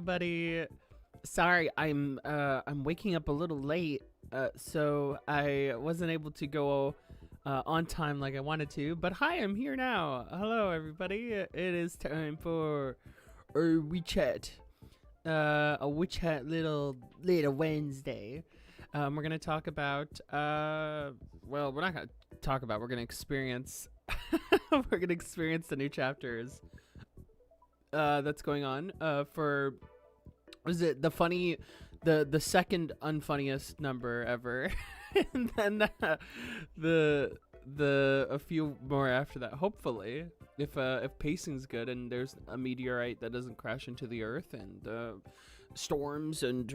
everybody. Sorry, I'm waking up a little late, so I wasn't able to go on time like I wanted to. But hi, I'm here now. Hello, everybody. It is time for a WeChat, little Wednesday. We're gonna talk about well, we're not gonna talk about. We're gonna experience. We're gonna experience the new chapters that's going on for, was it the second unfunniest number ever, and then the a few more after that, hopefully, if pacing's good and there's a meteorite that doesn't crash into the earth, and storms and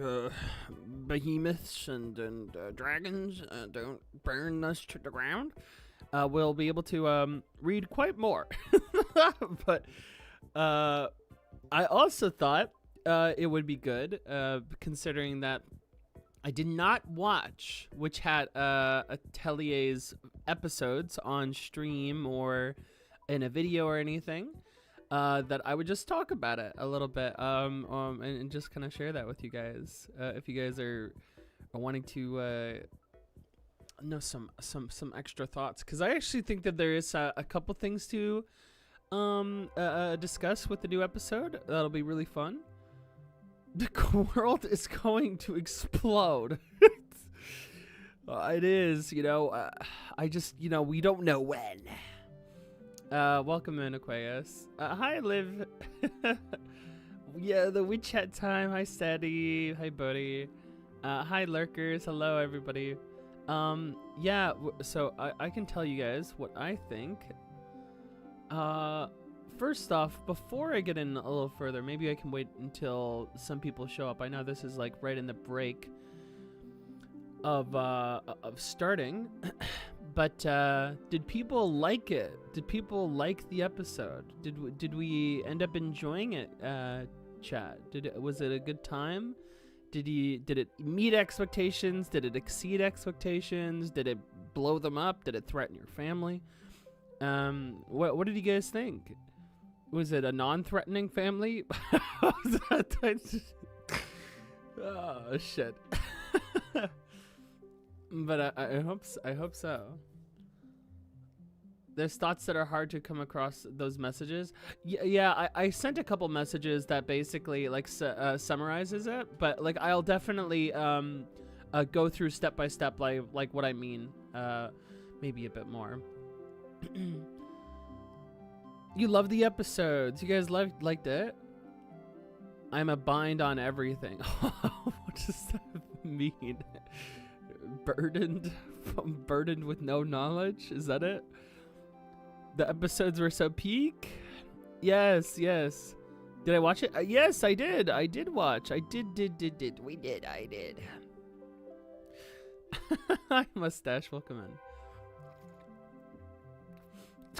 behemoths and dragons don't burn us to the ground, we'll be able to read quite more. But I also thought it would be good, considering that I did not watch Hat Atelier's episodes on stream or in a video or anything, that I would just talk about it a little bit, and just kind of share that with you guys, if you guys are wanting to know some extra thoughts, because I actually think that there is a couple things to discuss with the new episode that'll be really fun. The world is going to explode. It is, I just, we don't know when. Welcome in, Aquarius. Hi, Liv. Yeah, the WeChat time. Hi, Steady. Hi, Buddy. Hi, Lurkers. Hello, everybody. Yeah, so I can tell you guys what I think. First off, before I get in a little further, maybe I can wait until some people show up. I know this is like right in the break of starting, but did people like it? Did people like the episode? Did we end up enjoying it? Chat. Was it a good time? Did it meet expectations? Did it exceed expectations? Did it blow them up? Did it threaten your family? What did you guys think? Was it a non-threatening family? Oh shit. But I hope so. There's thoughts that are hard to come across those messages. Yeah, I sent a couple messages that basically like summarizes it, but like I'll definitely go through step by step like what I mean, maybe a bit more. You love the episodes. You guys liked it? I'm a bind on everything. What does that mean? Burdened with no knowledge? Is that it? The episodes were so peak? Yes. Did I watch it? Yes, I did. I did watch. I did. I did. Hi, Mustache. Welcome in.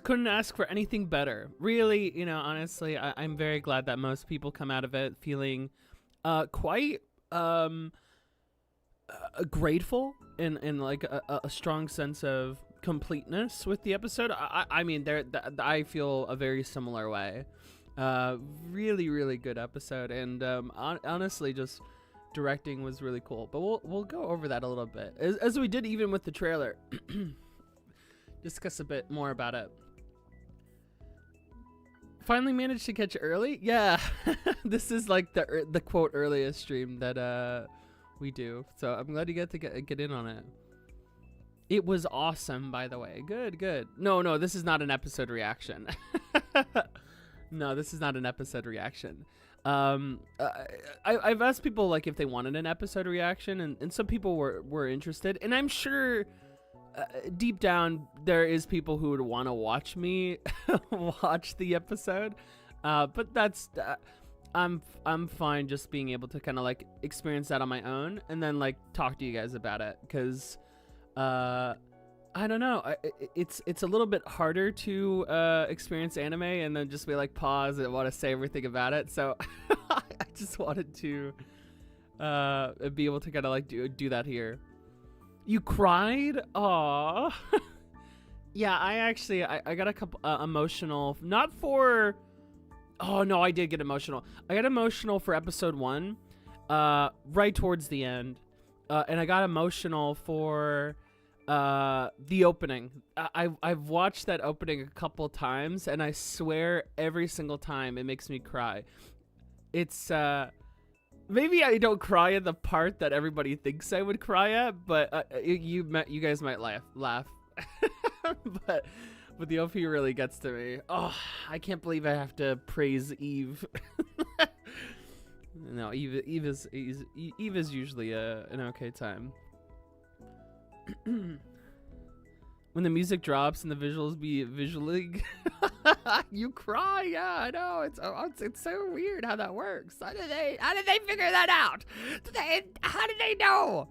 Couldn't ask for anything better. Really, honestly, I'm very glad that most people come out of it feeling quite grateful and like a strong sense of completeness with the episode. I mean, I feel a very similar way. Really, really good episode, and honestly, just directing was really cool. But we'll go over that a little bit, as we did even with the trailer. Discuss a bit more about it. Finally managed to catch early. Yeah. This is like the quote earliest stream that we do, so I'm glad you get to get in on it. It was awesome, by the way. Good. No, this is not an episode reaction. No, this is not an episode reaction. I've asked people like if they wanted an episode reaction, and some people were interested, and I'm sure deep down there is people who would want to watch me watch the episode, but that's I'm fine just being able to kind of like experience that on my own and then like talk to you guys about it, because I don't know, it's a little bit harder to experience anime and then just be like pause and want to say everything about it, so I just wanted to be able to kind of like do that here. You cried? Aww. Yeah, I got a couple emotional, not for Oh no, I did get emotional. I got emotional for episode 1, right towards the end, and I got emotional for the opening. I've watched that opening a couple times, and I swear every single time it makes me cry. It's maybe I don't cry at the part that everybody thinks I would cry at, but you guys might laugh, but the OP really gets to me. Oh, I can't believe I have to praise Eve. No, Eve is usually an okay time. When the music drops and the visuals be visually, you cry. Yeah, I know. It's so weird how that works. How did they figure that out? How did they know?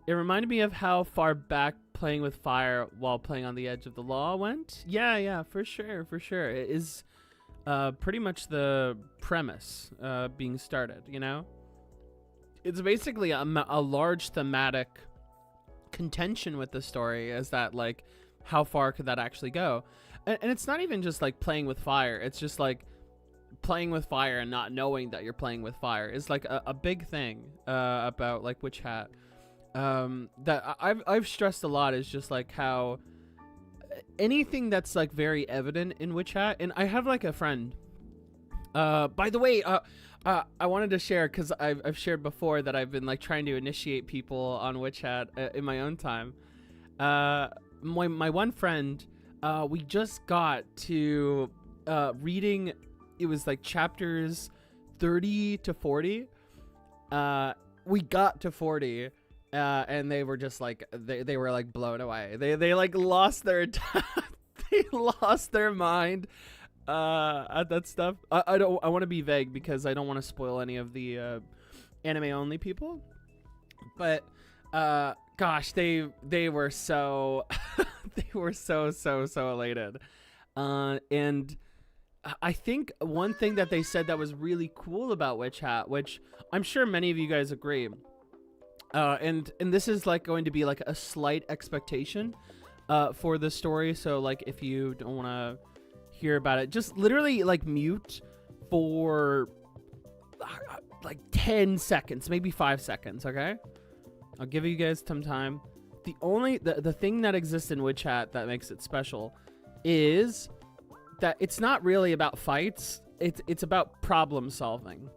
It reminded me of how far back playing with fire while playing on the edge of the law went. Yeah, for sure. It is pretty much the premise being started, you know? It's basically a large thematic contention with the story, is that, like, how far could that actually go? And it's not even just, like, playing with fire. It's just, like, playing with fire and not knowing that you're playing with fire is, like, a big thing about, like, Witch Hat. That I've stressed a lot is just, like, how anything that's, like, very evident in Witch Hat, and I have, like, a friend, by the way, I wanted to share, because I've shared before that I've been, like, trying to initiate people on Witch Hat in my own time. My one friend, we just got to reading, it was like chapters 30 to 40. We got to 40, and they were just like, they were like blown away. They like lost their they lost their mind at that stuff. I want to be vague because I don't want to spoil any of the anime only people, but gosh, they were so they were so elated. And I think one thing that they said that was really cool about Witch Hat, which I'm sure many of you guys agree, and this is like going to be like a slight expectation for the story, so like if you don't want to hear about it, just literally like mute for like 10 seconds, maybe 5 seconds, okay? I'll give you guys some time. The thing that exists in Witch Hat that makes it special is that it's not really about fights. It's about problem solving.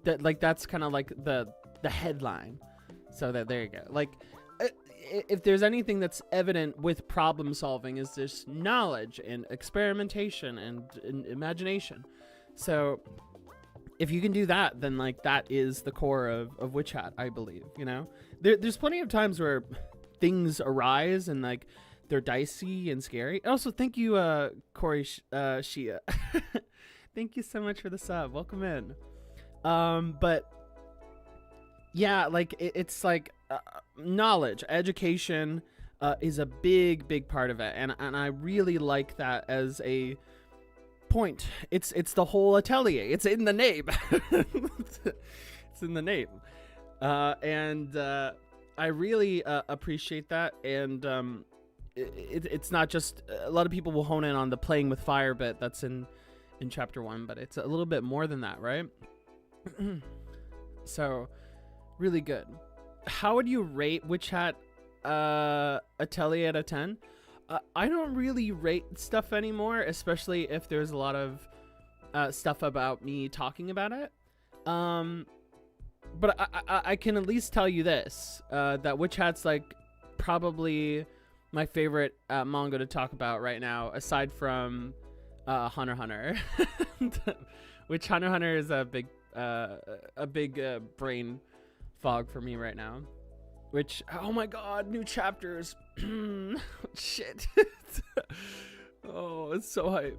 That's kind of like the headline. So there you go. Like, if there's anything that's evident with problem solving, is this knowledge and experimentation and imagination. So if you can do that, then like that is the core of Witch Hat, I believe. You know, there's plenty of times where things arise and like they're dicey and scary. Also, thank you, Corey Shia. Thank you so much for the sub. Welcome in. But yeah, like it's like knowledge, education is a big part of it, and I really like that as a point. It's the whole atelier. It's in the name. It's in the name, and I really appreciate that. And it's not just, a lot of people will hone in on the playing with fire bit that's in chapter 1, but it's a little bit more than that, right? So really good. How would you rate Witch Hat Atelier out of 10? I don't really rate stuff anymore, especially if there's a lot of stuff about me talking about it. But I can at least tell you this, that Witch Hat's like probably my favorite manga to talk about right now, aside from Hunter x Hunter. Which Hunter x Hunter is a big brain fog for me right now. Which, oh my god, new chapters. Shit. Oh, it's so hype.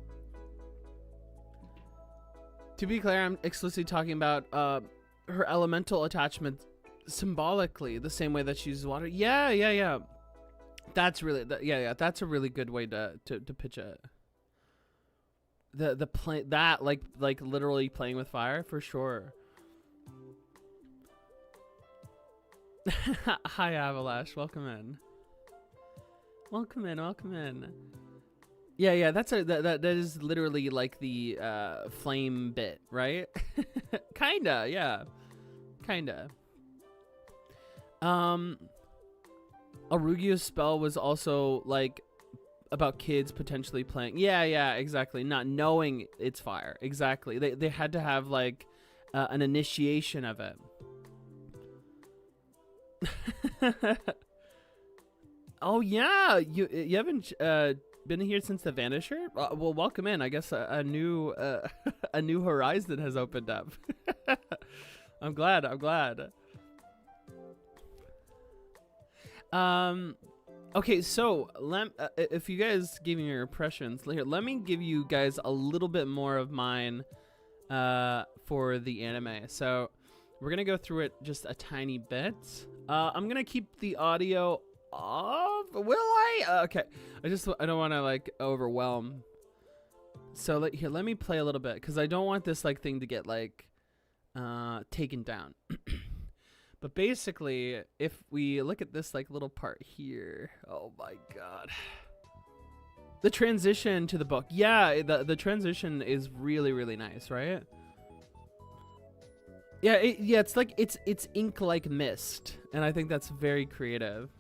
To be clear, I'm explicitly talking about her elemental attachment symbolically, the same way that she uses water. Yeah. That's really, that's a really good way to pitch it. The play that like literally playing with fire for sure. Hi Avalash, welcome in. Welcome in. Yeah, that's that is literally like the flame bit, right? Kinda, yeah. Kinda. Arugio's spell was also like about kids potentially playing. Yeah, exactly. Not knowing it's fire. Exactly. They had to have like an initiation of it. Oh yeah, you haven't been here since the Vanisher? Well, welcome in. I guess a new a new horizon has opened up. I'm glad. Okay, so if you guys give me your impressions here, let me give you guys a little bit more of mine for the anime. So we're gonna go through it just a tiny bit. I'm gonna keep the audio off. Will I? Okay. I don't want to like overwhelm. So here, let me play a little bit because I don't want this like thing to get like taken down. But basically, if we look at this like little part here, oh my god, the transition to the book. Yeah, the transition is really nice, right? Yeah, it's like it's ink like mist, and I think that's very creative.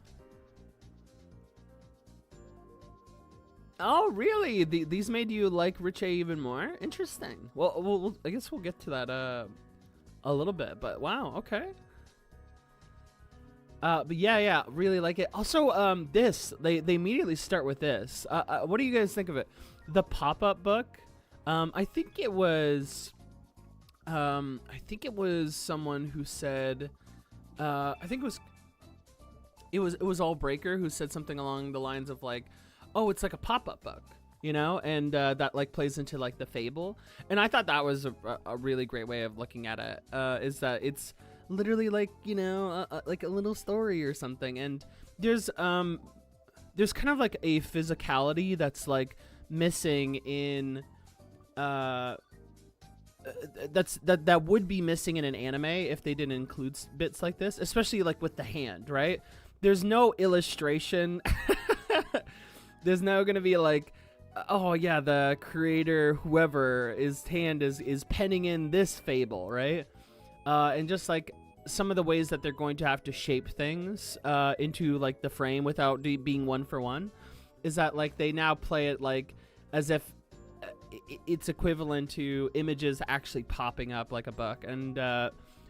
Oh, really? These made you like Riche even more? Interesting. Well, I guess we'll get to that a little bit, but wow, okay. But yeah, really like it. Also, they immediately start with this. What do you guys think of it? The pop-up book. I think it was someone who said, I think it was All Breaker who said something along the lines of like, oh, it's like a pop-up book, you know, and that like plays into like the fable. And I thought that was a really great way of looking at it. Is that it's literally like, you know, like a little story or something, and there's kind of like a physicality that's like missing in that would be missing in an anime if they didn't include bits like this, especially like with the hand, right? There's no illustration. There's no gonna be like, oh yeah, the creator, whoever his hand is penning in this fable, right? And just like some of the ways that they're going to have to shape things into like the frame without being one for one, is that like they now play it like as if it's equivalent to images actually popping up like a book, and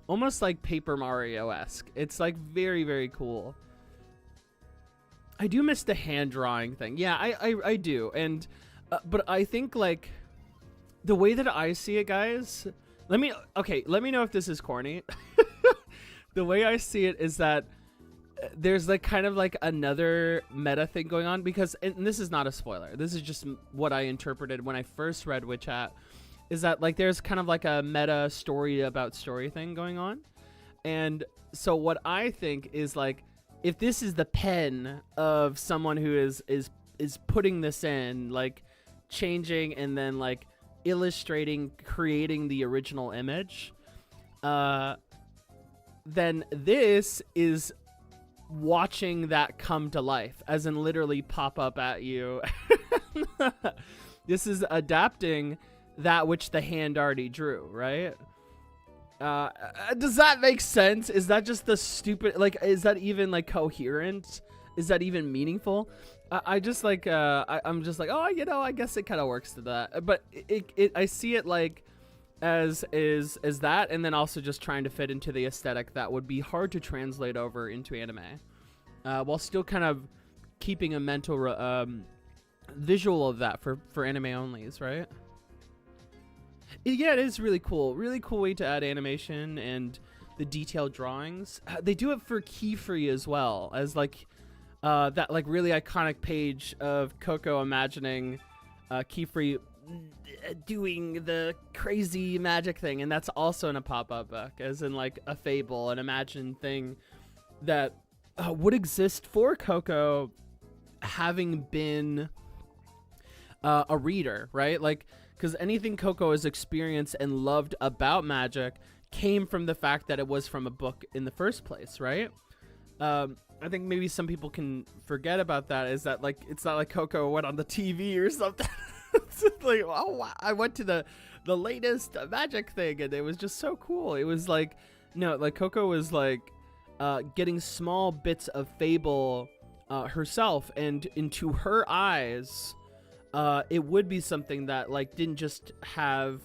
almost like Paper Mario-esque. It's like very cool. I do miss the hand drawing thing. Yeah, I do. And but I think like the way that I see it, guys, let me know if this is corny. The way I see it is that there's like kind of like another meta thing going on, because, and this is not a spoiler, this is just what I interpreted when I first read Witch Hat, is that like there's kind of like a meta story about story thing going on. And so what I think is like, if this is the pen of someone who is putting this in, like changing and then like illustrating, creating the original image, then this is watching that come to life, as in literally pop up at you. This is adapting that which the hand already drew, right? Does that make sense? Is that just the stupid, like, is that even like coherent? Is that even meaningful? I just like, I'm just like, oh, you know, I guess it kind of works to that. But I see it like as that, and then also just trying to fit into the aesthetic that would be hard to translate over into anime, while still kind of keeping a mental visual of that for anime onlys, right? Yeah, it is really cool way to add animation and the detailed drawings. They do it for Keyfree as well, as like that like really iconic page of Coco imagining Keyfree doing the crazy magic thing, and that's also in a pop-up book, as in like a fable, an imagined thing that would exist for Coco, having been a reader, right? Like, because anything Coco has experienced and loved about magic came from the fact that it was from a book in the first place, right? I think maybe some people can forget about that, is that like it's not like Coco went on the TV or something. It's like, oh wow, I went to the latest magic thing and it was just so cool. It was like, no, like Coco was like getting small bits of Fable herself, and into her eyes it would be something that like didn't just have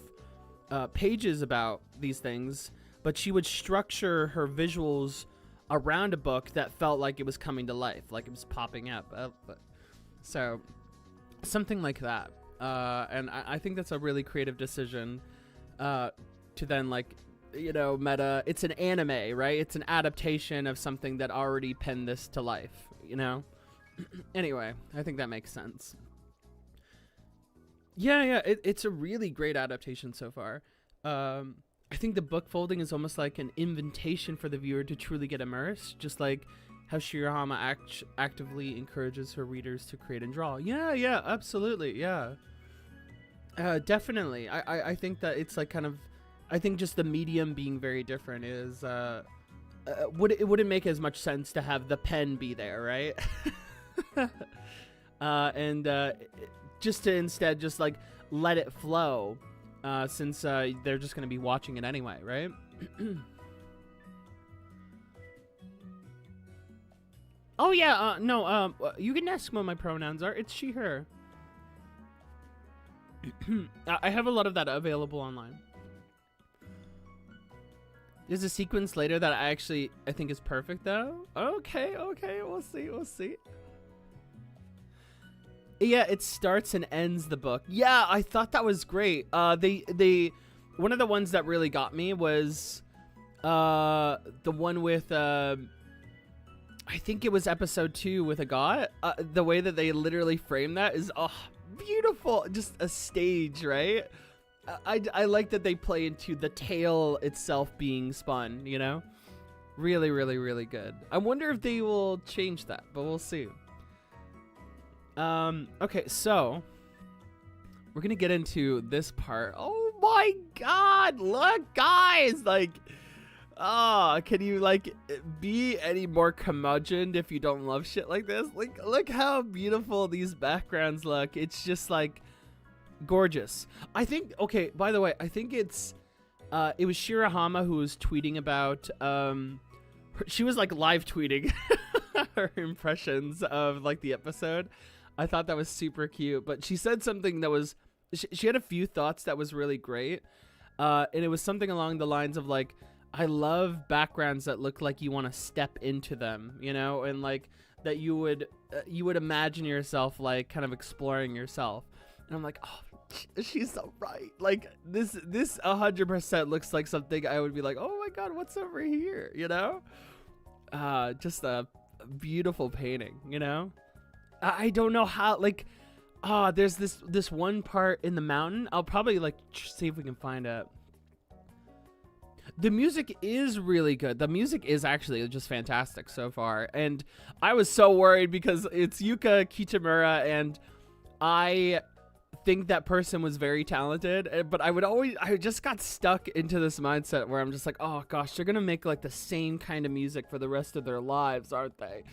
pages about these things, but she would structure her visuals around a book that felt like it was coming to life, like it was popping up. So something like that. And I think that's a really creative decision to then, like, you know, meta. It's an anime, right? It's an adaptation of something that already penned this to life, you know? Anyway, I think that makes sense. Yeah, it's a really great adaptation so far. I think the book folding is almost like an invitation for the viewer to truly get immersed, just like how Shirahama actively encourages her readers to create and draw. Yeah, absolutely, yeah. Definitely. I think that it's like kind of, I think just the medium being very different is, it wouldn't make as much sense to have the pen be there, right? Just to instead just like let it flow. Since they're just going to be watching it anyway, right? Oh, yeah, no, you can ask what my pronouns are. It's she, her. I have a lot of that available online. There's a sequence later that I think is perfect, though. Okay, we'll see. Yeah, it starts and ends the book. Yeah, I thought that was great. They one of the ones that really got me was the one with I think it was episode 2 with Agat. The way that they literally frame that is beautiful. Just a stage, right? I like that they play into the tale itself being spun, you know? Really, really, really good. I wonder if they will change that, but we'll see. Okay, so we're gonna get into this part. Oh my god, look, guys, like, can you like be any more curmudgeoned if you don't love shit like this? Like, look how beautiful these backgrounds look. It's just like gorgeous. I think, okay, by the way, I think it was Shirahama who was tweeting about, she was like live tweeting her impressions of like the episode. I thought that was super cute, but she said something that was, she had a few thoughts that was really great. And it was something along the lines of like, I love backgrounds that look like you want to step into them, you know, and like that you would imagine yourself like kind of exploring yourself. And I'm like, oh, she's so right. Like this 100% looks like something I would be like, oh my God, what's over here? You know, just a beautiful painting, you know? I don't know how, like, there's this one part in the mountain. I'll probably like see if we can find it. The music is really good. The music is actually just fantastic so far. And I was so worried because it's Yuka Kitamura, and I think that person was very talented. But I just got stuck into this mindset where I'm just like, oh gosh, they're gonna make like the same kind of music for the rest of their lives, aren't they?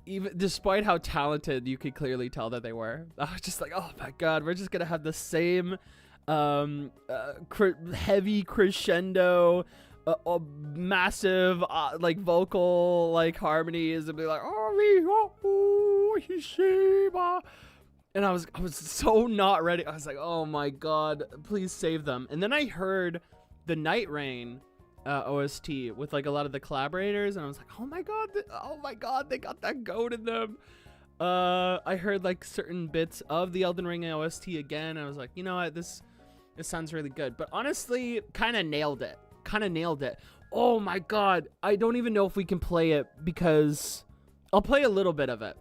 Even despite how talented, you could clearly tell that they were. I was just like, oh my God, we're just gonna have the same heavy crescendo, massive like vocal like harmonies, and be like, oh, and I was so not ready. I was like, oh my God, please save them. And then I heard the Night Rain OST with like a lot of the collaborators, and I was like, oh my god, they got that goat in them. I heard like certain bits of the Elden Ring OST again, and I was like, you know what, this sounds really good. But honestly, kind of nailed it. Oh my god, I don't even know if we can play it, because I'll play a little bit of it,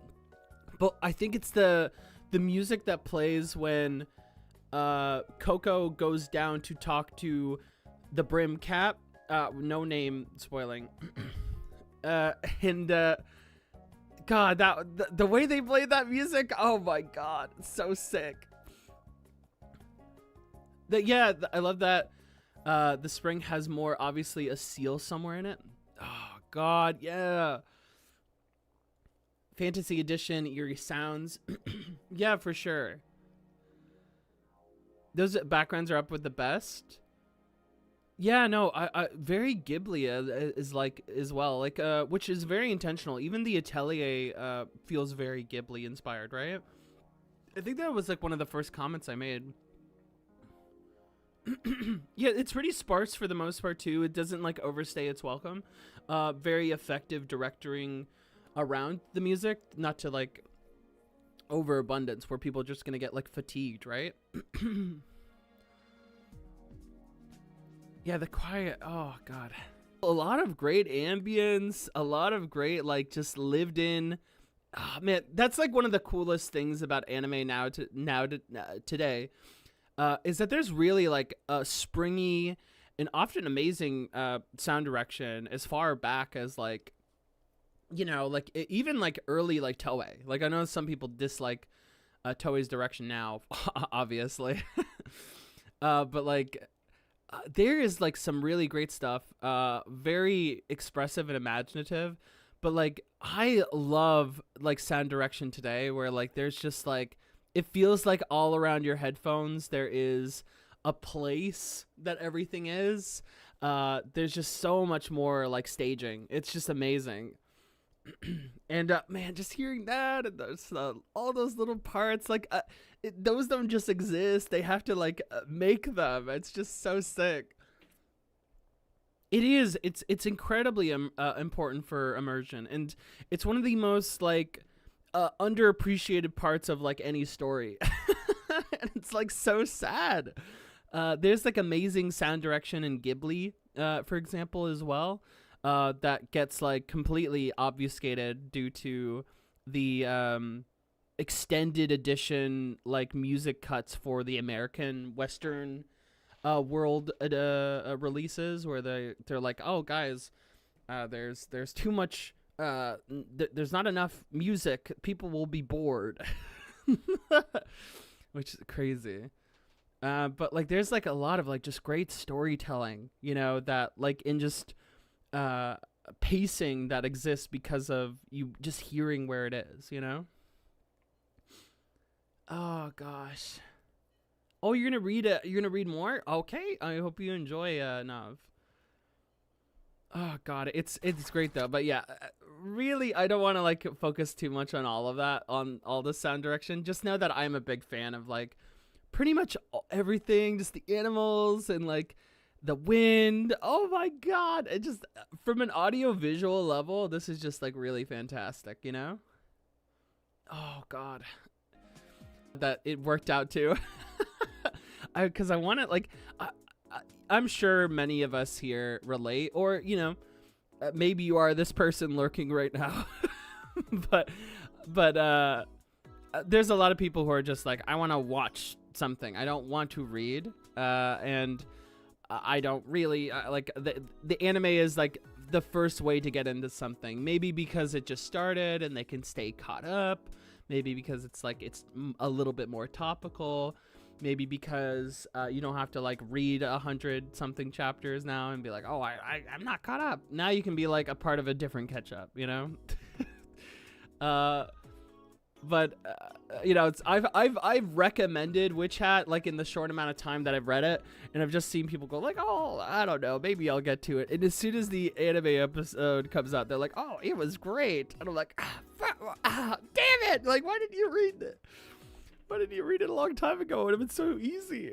but I think it's the music that plays when Coco goes down to talk to the Brim Cat. No name spoiling. God, the way they played that music, oh my god, it's so sick. I love that the spring has more, obviously, a seal somewhere in it. Oh God, yeah. Fantasy edition, eerie sounds. Yeah, for sure. Those backgrounds are up with the best. Yeah, no, I very Ghibli is like as well, like which is very intentional. Even the Atelier feels very Ghibli inspired, right? I think that was like one of the first comments I made. Yeah, it's pretty sparse for the most part too. It doesn't like overstay its welcome. Very effective directing around the music, not to like overabundance where people are just gonna get like fatigued, right? Yeah, the quiet. Oh god, a lot of great ambience, a lot of great like just lived in. Oh, man, that's like one of the coolest things about anime today, is that there's really like a springy and often amazing sound direction as far back as like, you know, like even like early like Toei. Like I know some people dislike Toei's direction now, obviously, but like there is like some really great stuff, very expressive and imaginative. But like I love like sound direction today, where like there's just like it feels like all around your headphones there is a place that everything is. There's just so much more like staging. It's just amazing. And man, just hearing that and those all those little parts, like those don't just exist. They have to like make them. It's just so sick. It is. It's incredibly important for immersion, and it's one of the most like underappreciated parts of like any story. And it's like so sad. There's like amazing sound direction in Ghibli, for example, as well. That gets like completely obfuscated due to the extended edition like music cuts for the American Western world releases, where they're like, oh guys, there's too much, there's not enough music, people will be bored. Which is crazy. But like there's like a lot of like just great storytelling, you know, that like in just pacing that exists because of you just hearing where it is, you know. Oh gosh. Oh, you're gonna read it. You're gonna read more. Okay, I hope you enjoy Nav. Oh god, it's great though. But yeah, really, I don't want to like focus too much on all of that, on all the sound direction. Just know that I'm a big fan of like pretty much everything, just the animals and like the wind. Oh my god, it just from an audio visual level, this is just like really fantastic, you know. Oh god, that it worked out too. Because I want to like I'm sure many of us here relate, or you know, maybe you are this person lurking right now. but there's a lot of people who are just like, I want to watch something, I don't want to read, and I don't really like the anime is like the first way to get into something, maybe because it just started and they can stay caught up, maybe because it's like it's a little bit more topical, maybe because you don't have to like read 100 something chapters now and be like, oh, I'm not caught up. Now you can be like a part of a different catch up, you know. But you know, it's I've recommended Witch Hat like in the short amount of time that I've read it, and I've just seen people go like, oh, I don't know, maybe I'll get to it. And as soon as the anime episode comes out, they're like, oh, it was great, and I'm like, damn it, like why didn't you read it? Why didn't you read it a long time ago? It would have been so easy.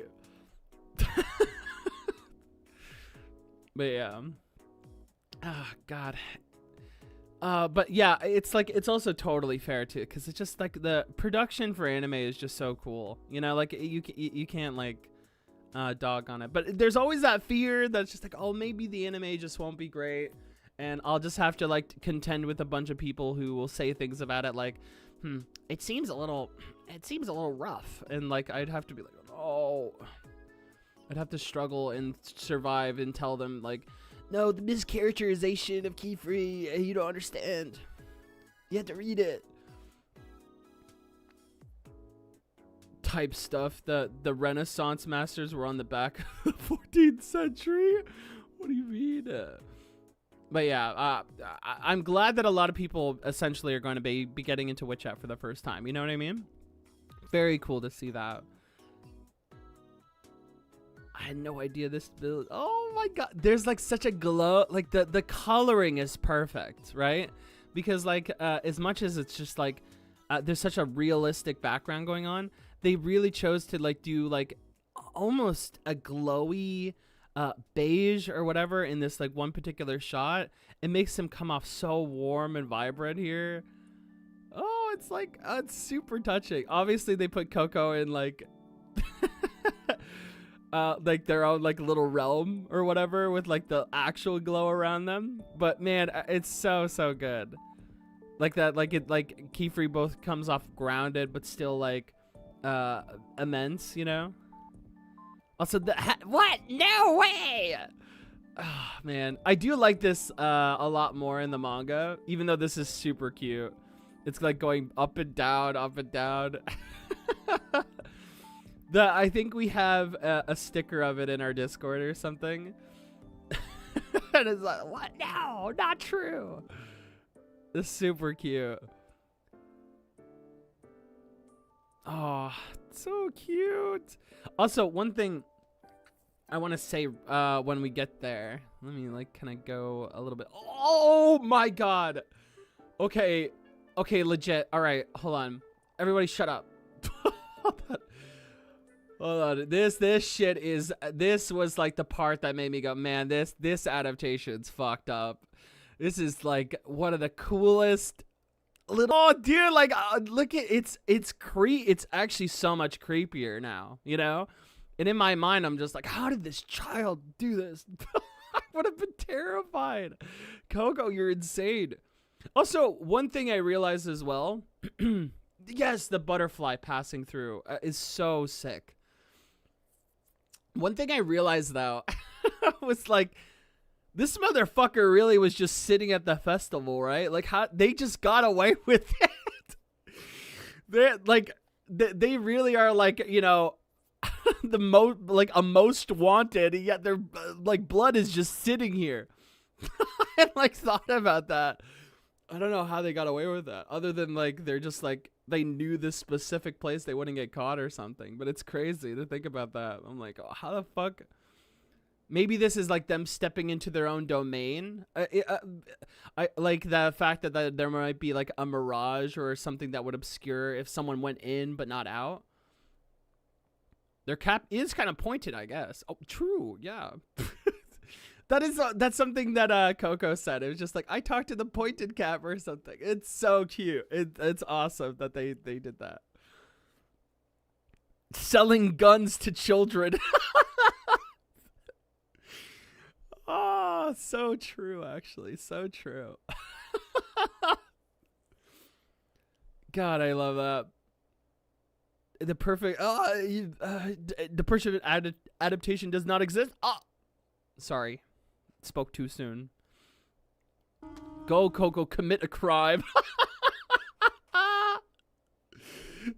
But yeah. Oh, God. But yeah, it's like, it's also totally fair too, because it's just like the production for anime is just so cool. You know, like you can't like dog on it. But there's always that fear that's just like, oh, maybe the anime just won't be great. And I'll just have to like contend with a bunch of people who will say things about it like, it seems a little rough, and like I'd have to be like, oh, I'd have to struggle and survive and tell them like, no, the mischaracterization of Keyfree, you don't understand, you have to read it, type stuff. The Renaissance masters were on the back of the 14th century. What do you mean? But yeah, I'm glad that a lot of people essentially are going to be getting into Witch Hat for the first time. You know what I mean? Very cool to see that. I had no idea this build. Oh my god, there's like such a glow. Like the coloring is perfect, right? Because like as much as it's just like there's such a realistic background going on, they really chose to like do like almost a glowy beige or whatever in this like one particular shot. It makes him come off so warm and vibrant here. Oh, it's like it's super touching. Obviously they put Coco in like like their own like little realm or whatever with like the actual glow around them. But man, it's so good. Like that, like it, like Keyfree both comes off grounded but still like immense, you know. Also, what? No way! Oh, man, I do like this a lot more in the manga, even though this is super cute. It's like going up and down, up and down. I think we have a sticker of it in our Discord or something. And it's like, what? No, not true. It's super cute. Oh, so cute. Also, one thing I want to say when we get there. Let me like, can I go a little bit? Oh my god. Okay, legit. All right, hold on. Everybody, shut up. Hold on. This shit is. This was like the part that made me go, man. This adaptation's fucked up. This is like one of the coolest. Oh dude, like look at it's actually so much creepier now, you know. And in my mind, I'm just like, how did this child do this? I would have been terrified. Coco, you're insane. Also, one thing I realized as well, yes, the butterfly passing through is so sick. One thing I realized though was like, this motherfucker really was just sitting at the festival, right? Like, how they just got away with it. They really are like, you know, the most wanted, yet their like blood is just sitting here. I like thought about that. I don't know how they got away with that, other than like they're just like they knew this specific place they wouldn't get caught or something. But it's crazy to think about that. I'm like, oh, how the fuck? Maybe this is like them stepping into their own domain. I like the fact that there might be like a mirage or something that would obscure if someone went in but not out. Their cap is kind of pointed, I guess. Oh, true. Yeah. That's something that Coco said. It was just like, I talked to the pointed cap or something. It's so cute. It's awesome that they did that. Selling guns to children. Oh, so true, actually. So true. God, I love that. The perfect adaptation does not exist. Oh, sorry, spoke too soon. Go, Coco, commit a crime.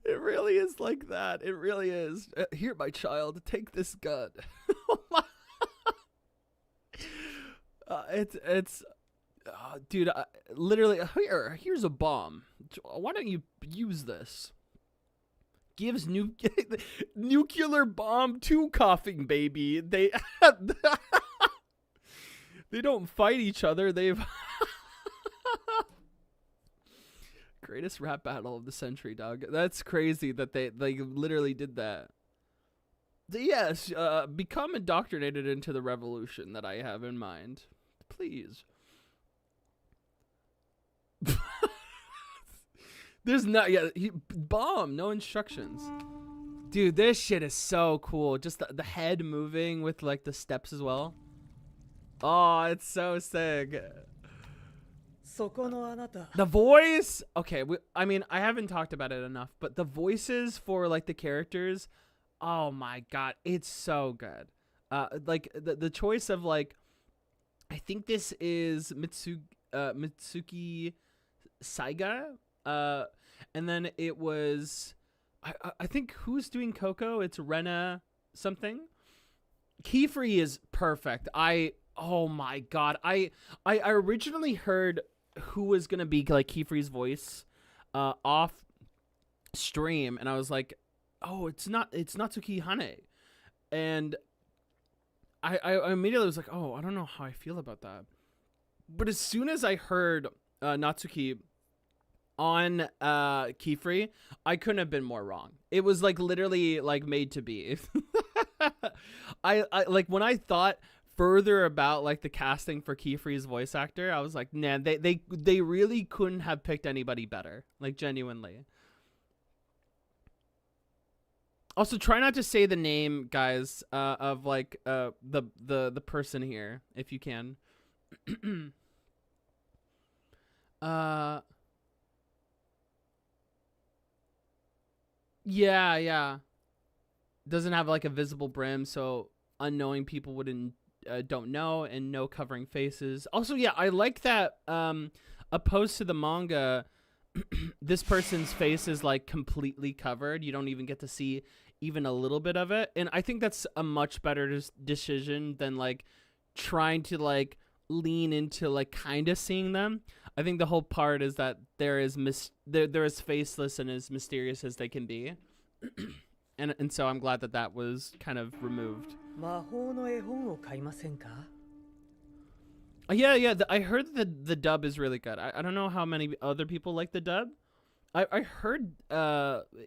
It really is like that. It really is. Here, my child, take this gun. Dude, literally, here's a bomb. Why don't you use this? Gives nuclear bomb to coughing baby. They they don't fight each other. They've greatest rap battle of the century, dog. That's crazy that they literally did that. Yes, become indoctrinated into the revolution that I have in mind, please. There's not bomb, no instructions. Dude, this shit is so cool. Just the head moving with like the steps as well. Oh, it's so sick. The voice. Okay, I mean, I haven't talked about it enough, but the voices for like the characters, oh my god, it's so good. Like the choice of like, I think this is Mitsuki Saiga. And then it was, I think who's doing Coco? It's Rena something. Keyfree is perfect. I Oh my god. I originally heard who was gonna be like Kiefer's voice off stream, and I was like, oh, it's Natsuki Hane. And I immediately was like, oh, I don't know how I feel about that. But as soon as I heard Natsuki on Kiefer, I couldn't have been more wrong. It was like literally like made to be. I like when I thought further about like the casting for Kiefer's voice actor, I was like, nah, they really couldn't have picked anybody better. Like genuinely. Also, try not to say the name, guys, of like the person here if you can. Yeah. Doesn't have like a visible brim, so unknowing people wouldn't don't know, and no covering faces. Also, yeah, I like that opposed to the manga, this person's face is like completely covered. You don't even get to see even a little bit of it, and I think that's a much better decision than like trying to like lean into like kind of seeing them. I think the whole part is that they're as faceless and as mysterious as they can be. And so I'm glad that was kind of removed. Yeah, I heard that the dub is really good. I don't know how many other people like the dub. I heard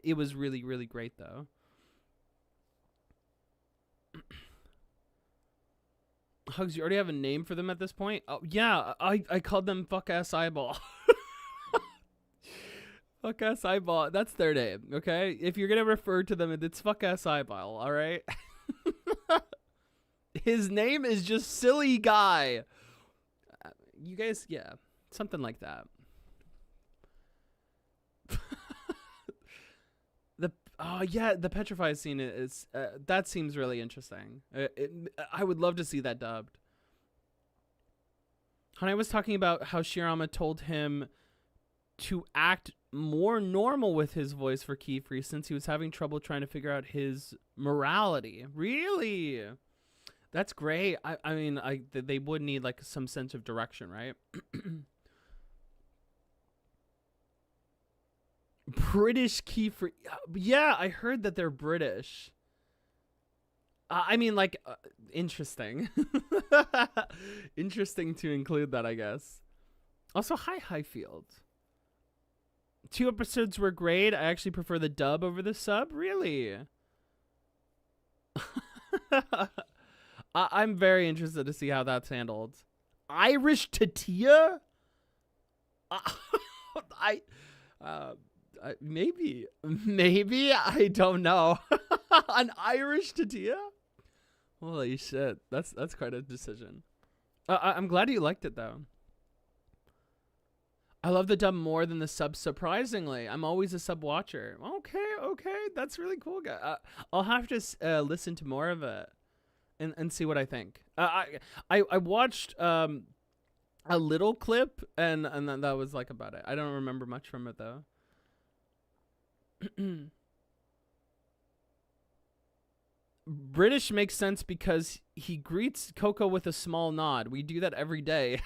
it was really, really great, though. Hugs, you already have a name for them at this point? Oh, yeah, I called them Fuck-Ass Eyeball. Fuck-Ass Eyeball, that's their name, okay? If you're going to refer to them, it's Fuck-Ass Eyeball, all right? His name is just Silly Guy. You guys, yeah, something like that. The petrified scene is that seems really interesting. I would love to see that dubbed. Hane was talking about how Shirama told him to act more normal with his voice for Kiefer since he was having trouble trying to figure out his morality. Really? That's great. I mean, they would need like some sense of direction, right? British Kiefer. Yeah, I heard that they're British. I mean, like, interesting. Interesting to include that, I guess. Also, hi, Highfield. 2 episodes were great. I actually prefer the dub over the sub. Really? I'm very interested to see how that's handled. Irish Tatia? Maybe I don't know. An Irish Tatia? Holy shit, that's quite a decision. I'm glad you liked it though. I love the dub more than the sub, surprisingly. I'm always a sub watcher. Okay, that's really cool, guy. I'll have to listen to more of it and see what I think. I watched a little clip and that was like about it. I don't remember much from it though. British makes sense because he greets Coco with a small nod. We do that every day.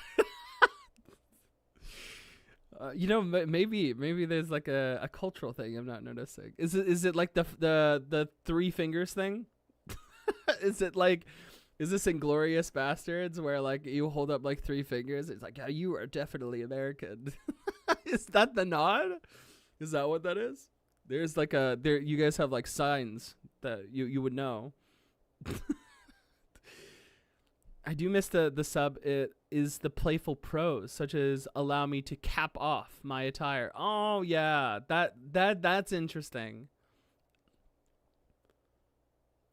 You know, maybe there's like a cultural thing I'm not noticing. Is it like the 3 fingers thing? Is this Inglourious Bastards where like you hold up like 3 fingers? It's like, yeah, you are definitely American. Is that the nod? Is that what that is? There's like you guys have like signs that you would know. I do miss the sub. It is the playful prose, such as allow me to cap off my attire. Oh yeah, that's interesting.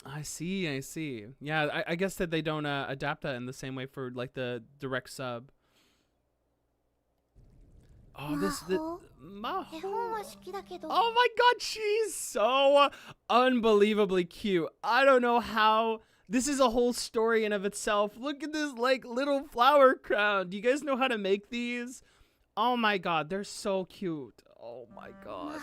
I see. Yeah, I guess that they don't adapt that in the same way for like the direct sub. Oh, Maho. Oh my god, she's so unbelievably cute. I don't know how. This is a whole story in of itself. Look at this like little flower crown. Do you guys know how to make these? Oh my god, they're so cute. Oh my god.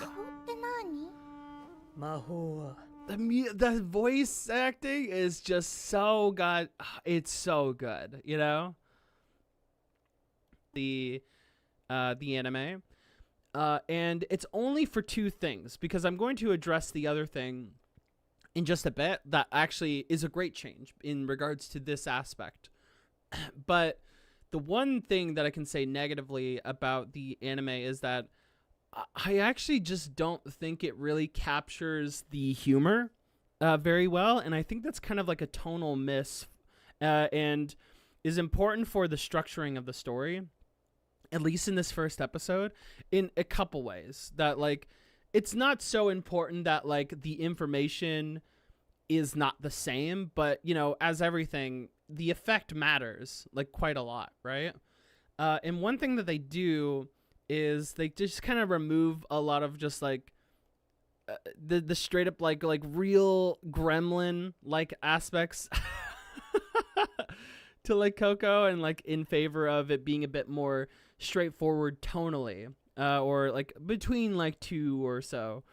the voice acting is just so good. It's so good, you know. The anime, and it's only for two things, because I'm going to address the other thing in just a bit. That actually is a great change in regards to this aspect. But the one thing that I can say negatively about the anime is that I actually just don't think it really captures the humor very well, and I think that's kind of like a tonal miss, and is important for the structuring of the story, at least in this first episode, in a couple ways. That, like, it's not so important that, like, the information is not the same, but, you know, as everything, the effect matters, like, quite a lot, right? And one thing that they do is they just kind of remove a lot of just, like, the straight up like real gremlin like aspects to, like, Coco, and, like, in favor of it being a bit more straightforward tonally, or, like, between, like, two or so.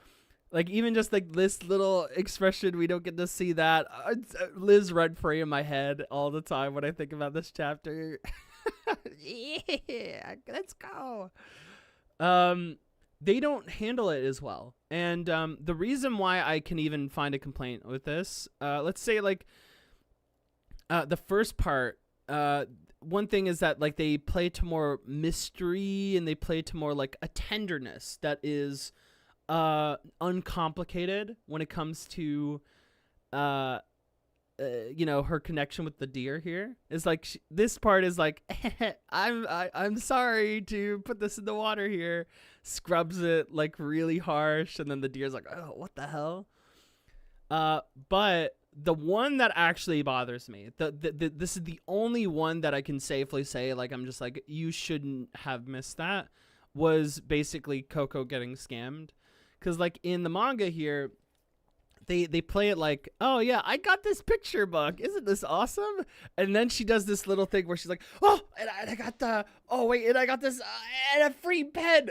Like, even just, like, this little expression, we don't get to see that. Liz rent free in my head all the time when I think about this chapter. Yeah, let's go. They don't handle it as well. And the reason why I can even find a complaint with this, let's say, like, the first part, one thing is that, like, they play to more mystery, and they play to more, like, a tenderness that is uncomplicated when it comes to you know, her connection with the deer here. Is like this part is like, I'm sorry to put this in the water here, scrubs it, like, really harsh, and then the deer's like, oh, what the hell. But the one that actually bothers me, this is the only one that I can safely say, like, I'm just like, you shouldn't have missed that, was basically Coco getting scammed. Because, like, in the manga here, they play it like, oh, yeah, I got this picture book. Isn't this awesome? And then she does this little thing where she's like, oh, and I got the, oh, wait, and I got this, and a free pen.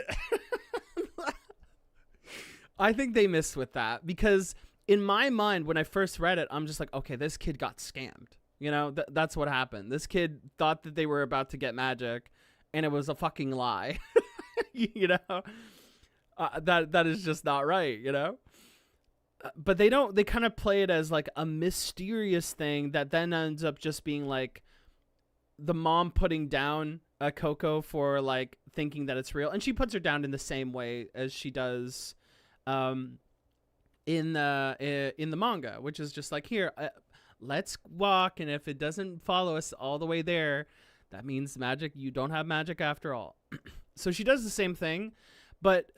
I think they missed with that, because in my mind, when I first read it, I'm just like, okay, this kid got scammed. You know, that's what happened. This kid thought that they were about to get magic, and it was a fucking lie. You know? That is just not right, you know? But they kind of play it as, like, a mysterious thing that then ends up just being, like, the mom putting down Coco for, like, thinking that it's real. And she puts her down in the same way as she does in the manga, which is just like, here, let's walk, and if it doesn't follow us all the way there, that means magic. You don't have magic after all. So she does the same thing. But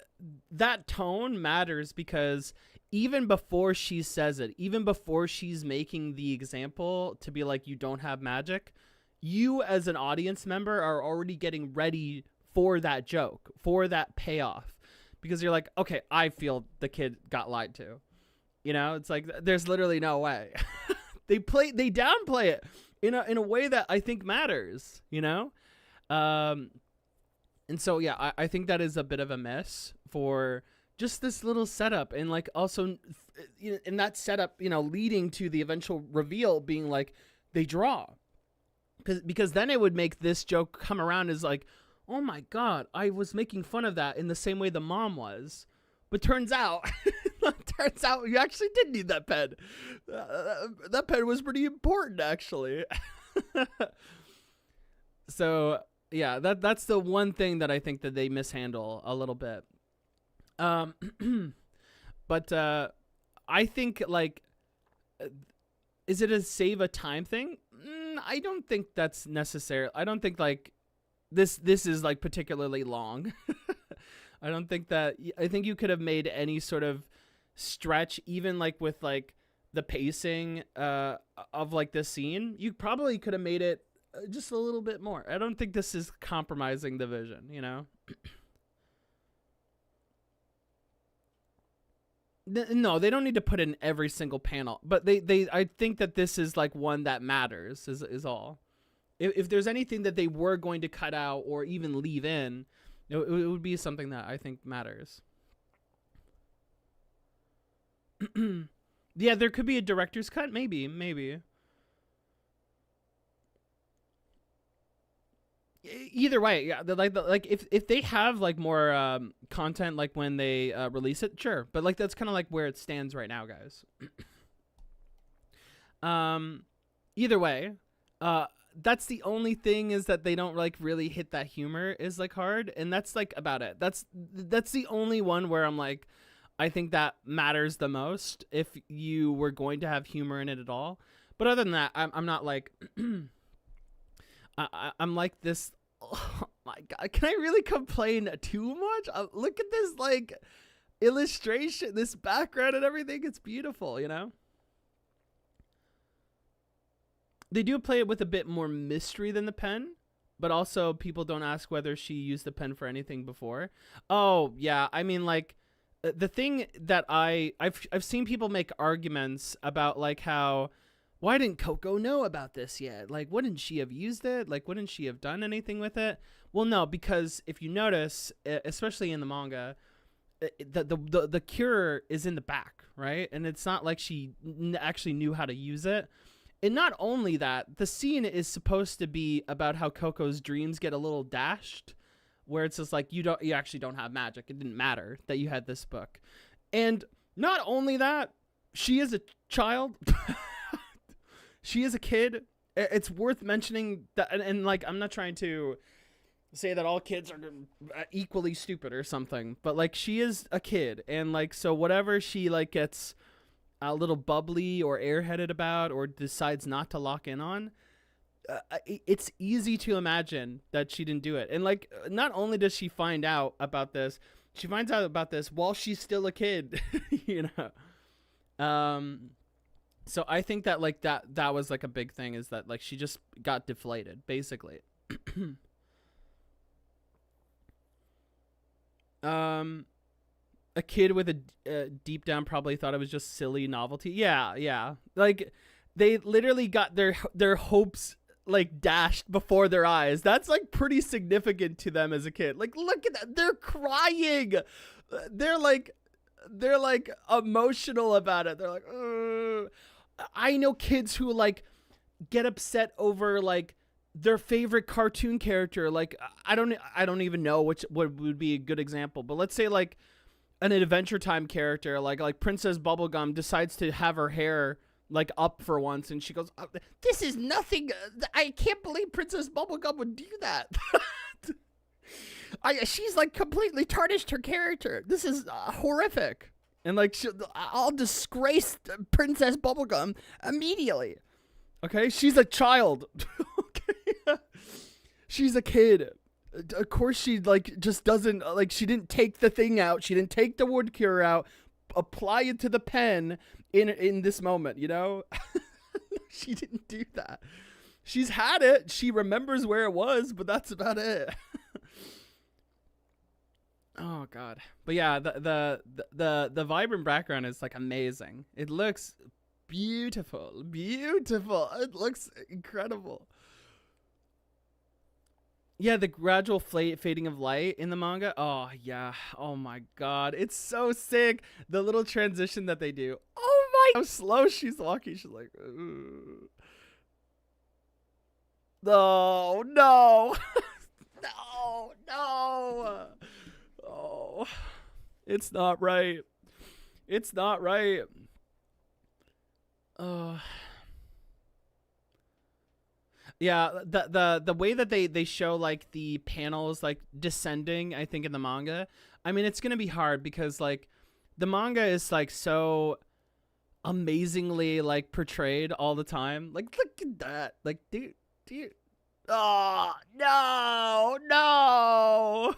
that tone matters, because even before she says it, even before she's making the example to be like, you don't have magic, you as an audience member are already getting ready for that joke, for that payoff. Because you're like, okay, I feel the kid got lied to. You know, it's like, there's literally no way. They downplay it in a way that I think matters, you know? And so, yeah, I think that is a bit of a miss for just this little setup. And, like, also in that setup, you know, leading to the eventual reveal being like, they draw. Because then it would make this joke come around as like, oh my God, I was making fun of that in the same way the mom was. But turns out you actually did need that pen. That pen was pretty important, actually. So, yeah, that's the one thing that I think that they mishandle a little bit. But I think, like, is it a save a time thing? I don't think that's necessary. I don't think, like, this is, like, particularly long. I don't think that. I think you could have made any sort of stretch, even, like, with, like, the pacing of, like, this scene. You probably could have made it just a little bit more. I don't think this is compromising the vision, you know? No, they don't need to put in every single panel, but I think that this is, like, one that matters is all. If there's anything that they were going to cut out or even leave in, it would be something that I think matters. Yeah, there could be a director's cut, maybe. Either way, yeah, like if they have like more content like when they release it, sure. But like that's kind of like where it stands right now, guys. Um, either way, uh, that's the only thing is that they don't like really hit that humor is like hard, and that's like about it. That's the only one where I'm like, I think that matters the most if you were going to have humor in it at all. But other than that, I'm not like I'm like this. Oh my god, can I really complain too much? Look at this like illustration, this background and everything. It's beautiful, you know. They do play it with a bit more mystery than the pen, but also people don't ask whether she used the pen for anything before. Oh yeah, I mean like the thing that I've seen people make arguments about like how why didn't Coco know about this yet? Like wouldn't she have used it? Like wouldn't she have done anything with it? Well, no, because if you notice, especially in the manga, the cure is in the back, right? And it's not like she actually knew how to use it. And not only that, the scene is supposed to be about how Coco's dreams get a little dashed, where it's just like you actually don't have magic. It didn't matter that you had this book. And not only that, she is a child. She is a kid. It's worth mentioning that, and like I'm not trying to say that all kids are equally stupid or something, but like she is a kid, and like so whatever she like gets a little bubbly or airheaded about or decides not to lock in on, it's easy to imagine that she didn't do it. And like not only does she find out about this, she finds out about this while she's still a kid. You know. So I think that like that was like a big thing, is that like she just got deflated basically. um a kid with a deep down probably thought it was just silly novelty. Yeah. Like they literally got their hopes like dashed before their eyes. That's like pretty significant to them as a kid. Like look at that. They're crying. They're like emotional about it. They're like, ugh. I know kids who like get upset over like their favorite cartoon character. Like I don't even know what would be a good example, but let's say like an Adventure Time character, like Princess Bubblegum decides to have her hair like up for once, and she goes, oh, "This is nothing. I can't believe Princess Bubblegum would do that." She's like completely tarnished her character. This is horrific, and like I'll disgrace Princess Bubblegum immediately. Okay, she's a child. Okay, she's a kid. Of course she like just doesn't like, she didn't take the thing out, she didn't take the wood cure out, apply it to the pen in this moment, you know. She didn't do that. She's had it, she remembers where it was, but that's about it. Oh god. But yeah, the vibrant background is like amazing. It looks beautiful. It looks incredible. Yeah, the gradual fading of light in the manga. Oh, yeah. Oh, my God. It's so sick. The little transition that they do. Oh, my. How slow she's walking. She's like, ooh. No. No. Oh. It's not right. It's not right. Oh. Yeah, the way that they show like the panels like descending, I think in the manga, I mean it's gonna be hard because like the manga is like so amazingly like portrayed all the time. Like look at that. Like dude. Oh no. No.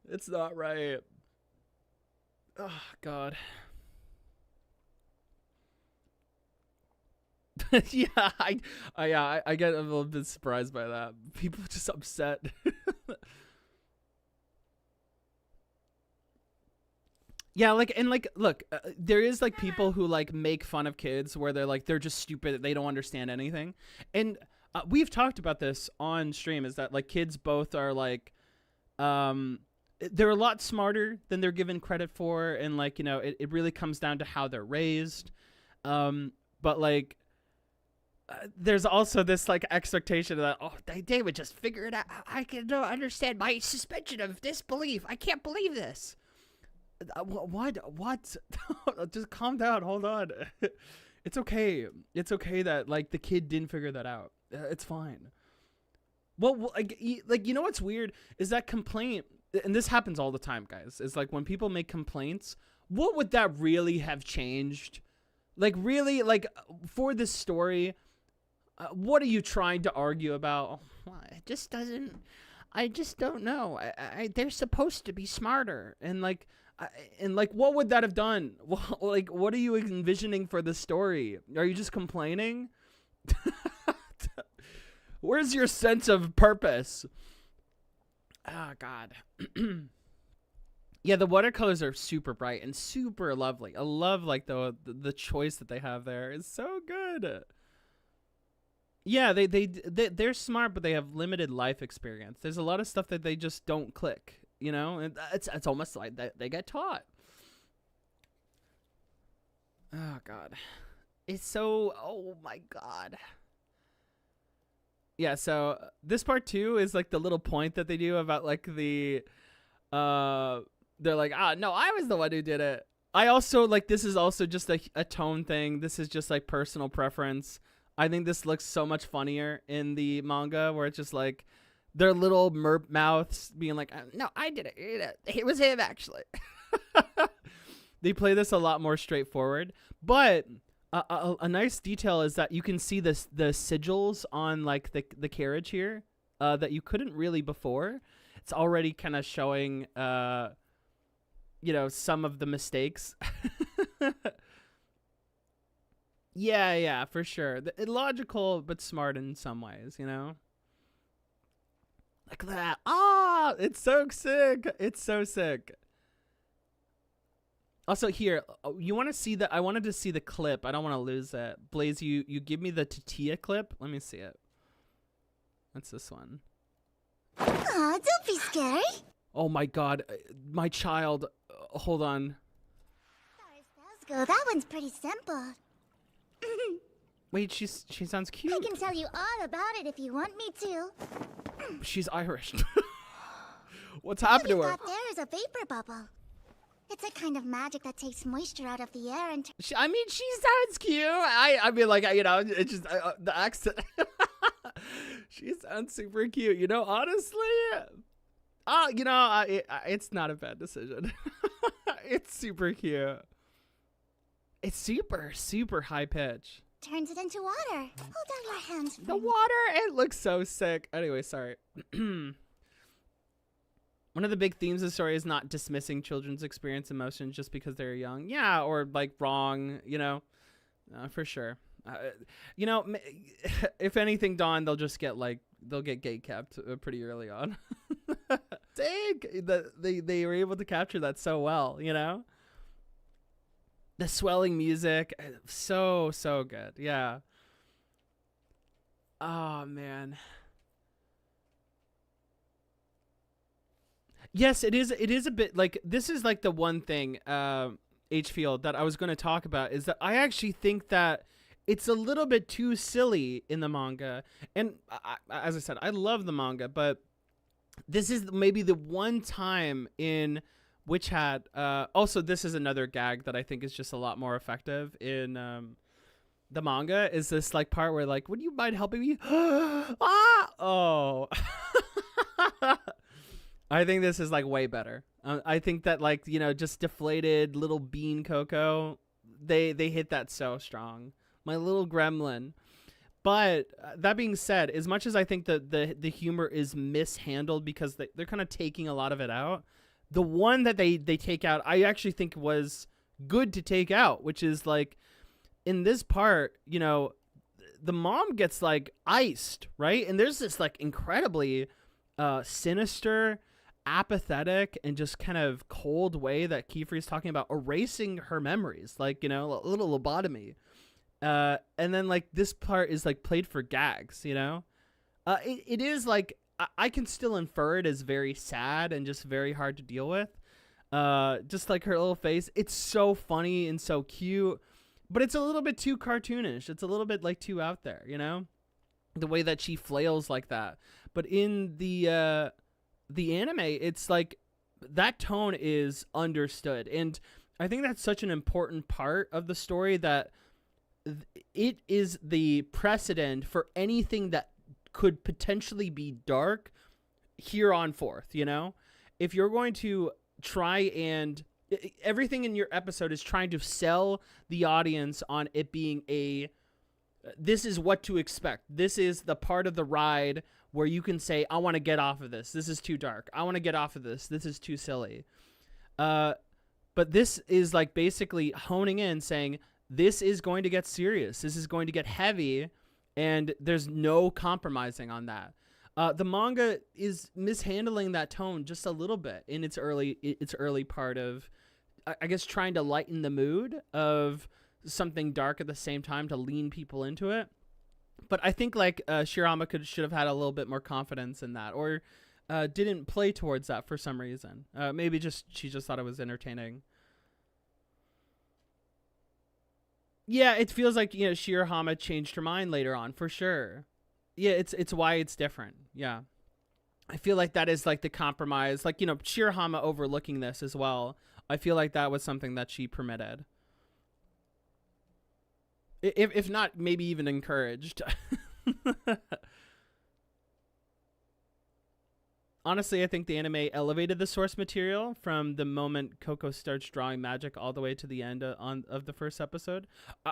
It's not right. Oh god. Yeah, I get a little bit surprised by that. People just upset. Yeah, like and like look, there is like people who like make fun of kids where they're just stupid, they don't understand anything. And we've talked about this on stream, is that like kids both are like they're a lot smarter than they're given credit for, and like, you know, it really comes down to how they're raised. But like, there's also this like expectation that, oh, they would just figure it out. I can understand my suspension of disbelief. I can't believe this. What? Just calm down. Hold on. It's okay. It's okay that like the kid didn't figure that out. It's fine. Well, like, you know what's weird is that complaint, and this happens all the time, guys, is like when people make complaints, what would that really have changed? Like, really, like, for this story, what are you trying to argue about? Well, it just doesn't, I just don't know. They're supposed to be smarter. And like, what would that have done? Well, like, what are you envisioning for the story? Are you just complaining? Where's your sense of purpose? Oh, God. Yeah, the watercolors are super bright and super lovely. I love like the choice that they have there. It's so good. Yeah, they're smart, but they have limited life experience. There's a lot of stuff that they just don't click, you know? And it's almost like they get taught. Oh, God. It's so, oh, my God. Yeah, so this part too is like the little point that they do about like the they're like, no, I was the one who did it. I also like, this is also just a tone thing. This is just like personal preference. I think this looks so much funnier in the manga, where it's just like their little merp mouths being like, no, I did it. It was him, actually. They play this a lot more straightforward, but a nice detail is that you can see the sigils on like the carriage here that you couldn't really before. It's already kind of showing, you know, some of the mistakes. Yeah, for sure. Illogical, but smart in some ways, you know? Like that. Ah, it's so sick. It's so sick. Also, here, you want to see I wanted to see the clip. I don't want to lose it. Blaze, you give me the Tatia clip. Let me see it. What's this one? Aw, don't be scared. Oh my God, my child. Hold on. Go. That one's pretty simple. Wait, she sounds cute. I can tell you all about it if you want me to. She's Irish. What's happened to her? That there is a vapor bubble. It's a kind of magic that takes moisture out of the air and... I mean, she sounds cute. I mean, like, you know, it's just the accent. She sounds super cute, you know, honestly. You know, it's not a bad decision. It's super cute. It's super, super high pitch. Turns it into water. Hold out your hands, friend. The water, it looks so sick. Anyway, sorry. One of the big themes of the story is not dismissing children's experience emotions just because they're young. Yeah, or like wrong, you know, for sure. You know, if anything, Dawn, they'll get gate kept pretty early on. Dang, they were able to capture that so well, you know? The swelling music, so good. Yeah. Oh, man. Yes, it is a bit like, this is like the one thing, H-Field, that I was going to talk about, is that I actually think that it's a little bit too silly in the manga. And as I said, I love the manga, but this is maybe the one time in Witch Hat. Also, this is another gag that I think is just a lot more effective in the manga, is this like part where like, would you mind helping me? Oh. I think this is like way better. I think that like, you know, just deflated little bean Coco, they hit that so strong. My little gremlin. But that being said, as much as I think that the humor is mishandled because they're kind of taking a lot of it out, the one that they take out, I actually think was good to take out, which is like, in this part, you know, the mom gets like iced, right? And there's this like incredibly sinister, apathetic, and just kind of cold way that Kiefer's talking about erasing her memories, like, you know, a little lobotomy. And then like this part is like played for gags, you know. It is like, I can still infer it as very sad and just very hard to deal with. Just like her little face, it's so funny and so cute, but it's a little bit too cartoonish. It's a little bit like too out there, you know, the way that she flails like that. But in the anime, it's like that tone is understood, and I think that's such an important part of the story, that it is the precedent for anything that could potentially be dark here on forth. You know, if you're going to try and everything in your episode is trying to sell the audience on it being this is what to expect. This is the part of the ride where you can say, I want to get off of this. This is too dark. I want to get off of this. This is too silly. But this is like basically honing in, saying this is going to get serious. This is going to get heavy, and there's no compromising on that. The manga is mishandling that tone just a little bit in its early part of, I guess, trying to lighten the mood of something dark at the same time to lean people into it. But I think like Shirama should have had a little bit more confidence in that, or didn't play towards that for some reason. Maybe she just thought it was entertaining. Yeah, it feels like, you know, Shirahama changed her mind later on, for sure. Yeah, it's why it's different. Yeah. I feel like that is like the compromise, like, you know, Shirahama overlooking this as well. I feel like that was something that she permitted. If not, maybe even encouraged. Honestly, I think the anime elevated the source material from the moment Coco starts drawing magic all the way to the end of the first episode.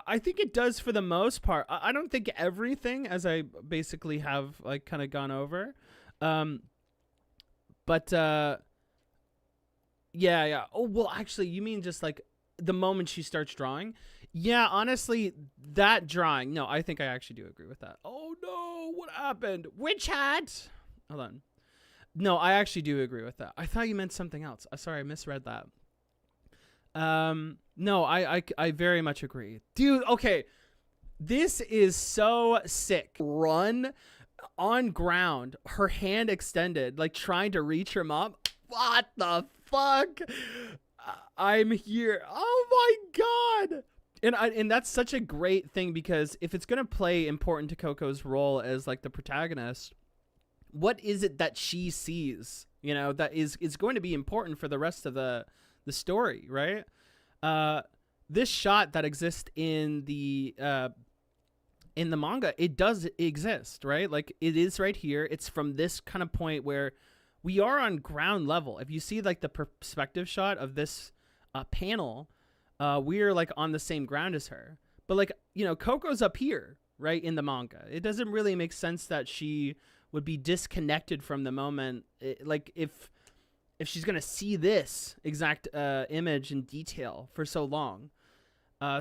I think it does for the most part. I don't think everything, as I basically have like kind of gone over. But yeah. Oh, well, actually, you mean just like the moment she starts drawing? Yeah, honestly, that drawing. No, I think I actually do agree with that. Oh no, what happened? Witch hat. Hold on. No, I actually do agree with that. I thought you meant something else. Sorry, I misread that. No, I very much agree. Dude, okay. This is so sick. Run on ground, her hand extended, like trying to reach her mom. What the fuck? I'm here. Oh my god. And that's such a great thing, because if it's going to play important to Coco's role as like the protagonist, what is it that she sees, you know, that is going to be important for the rest of the story, right? This shot that exists in the manga, it does exist, right? Like, it is right here. It's from this kind of point where we are on ground level. If you see like the perspective shot of this panel, we're like on the same ground as her. But like, you know, Coco's up here, right, in the manga. It doesn't really make sense that she would be disconnected from the moment. Like, if she's gonna see this exact image in detail for so long.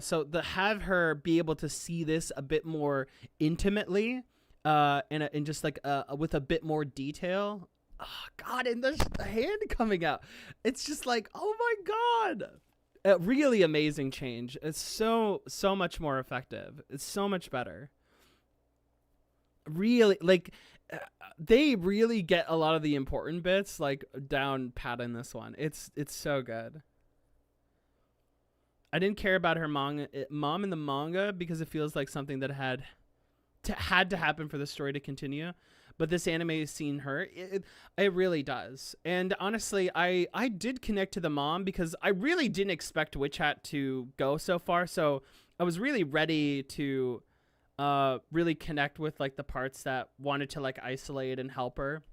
So have her be able to see this a bit more intimately, and just like with a bit more detail. Oh god, and the hand coming out. It's just like, oh my god. A really amazing change. It's so much more effective. It's so much better. Really, like, they really get a lot of the important bits like down pat in this one. It's so good. I didn't care about her mom in the manga because it feels like something that had to happen for the story to continue. But this anime has seen her. It really does. And honestly, I did connect to the mom because I really didn't expect Witch Hat to go so far. So I was really ready to really connect with like the parts that wanted to like isolate and help her.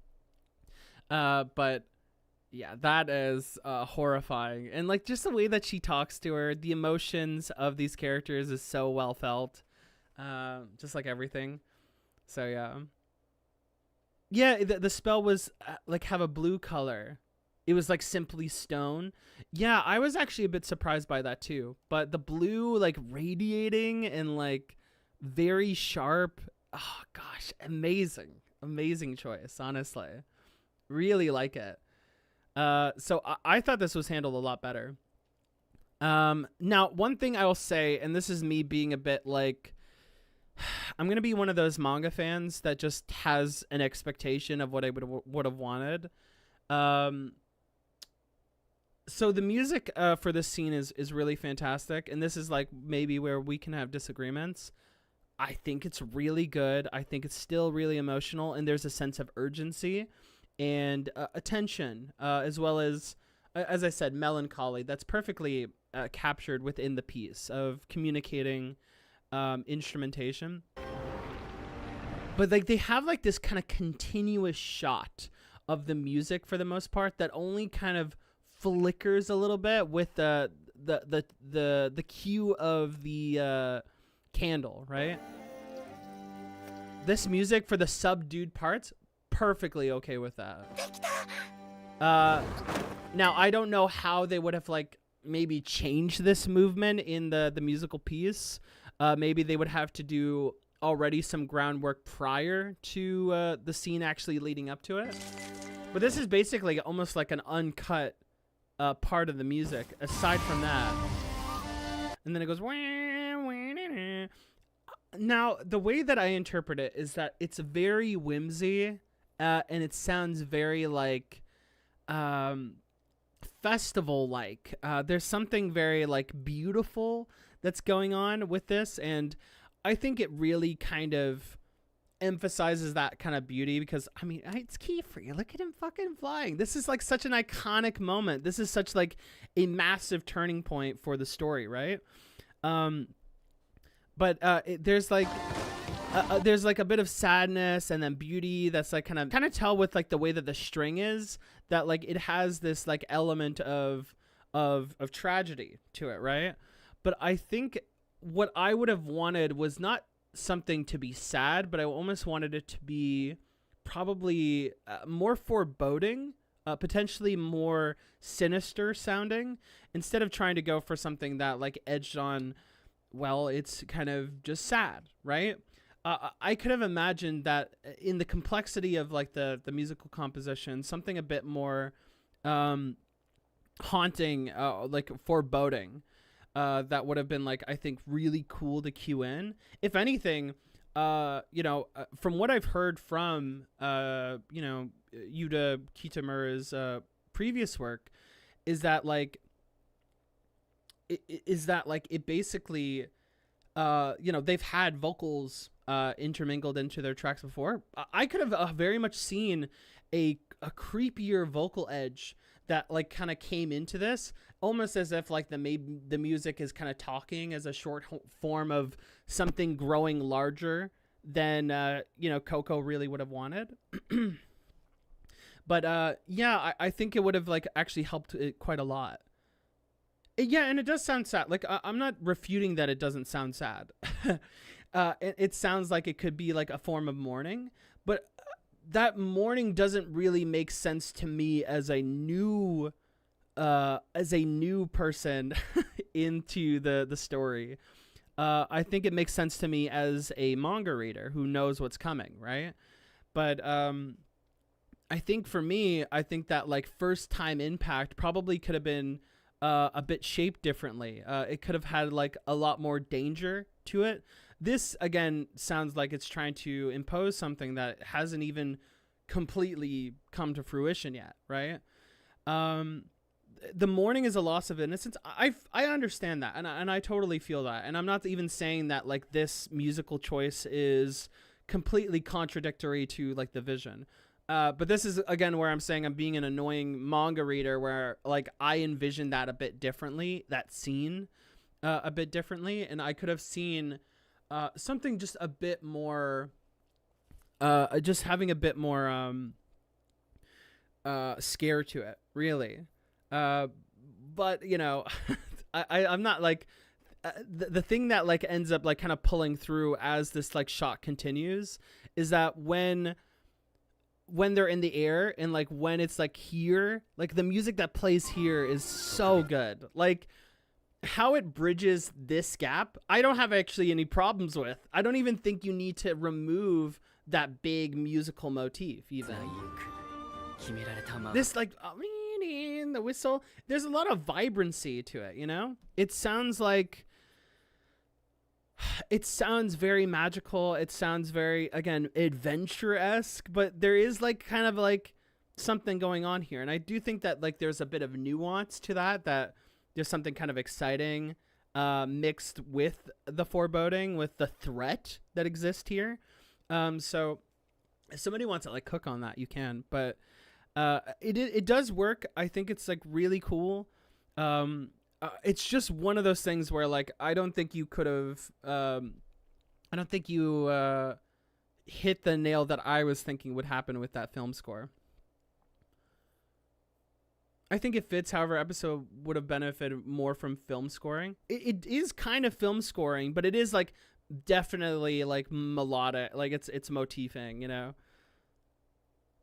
But yeah, that is horrifying. And like just the way that she talks to her, the emotions of these characters is so well felt. Just like everything. So yeah. Yeah, the spell was like have a blue color. It was like simply stone. Yeah, I was actually a bit surprised by that too. But the blue like radiating and like very sharp. Oh gosh, amazing choice, honestly. Really like it. So I thought this was handled a lot better. Now one thing I will say, and this is me being a bit like I'm gonna be one of those manga fans that just has an expectation of what I would have wanted. Um, so the music for this scene is really fantastic, and this is like maybe where we can have disagreements. I think it's really good. I think it's still really emotional, and there's a sense of urgency and attention, as well as I said, melancholy. That's perfectly captured within the piece of communicating instrumentation. But like they have like this kind of continuous shot of the music for the most part that only kind of flickers a little bit with the cue of the candle, right? This music for the subdued parts, perfectly okay with that. Now I don't know how they would have like maybe changed this movement in the musical piece. Maybe they would have to do already some groundwork prior to the scene actually leading up to it. But this is basically almost like an uncut part of the music, aside from that. And then it goes... Now, the way that I interpret it is that it's very whimsy, and it sounds very like... festival-like. There's something very like beautiful that's going on with this, and I think it really kind of emphasizes that kind of beauty because I mean it's Kiefer. Look at him fucking flying. This is like such an iconic moment. This is such like a massive turning point for the story, right? But there's like a bit of sadness and then beauty that's like kind of tell with like the way that the string is, that like it has this like element of tragedy to it, right? But I think what I would have wanted was not something to be sad, but I almost wanted it to be probably more foreboding, potentially more sinister sounding, instead of trying to go for something that like edged on, well, it's kind of just sad, right? I could have imagined that in the complexity of like the musical composition, something a bit more haunting, like foreboding, that would have been like, I think, really cool to cue in. If anything, from what I've heard from, Yuta Kitamura's previous work, is that like it basically, they've had vocals intermingled into their tracks before. I could have very much seen a creepier vocal edge that like kind of came into this, almost as if like the music is kind of talking as a short form of something growing larger than Coco really would have wanted. But I think it would have like actually helped it quite a lot. Yeah, and it does sound sad. Like I'm not refuting that it doesn't sound sad. It sounds like it could be like a form of mourning, but that mourning doesn't really make sense to me as a new person into the story. I think it makes sense to me as a manga reader who knows what's coming, right? But I think for me, I think that like first time impact probably could have been a bit shaped differently. It could have had like a lot more danger to it. This again sounds like it's trying to impose something that hasn't even completely come to fruition yet, right? The mourning is a loss of innocence. I understand that, and I totally feel that, and I'm not even saying that like this musical choice is completely contradictory to like the vision. But this is again where I'm saying I'm being an annoying manga reader, where like I envision that a bit differently, that scene a bit differently, and I could have seen something just a bit more, just having a bit more scare to it, really. But I'm not like the thing that like ends up like kind of pulling through as this like shot continues is that when they're in the air and like when it's like here, like the music that plays here is so good. Like how it bridges this gap, I don't have actually any problems with. I don't even think you need to remove that big musical motif even. This like the whistle, there's a lot of vibrancy to it, you know? It sounds like it sounds very magical. It sounds very, again, adventure-esque, but there is like kind of like something going on here. And I do think that like there's a bit of nuance to that there's something kind of exciting mixed with the foreboding, with the threat that exists here. So if somebody wants to like cook on that, you can, but it does work. I think it's like really cool. It's just one of those things where like I don't think you could have I don't think you hit the nail that I was thinking would happen with that film score. I think it fits, however, episode would have benefited more from film scoring. It is kind of film scoring, but it is like definitely like melodic, like it's motifing, you know.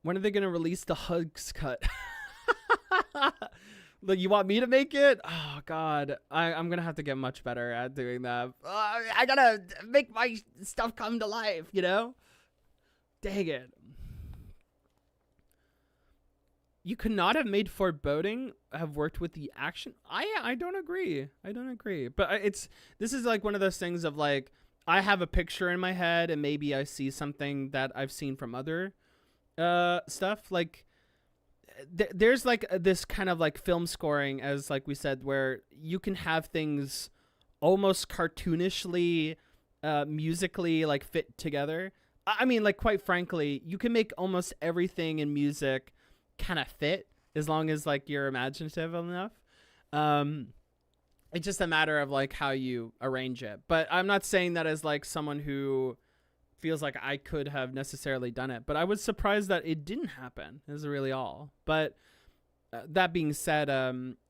When are they gonna release the Hugs cut? Like, you want me to make it? Oh God, I'm gonna have to get much better at doing that. I gotta make my stuff come to life, you know. Dang it. You could not have made foreboding have worked with the action. I don't agree. But this is like one of those things of like, I have a picture in my head and maybe I see something that I've seen from other stuff. Like there's like this kind of like film scoring, as like we said, where you can have things almost cartoonishly, musically like fit together. I mean, like, quite frankly, you can make almost everything in music kind of fit as long as like you're imaginative enough. It's just a matter of like how you arrange it. But I'm not saying that as like someone who feels like I could have necessarily done it, but I was surprised that it didn't happen, is really all. But that being said,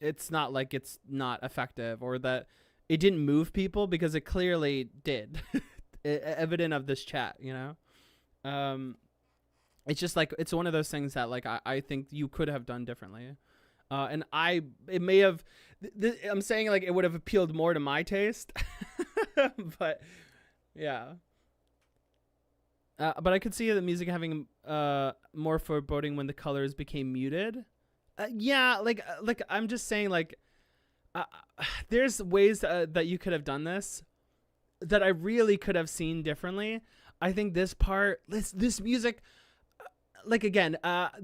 it's not like it's not effective or that it didn't move people, because it clearly did. Evident of this chat, you know. It's just like, it's one of those things that like I think you could have done differently. And it may have, I'm saying like it would have appealed more to my taste. But yeah. But I could see the music having more foreboding when the colors became muted. Yeah, like I'm just saying, like there's ways that you could have done this that I really could have seen differently. I think this part, this music, like, again,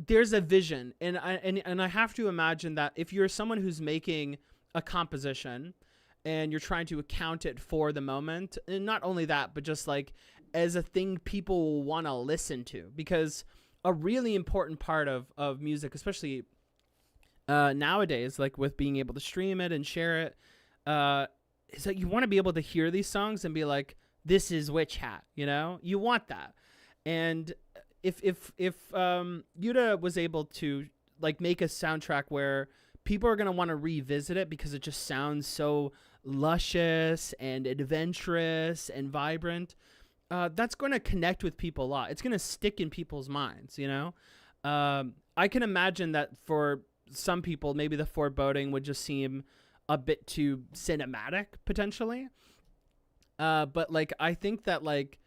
there's a vision, and I have to imagine that if you're someone who's making a composition and you're trying to account it for the moment, and not only that, but just like as a thing people will want to listen to, because a really important part of music, especially nowadays, like with being able to stream it and share it, is that you want to be able to hear these songs and be like, this is Witch Hat, you know? You want that. And if Yuta was able to like make a soundtrack where people are going to want to revisit it because it just sounds so luscious and adventurous and vibrant, that's going to connect with people a lot. It's going to stick in people's minds, you know? I can imagine that for some people, maybe the foreboding would just seem a bit too cinematic, potentially. But like, I think that like,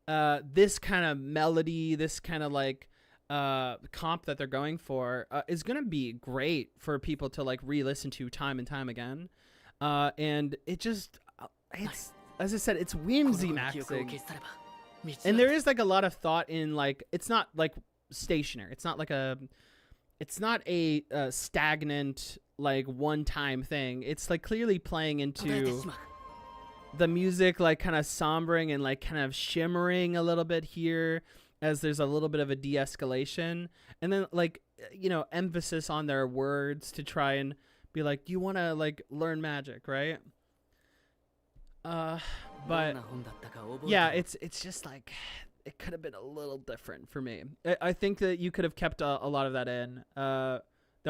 this kind of melody, this kind of like comp that they're going for is going to be great for people to like re-listen to time and time again. And it just, it's, as I said, it's whimsy maxing. And there is like a lot of thought in like, it's not like stationary. It's not a stagnant, like one-time thing. It's like clearly playing into the music, like kind of sombering and like kind of shimmering a little bit here as there's a little bit of a de-escalation, and then like, you know, emphasis on their words to try and be like, you want to like learn magic, right? But yeah, it's just like, it could have been a little different for me. I think that you could have kept a lot of that in. That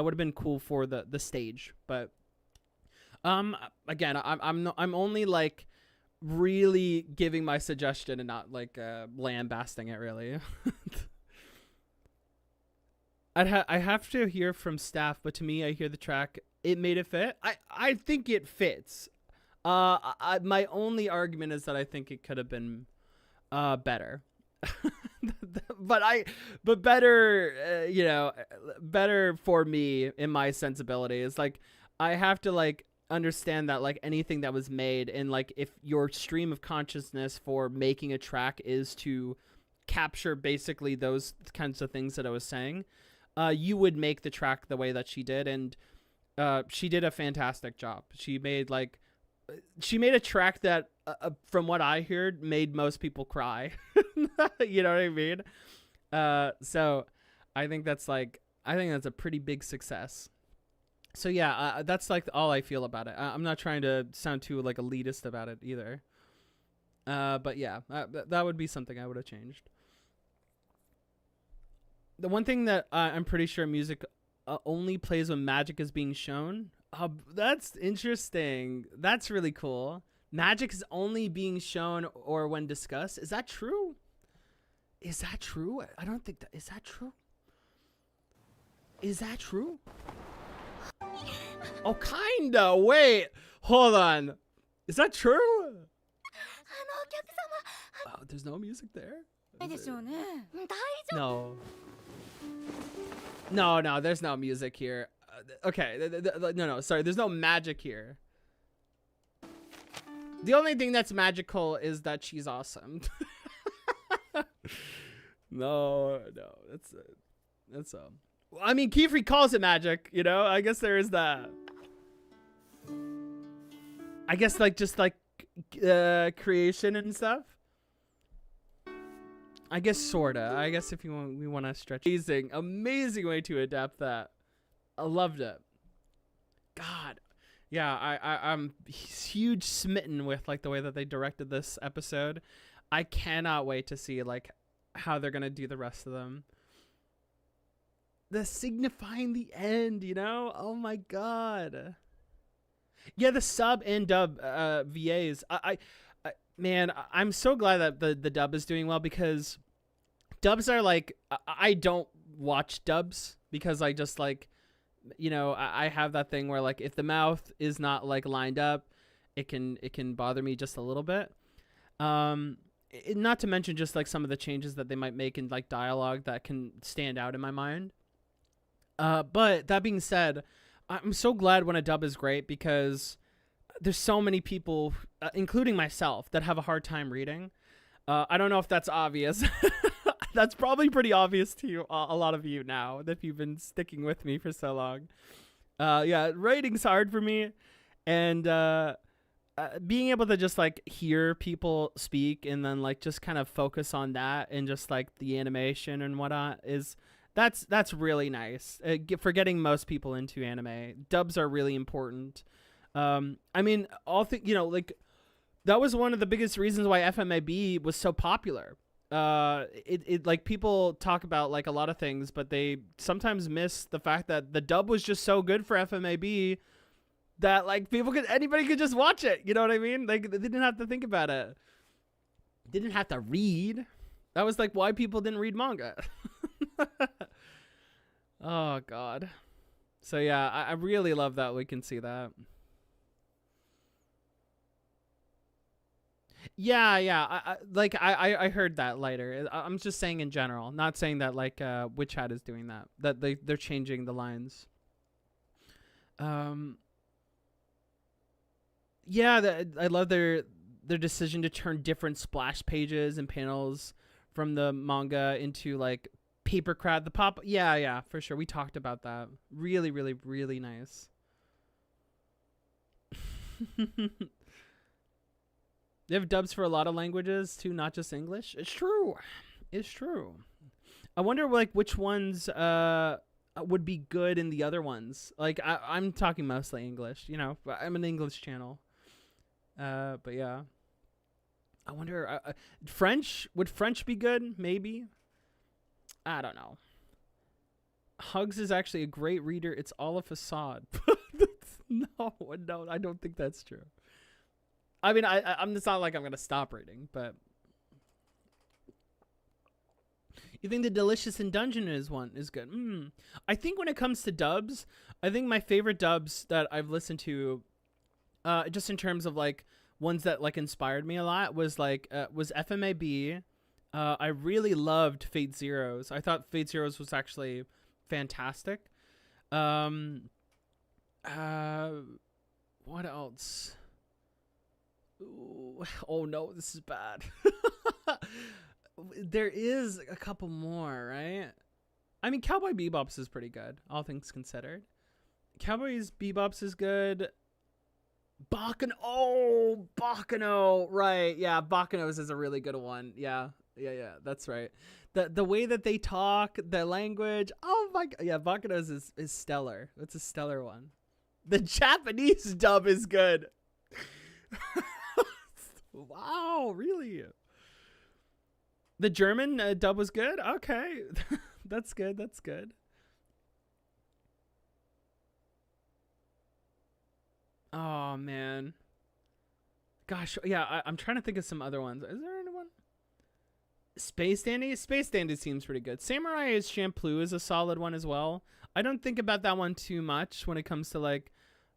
would have been cool for the stage, but again, I'm only like really giving my suggestion and not like lambasting it, really. I have to hear from staff, but to me, I hear the track, it made it fit. I think it fits. My only argument is that I think it could have been better. but better, you know, better for me in my sensibility is like, I have to like understand that like anything that was made, and like if your stream of consciousness for making a track is to capture basically those kinds of things that I was saying, you would make the track the way that she did. And she did a fantastic job. She made a track that from what I heard made most people cry. You know what I mean? So I think that's a pretty big success. So yeah, that's like all I feel about it. I'm not trying to sound too like elitist about it either. But yeah, that would be something I would have changed. The one thing that I'm pretty sure music only plays when magic is being shown. That's interesting. That's really cool. Magic is only being shown or when discussed. Is that true? Is that true? I don't think that. Is that true? Is that true? Oh, kinda. Wait. Hold on. Is that true? Oh, there's no music there? No. No, there's no music here. Okay, no, sorry, there's no magic here. The only thing that's magical is that she's awesome. No, that's I mean, Kiefer calls it magic, you know? I guess there is that. I guess like just like creation and stuff. I guess sorta. I guess if we want to stretch. Amazing way to adapt that. I loved it. God, yeah, I'm huge smitten with like the way that they directed this episode. I cannot wait to see like how they're gonna do the rest of them. The signifying the end, you know? Oh my god. Yeah, the sub and dub VAs. Man, I'm so glad that the dub is doing well, because dubs are like, I don't watch dubs because I just like, you know, I have that thing where like if the mouth is not like lined up, it can bother me just a little bit. Not to mention just like some of the changes that they might make in like dialogue that can stand out in my mind. But that being said, I'm so glad when a dub is great, because there's so many people, including myself, that have a hard time reading. I don't know if that's obvious. That's probably pretty obvious to you, a lot of you now, if you've been sticking with me for so long. Yeah, writing's hard for me, and being able to just like hear people speak and then like just kind of focus on that and just like the animation and whatnot that's really nice. For getting most people into anime, dubs are really important. I mean, you know, like that was one of the biggest reasons why FMAB was so popular. It like people talk about like a lot of things, but they sometimes miss the fact that the dub was just so good for FMAB that like anybody could just watch it. You know what I mean? Like they didn't have to think about it. Didn't have to read. That was like why people didn't read manga. Oh god. So yeah, I really love that we can see that. Yeah. I heard that later. I'm just saying in general, not saying that like Witch Hat is doing that. That they're changing the lines. Yeah, I love their decision to turn different splash pages and panels from the manga into like paper crowd. The pop. Yeah, for sure. We talked about that. Really, really, really nice. They have dubs for a lot of languages too, not just English. It's true. I wonder like which ones would be good in the other ones. Like I'm talking mostly English, you know. I'm an English channel. But yeah. I wonder French, would French be good? Maybe. I don't know. Hugs is actually a great reader. It's all a facade. No, I don't think that's true. I mean, I'm. It's not like I'm gonna stop reading, but you think the Delicious in Dungeon is good? I think when it comes to dubs, I think my favorite dubs that I've listened to, just in terms of like ones that like inspired me a lot, was FMAB. I really loved Fate Zeros. I thought Fate Zeros was actually fantastic. What else? Ooh, oh no, this is bad. There is a couple more, right? I mean, Cowboy Bebop's is pretty good, all things considered. Cowboy Bebop's is good. Bakano, right? Yeah, Bakano's is a really good one. Yeah, that's right. The way that they talk, the language. Oh my god, yeah, Bakano's is stellar. It's a stellar one. The Japanese dub is good. Wow, really? The German dub was good? Okay. That's good. That's good. Oh, man. Gosh, yeah, I'm trying to think of some other ones. Is there anyone? Space Dandy? Space Dandy seems pretty good. Samurai Champloo is a solid one as well. I don't think about that one too much when it comes to like,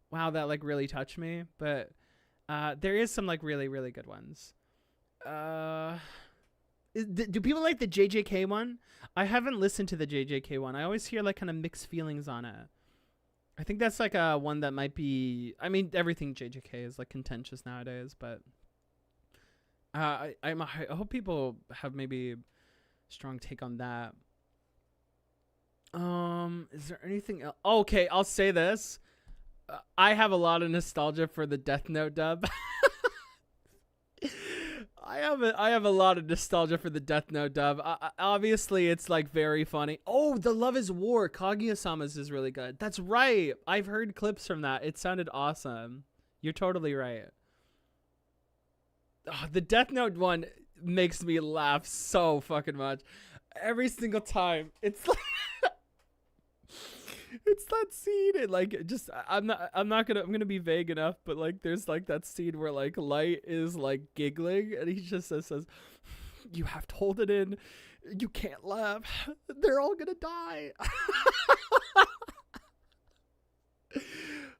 wow, that like really touched me. But there is some like really, really good ones. Do people like the JJK one? I haven't listened to the JJK one. I always hear like kind of mixed feelings on it. I think that's like a one that might be. I mean, everything JJK is like contentious nowadays, but I hope people have maybe a strong take on that. Is there anything else? Okay, I'll say this. I have a lot of nostalgia for the Death Note dub. I have a lot of nostalgia for the Death Note dub. Obviously, it's like very funny. Oh, the Love is War. Kaguya-sama's is really good. That's right. I've heard clips from that. It sounded awesome. You're totally right. Oh, the Death Note one makes me laugh so fucking much. Every single time. It's like it's that scene and like just I'm gonna be vague enough, but like there's like that scene where like Light is like giggling and he just says you have to hold it in, you can't laugh, they're all gonna die.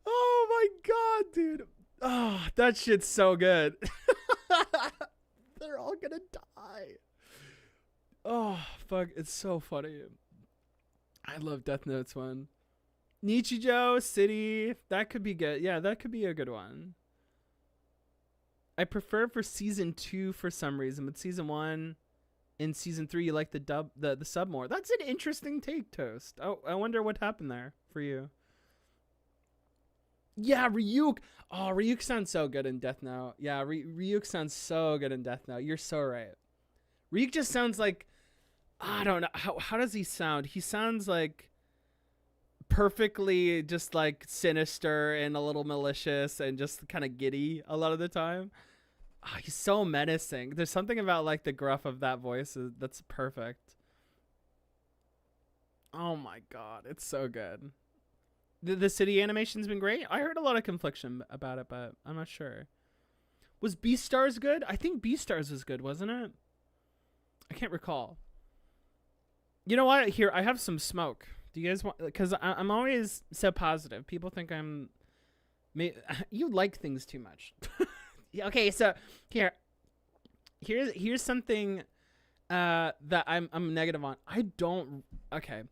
Oh my god, dude. Oh, that shit's so good. They're all gonna die. Oh fuck, it's so funny. I love Death Note's one. Nichijou City, that could be good. Yeah, that could be a good one. I prefer for season 2 for some reason, but season 1 and season 3 you like the sub more. That's an interesting take, Toast. Oh, I wonder what happened there for you. Yeah, Ryuk. Oh, Ryuk sounds so good in Death Note. Yeah, Ryuk sounds so good in Death Note. You're so right. Ryuk just sounds like, I don't know. How does he sound? He sounds like perfectly just like sinister and a little malicious and just kind of giddy a lot of the time. Oh, he's so menacing. There's something about like the gruff of that voice that's perfect. Oh my god, it's so good. The city animation's been great. I heard a lot of confliction about it, but I'm not sure. Was Beastars good? I think Beastars was good, wasn't it? I can't recall. You know what? Here, I have some smoke. Do you guys want? Because I'm always so positive. People think I'm. You like things too much. Okay, so here's something that I'm negative on. I don't. Okay,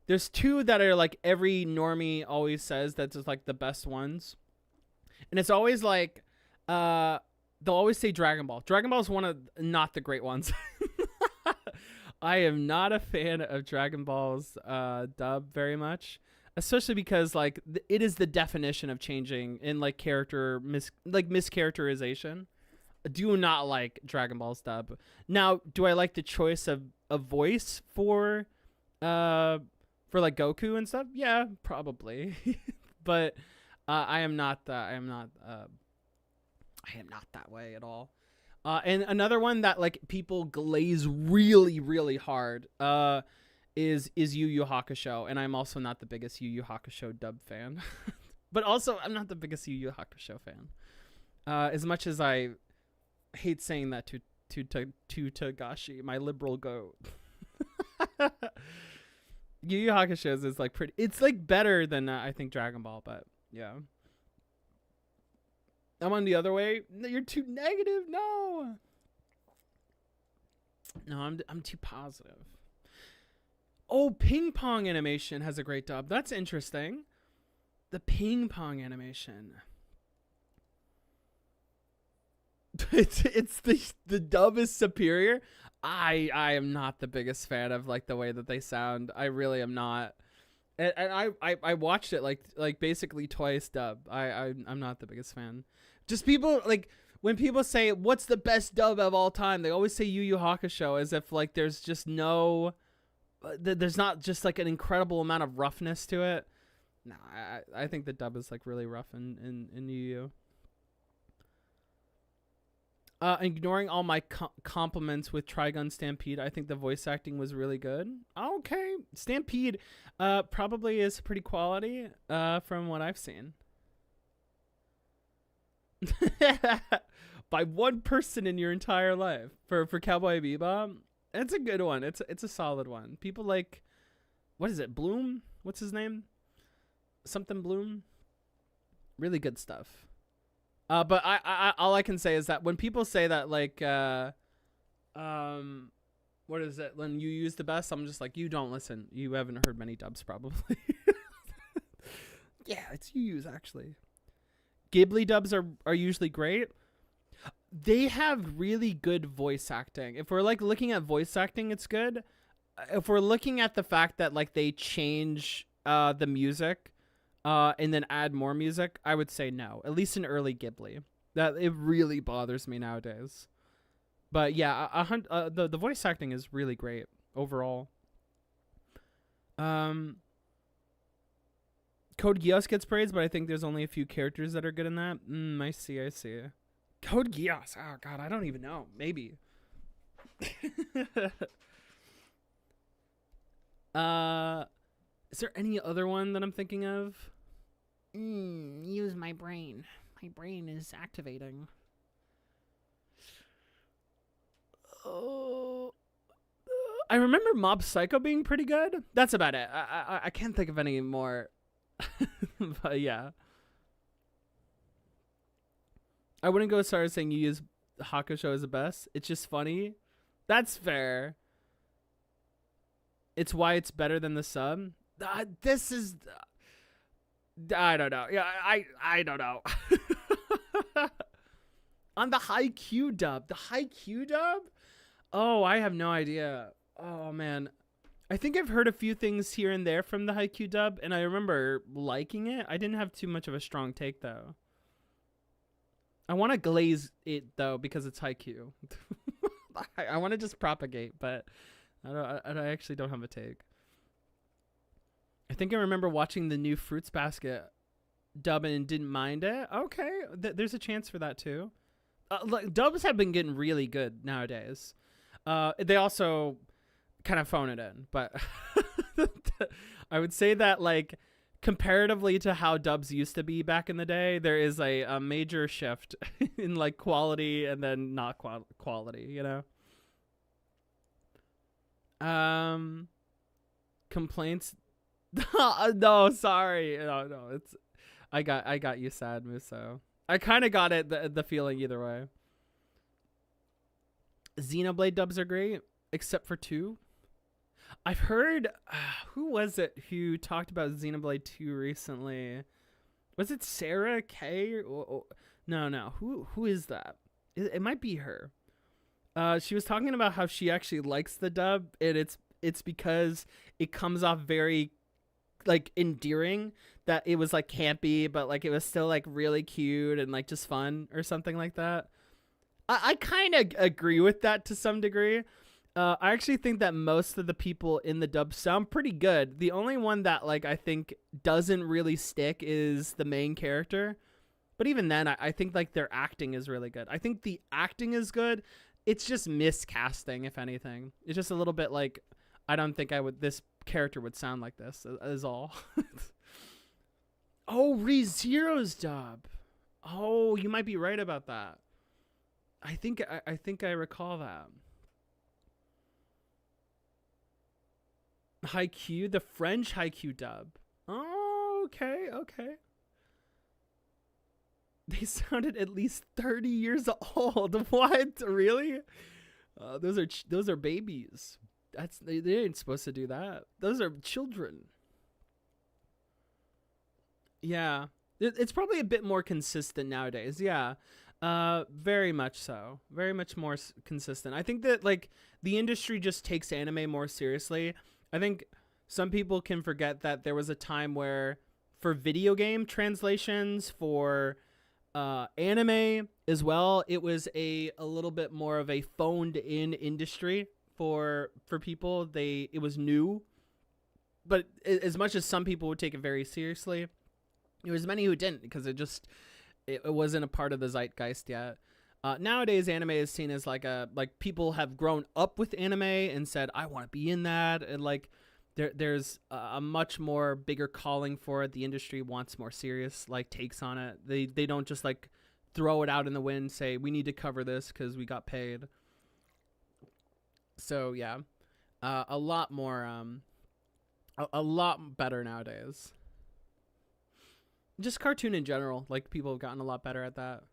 there's two that are like every normie always says that's just like the best ones, and it's always like they'll always say Dragon Ball. Dragon Ball is one of not the great ones. I am not a fan of Dragon Ball's dub very much, especially because like it is the definition of changing in like mischaracterization. I do not like Dragon Ball's dub. Now, do I like the choice of a voice for like Goku and stuff? Yeah, probably. But I am not that way at all. And another one that like people glaze really, really hard is Yu Yu Hakusho, and I'm also not the biggest Yu Yu Hakusho dub fan. But also, I'm not the biggest Yu Yu Hakusho fan. As much as I hate saying that to Tagashi, my liberal goat. Yu Yu Hakusho is like pretty. It's like better than I think Dragon Ball, but yeah. I'm on the other way. No, you're too negative. No, I'm too positive. Oh, Ping Pong animation has a great dub. That's interesting. The Ping Pong animation. It's the dub is superior. I am not the biggest fan of like the way that they sound. I really am not. And I watched it like basically twice dub. I'm not the biggest fan. Just people like when people say what's the best dub of all time, they always say Yu Yu Hakusho as if like there's just no there's not just like an incredible amount of roughness to it. No, I think the dub is like really rough in Yu Yu. Ignoring all my compliments with Trigun Stampede, I think the voice acting was really good. Okay, Stampede probably is pretty quality from what I've seen. By one person in your entire life for Cowboy Bebop, it's a good one. It's a solid one. People like, what is it? Bloom? What's his name? Something Bloom. Really good stuff. But I all I can say is that when people say that like what is it when you use the best, I'm just like, you don't listen. You haven't heard many dubs probably. Yeah, it's you use actually. Ghibli dubs are usually great. They have really good voice acting. If we're like looking at voice acting, it's good. If we're looking at the fact that like they change the music and then add more music, I would say no. At least in early Ghibli, that it really bothers me nowadays. But yeah, the voice acting is really great overall. Code Geass gets praised, but I think there's only a few characters that are good in that. I see. Code Geass. Oh god, I don't even know. Maybe. Is there any other one that I'm thinking of? Use my brain. My brain is activating. Oh, I remember Mob Psycho being pretty good. That's about it. I can't think of any more. But yeah, I wouldn't go as far as saying you use Hakusho as the best. It's just funny. That's fair. It's why it's better than the sub. This is I don't know. Yeah, I don't know. On the high Q dub. The high Q dub? Oh, I have no idea. Oh man. I think I've heard a few things here and there from the high Q dub, and I remember liking it. I didn't have too much of a strong take though. I want to glaze it though because it's high Q. I want to just propagate, but I actually don't have a take. I think I remember watching the new Fruits Basket dub and didn't mind it. Okay, there's a chance for that too. Like, dubs have been getting really good nowadays. They also kind of phone it in, but I would say that like comparatively to how dubs used to be back in the day, there is a major shift in like quality and then not quality, you know? Complaints. No, sorry. No, it's I got you sad, Muso. I kind of got it the feeling either way. Xenoblade dubs are great, except for 2. I've heard who was it who talked about Xenoblade 2 recently? Was it Sarah K? No. Who is that? It might be her. She was talking about how she actually likes the dub, and it's because it comes off very like endearing, that it was like campy, but like it was still like really cute and like just fun or something like that. I kind of agree with that to some degree. I actually think that most of the people in the dub sound pretty good. The only one that like I think doesn't really stick is the main character. But even then, I think like their acting is really good. I think the acting is good. It's just miscasting, if anything. It's just a little bit like, I don't think this character would sound like this, is all. Oh, ReZero's dub. Oh, you might be right about that. I think I recall that. Haikyuu, the French Haikyuu dub. Oh, okay. They sounded at least 30 years old. What? Really? Those are babies. They ain't supposed to do that. Those are children. Yeah. It's probably a bit more consistent nowadays. Yeah. Very much so. Very much more consistent. I think that like the industry just takes anime more seriously. I think some people can forget that there was a time where for video game translations for anime as well, it was a little bit more of a phoned in industry for people. It was new, but as much as some people would take it very seriously, there was many who didn't because it wasn't a part of the zeitgeist yet. Nowadays, anime is seen as like people have grown up with anime and said, I want to be in that. And like there's a much more bigger calling for it. The industry wants more serious like takes on it. They don't just like throw it out in the wind, say we need to cover this because we got paid. So yeah, a lot more, a lot better nowadays. Just cartoon in general, like people have gotten a lot better at that.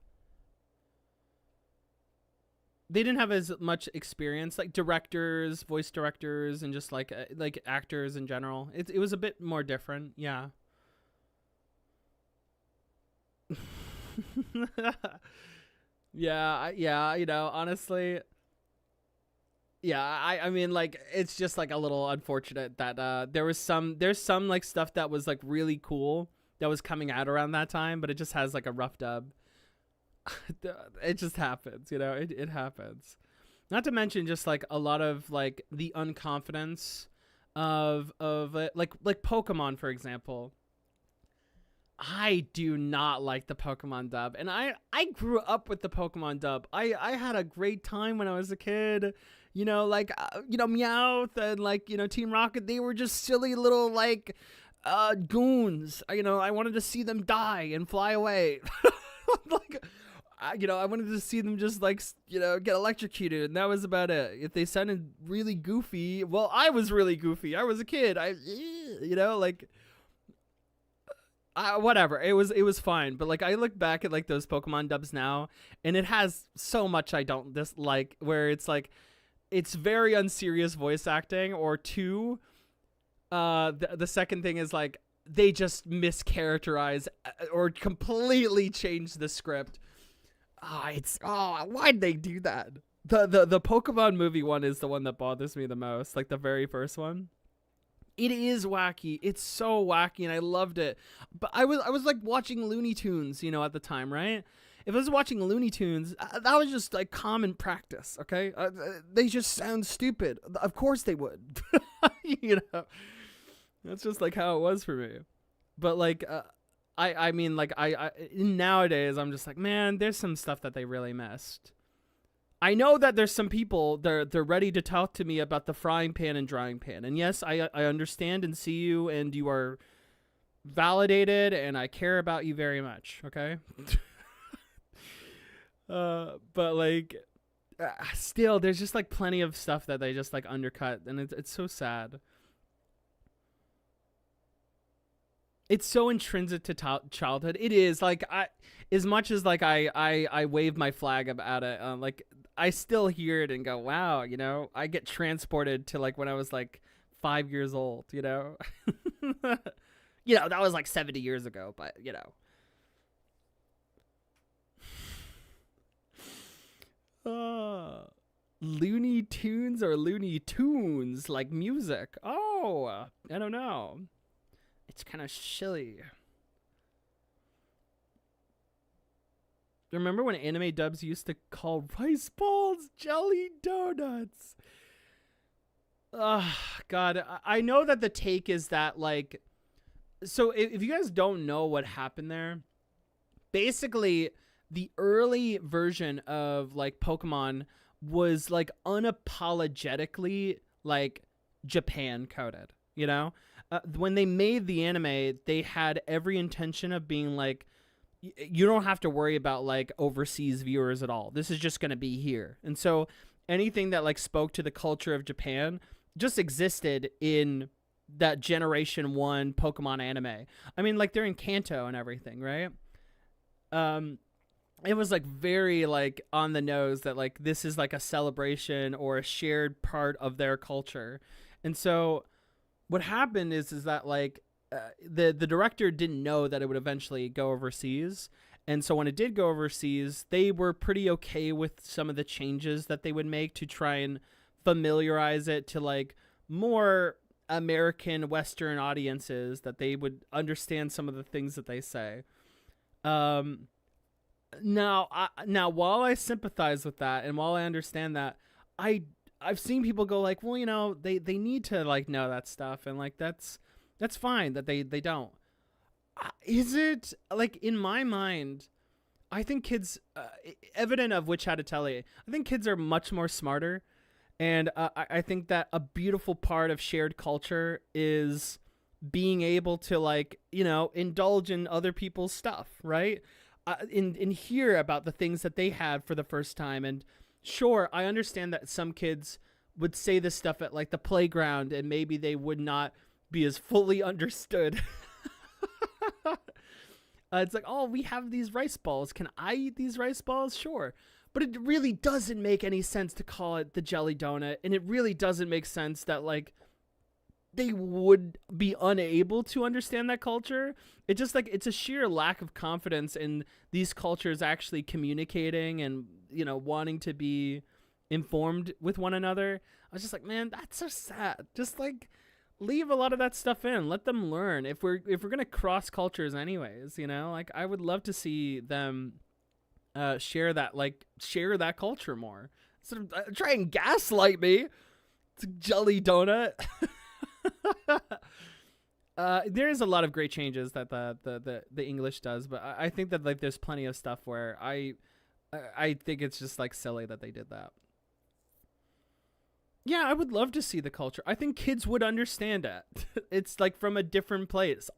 They didn't have as much experience, like directors, voice directors, and just like actors in general. It was a bit more different, yeah. Yeah, you know, honestly, yeah, I mean, like, it's just like a little unfortunate that there's some like stuff that was like really cool that was coming out around that time, but it just has like a rough dub. It just happens, you know, it happens. Not to mention just like a lot of like the unconfidence of like Pokemon, for example. I do not like the Pokemon dub, and I grew up with the Pokemon dub. I had a great time when I was a kid. You know, like you know, Meowth and like, you know, Team Rocket, they were just silly little like goons. You know, I wanted to see them die and fly away. Like, you know, I wanted to see them just like, you know, get electrocuted, and that was about it. If they sounded really goofy, well, I was really goofy. I was a kid. You know, like, whatever. It was fine. But like, I look back at like those Pokemon dubs now, and it has so much I don't dislike. Where it's like, it's very unserious voice acting, or two. The second thing is like they just mischaracterize or completely change the script. Why'd they do that? The Pokemon movie one is the one that bothers me the most, like the very first one. It is wacky. It's so wacky, and I loved it. But I was like watching Looney Tunes, you know, at the time, right? If I was watching Looney Tunes, that was just like common practice, okay? They just sound stupid. Of course they would. You know, that's just like how it was for me. But like, I mean, like I nowadays I'm just like, man, there's some stuff that they really missed. I know that there's some people they're ready to talk to me about the frying pan and drying pan, and yes, I understand and see you, and you are validated, and I care about you very much. Okay. But like, still, there's just like plenty of stuff that they just like undercut, and it's so sad. It's so intrinsic to childhood. It is like as much as like I wave my flag about it, like I still hear it and go, wow, you know, I get transported to like when I was like 5 years old, you know. You know, that was like 70 years ago, but you know. Looney Tunes or Looney Tunes, like music. Oh, I don't know. It's kind of chilly. Remember when anime dubs used to call rice balls jelly donuts? God, I know that the take is that like, so if you guys don't know what happened there, basically the early version of like Pokemon was like unapologetically like Japan coded, you know? When they made the anime, they had every intention of being like, you don't have to worry about like overseas viewers at all. This is just going to be here. And so anything that like spoke to the culture of Japan just existed in that generation 1 Pokemon anime. I mean, like they're in Kanto and everything, right? It was like very like on the nose that like this is like a celebration or a shared part of their culture. And so what happened is that like the director didn't know that it would eventually go overseas, And so when it did go overseas, they were pretty okay with some of the changes that they would make to try and familiarize it to like more American Western audiences, that they would understand some of the things that they say. Now, while I sympathize with that and while I understand that, I've seen people go like, well, you know, they need to like know that stuff, and like that's fine that they don't. Is it like, in my mind, I think kids, evident of which Hat Atelier, I think kids are much more smarter. And I think that a beautiful part of shared culture is being able to, like, you know, indulge in other people's stuff, right? And hear about the things that they had for the first time. And sure, I understand that some kids would say this stuff at like the playground and maybe they would not be as fully understood. It's like, oh, we have these rice balls. Can I eat these rice balls? Sure. But it really doesn't make any sense to call it the jelly donut. And it really doesn't make sense that like they would be unable to understand that culture. It just like, it's a sheer lack of confidence in these cultures actually communicating and, you know, wanting to be informed with one another. I was just like, man, that's so sad. Just like, leave a lot of that stuff in. Let them learn. If we're gonna cross cultures anyways, you know, like I would love to see them share that culture more. Instead of try and gaslight me. It's a jelly donut. There is a lot of great changes that the English does, but I think that like there's plenty of stuff where I think it's just like silly that they did that. Yeah, I would love to see the culture. I think kids would understand it. It's like from a different place.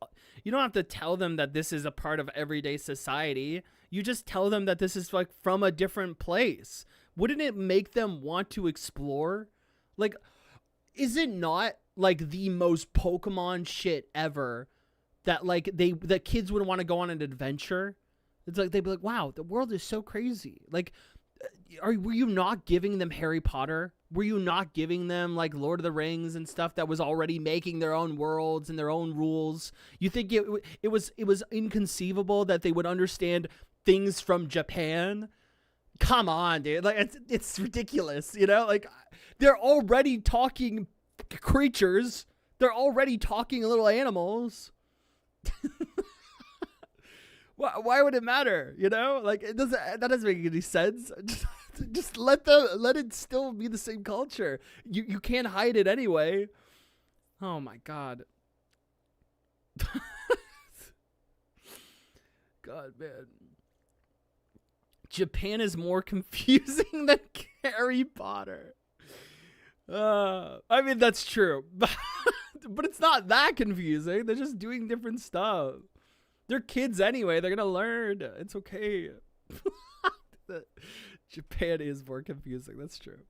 You don't have to tell them that this is a part of everyday society. You just tell them that this is like from a different place. Wouldn't it make them want to explore? Like, is it not like the most Pokemon shit ever that like the kids would want to go on an adventure? It's like they'd be like, wow, the world is so crazy. Like, were you not giving them Harry Potter? Were you not giving them like Lord of the Rings and stuff that was already making their own worlds and their own rules? You think it was inconceivable that they would understand things from Japan? Come on, dude. Like it's ridiculous, you know? Like they're already talking creatures. They're already talking little animals. Why would it matter? You know, like that doesn't make any sense. Just let it still be the same culture. You can't hide it anyway. Oh my God. God, man. Japan is more confusing than Harry Potter. I mean, that's true. But it's not that confusing. They're just doing different stuff. They're kids anyway. They're going to learn. It's okay. Japan is more confusing. That's true.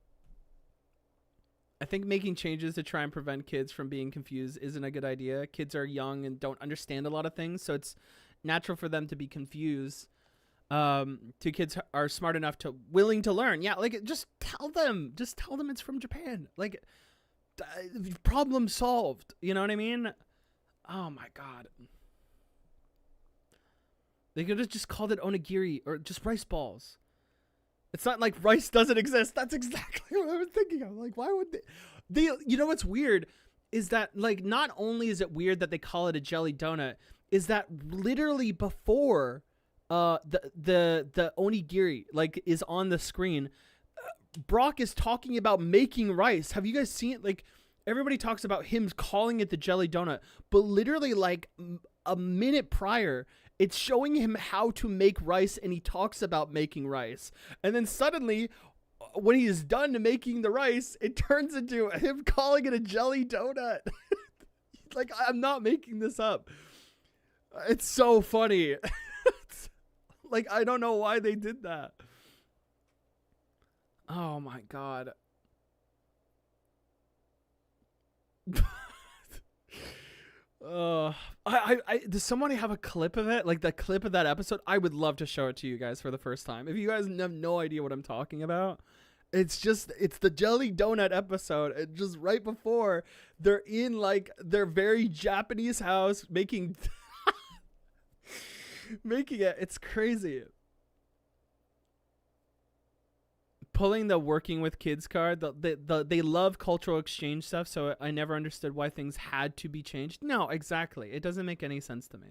I think making changes to try and prevent kids from being confused isn't a good idea. Kids are young and don't understand a lot of things, so it's natural for them to be confused. Two kids are smart enough to willing to learn. Yeah, like just tell them it's from Japan. Like problem solved. You know what I mean? Oh my God. They could have just called it onigiri or just rice balls. It's not like rice doesn't exist. That's exactly what I was thinking of. Like, why would they you know what's weird is that like not only is it weird that they call it a jelly donut, is that literally before the onigiri like is on the screen, Brock is talking about making rice. Have you guys seen it? Like everybody talks about him calling it the jelly donut, but literally like a minute prior, it's showing him how to make rice, and he talks about making rice. And then suddenly, when he is done making the rice, it turns into him calling it a jelly donut. Like, I'm not making this up. It's so funny. Like, I don't know why they did that. Oh my God. Does somebody have a clip of it? Like the clip of that episode? I would love to show it to you guys for the first time. If you guys have no idea what I'm talking about, it's the jelly donut episode. And just right before they're in like their very Japanese house making Making it, it's crazy. Pulling the working with kids card, they love cultural exchange stuff, so I never understood why things had to be changed. No, exactly. It doesn't make any sense to me.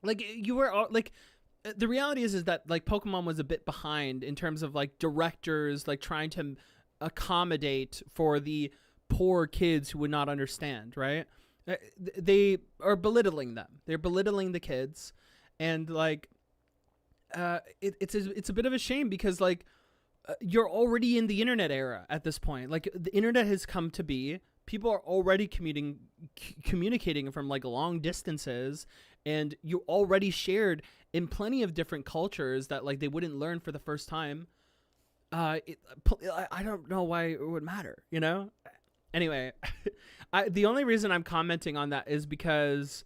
Like, you were, like, the reality is that, like, Pokemon was a bit behind in terms of, like, directors, like, trying to accommodate for the poor kids who would not understand, right? They are belittling them. They're belittling the kids, and, like, it's a bit of a shame because, like, you're already in the internet era at this point. Like, the internet has come to be. People are already communicating from, like, long distances, and you already shared in plenty of different cultures that, like, they wouldn't learn for the first time. I don't know why it would matter, you know? Anyway, the only reason I'm commenting on that is because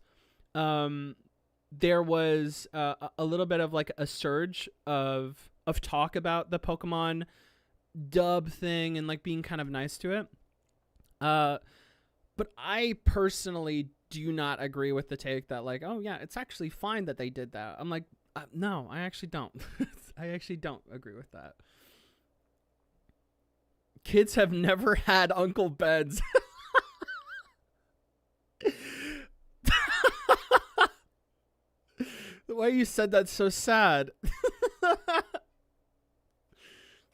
there was a little bit of, like, a surge of talk about the Pokemon dub thing and, like, being kind of nice to it. But I personally do not agree with the take that, like, oh yeah, it's actually fine that they did that. I'm like, no, I actually don't. I actually don't agree with that. Kids have never had Uncle Ben's. The way you said that's so sad.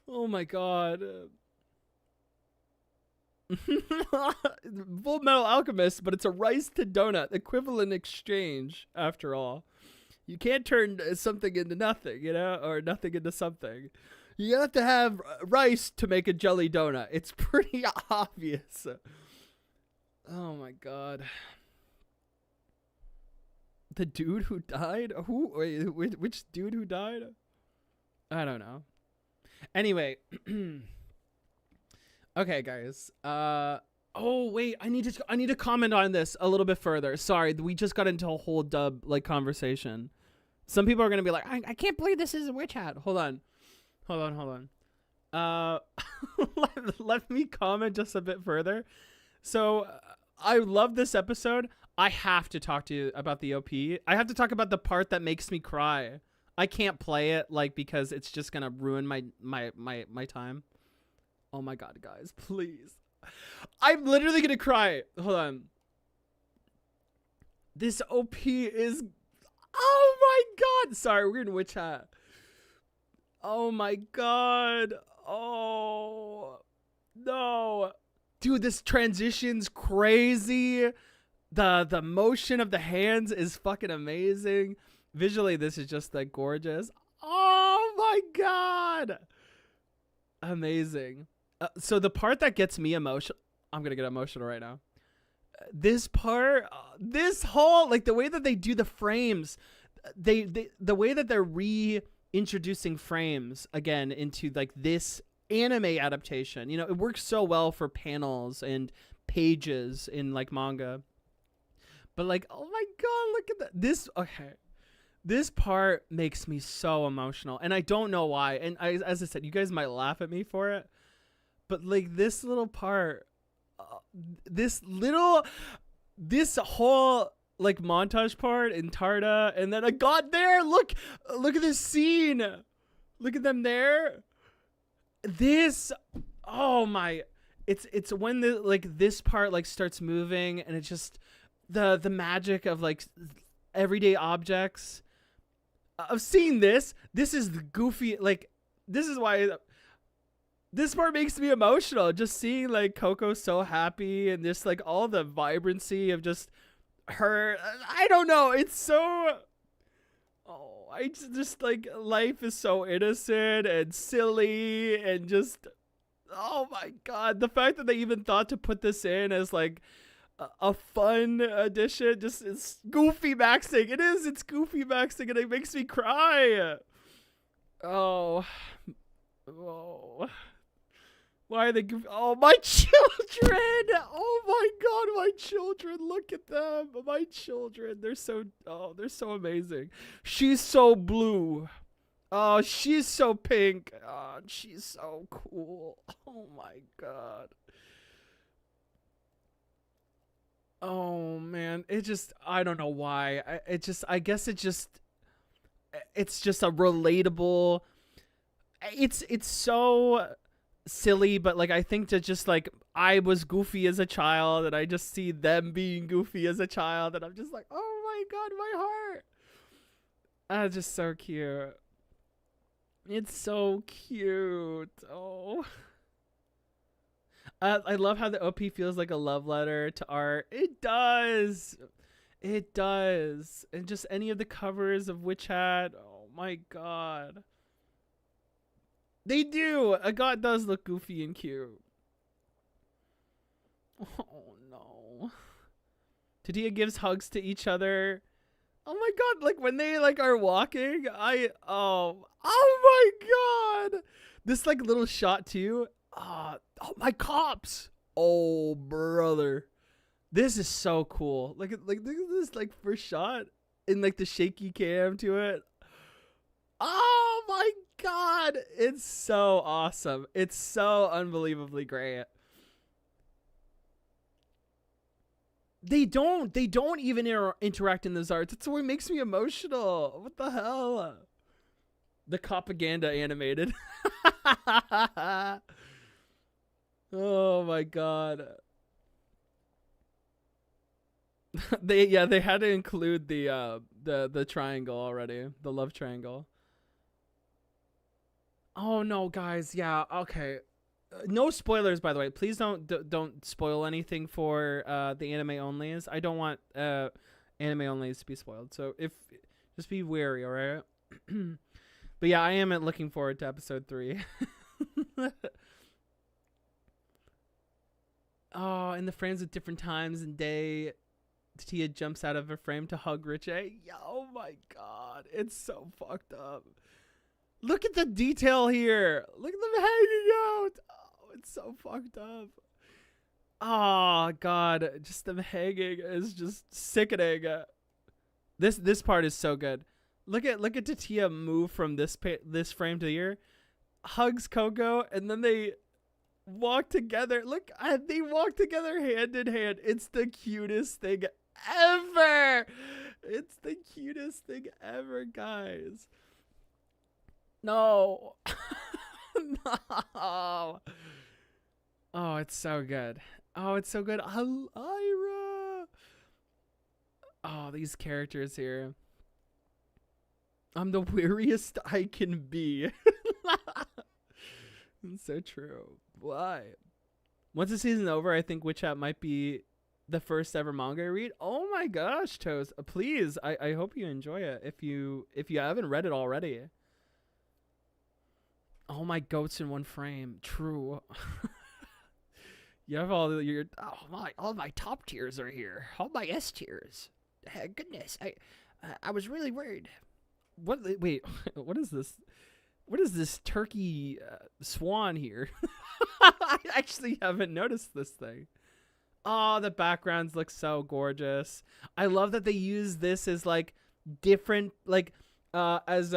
Oh my god. Full Metal Alchemist, but it's a rice to donut equivalent exchange after all. You can't turn something into nothing, you know, or nothing into something. You have to have rice to make a jelly donut. It's pretty obvious. Oh my god. The dude who died? Who? Wait, which dude who died? I don't know. Anyway. Okay, guys. Oh wait, I need to comment on this a little bit further. Sorry, we just got into a whole dub, like, conversation. Some people are gonna be like, I can't believe this is a witch hat. Hold on. Let me comment just a bit further. So, I love this episode. I have to talk to you about the OP. I have to talk about the part that makes me cry. I can't play it, like, because it's just gonna ruin my time. Oh my god, guys, please. I'm literally gonna cry. Hold on. This OP is... Oh my god! Sorry, we're in witch hat. Oh my god. Oh. No. Dude, this transition's crazy. The motion of the hands is fucking amazing. Visually, this is just, like, gorgeous. Oh my god. Amazing. So the part that gets me emotional, I'm gonna get emotional right now. This part, this whole, like, the way that they do the frames, the way that they're reintroducing frames again into, like, this anime adaptation. You know, it works so well for panels and pages in, like, manga. But, like, oh my god, look at that. This part makes me so emotional, and I don't know why. And as I said, you guys might laugh at me for it. But, like, this little part, this whole, like, montage part in Tarda, and then I got there. Look at this scene. Look at them there. This, oh my, it's when the, like, this part, like, starts moving, and it's just the magic of, like, everyday objects. I've seen this. This is the goofy, like, this is why. This part makes me emotional, just seeing, like, Coco so happy and just, like, all the vibrancy of just her. I don't know. It's so... Oh, I just, like, life is so innocent and silly and just... Oh, my God. The fact that they even thought to put this in as, like, a fun addition, just, it's goofy maxing. It is. It's goofy maxing, and it makes me cry. Oh. Why are they goofy? Oh, my children! Oh my god, my children! Look at them, my children. They're so amazing. She's so blue. Oh, she's so pink. Oh, she's so cool. Oh my god. Oh man, it just, I don't know why. I guess it's just a relatable. It's so silly, but like I think that just like I was goofy as a child, and I just see them being goofy as a child, and I'm just like, oh my god, my heart. Just so cute. It's so cute. Oh. I love how the OP feels like a love letter to art. It does. It does. And just any of the covers of Witch Hat. Oh my god. They do. A god does look goofy and cute. Oh no. Tatia gives hugs to each other. Oh my god, like when they like are walking, oh my god. This like little shot too. Oh my cops. Oh brother. This is so cool. Look at this like first shot in like the shaky cam to it. Oh my god. It's so awesome. It's so unbelievably great. They don't even interact in those arts. That's what makes me emotional. What the hell? The propaganda animated. Oh my god. They had to include the triangle already, the love triangle. Oh no, guys. Yeah, okay. No spoilers, by the way. Please don't spoil anything for the anime onlys. I don't want anime onlys to be spoiled. So just be wary, all right? But yeah, I am looking forward to episode 3. Oh, and the frames at different times and day. Tia jumps out of her frame to hug Richie. Oh my god, it's so fucked up. Look at the detail here. Look at them hanging out. Oh, it's so fucked up. Oh god, just them hanging is just sickening. This part is so good. Look at Tatia move from this frame to here, hugs Coco, and then they walk together. Look, they walk together hand in hand. It's the cutest thing ever. It's the cutest thing ever, guys. No. No. Oh, it's so good. Oh, it's so good. Ira. Oh, these characters here. I'm the weariest I can be. It's so true. Why? Once the season's over, I think Witch Hat might be the first ever manga I read. Oh my gosh, Toes. Please, I hope you enjoy it if you haven't read it already. All my goats in one frame. True. You have all your all my top tiers are here. All my S tiers. Goodness, I was really worried. What? Wait, what is this? What is this turkey swan here? I actually haven't noticed this thing. Oh, the backgrounds look so gorgeous. I love that they use this as like different, like as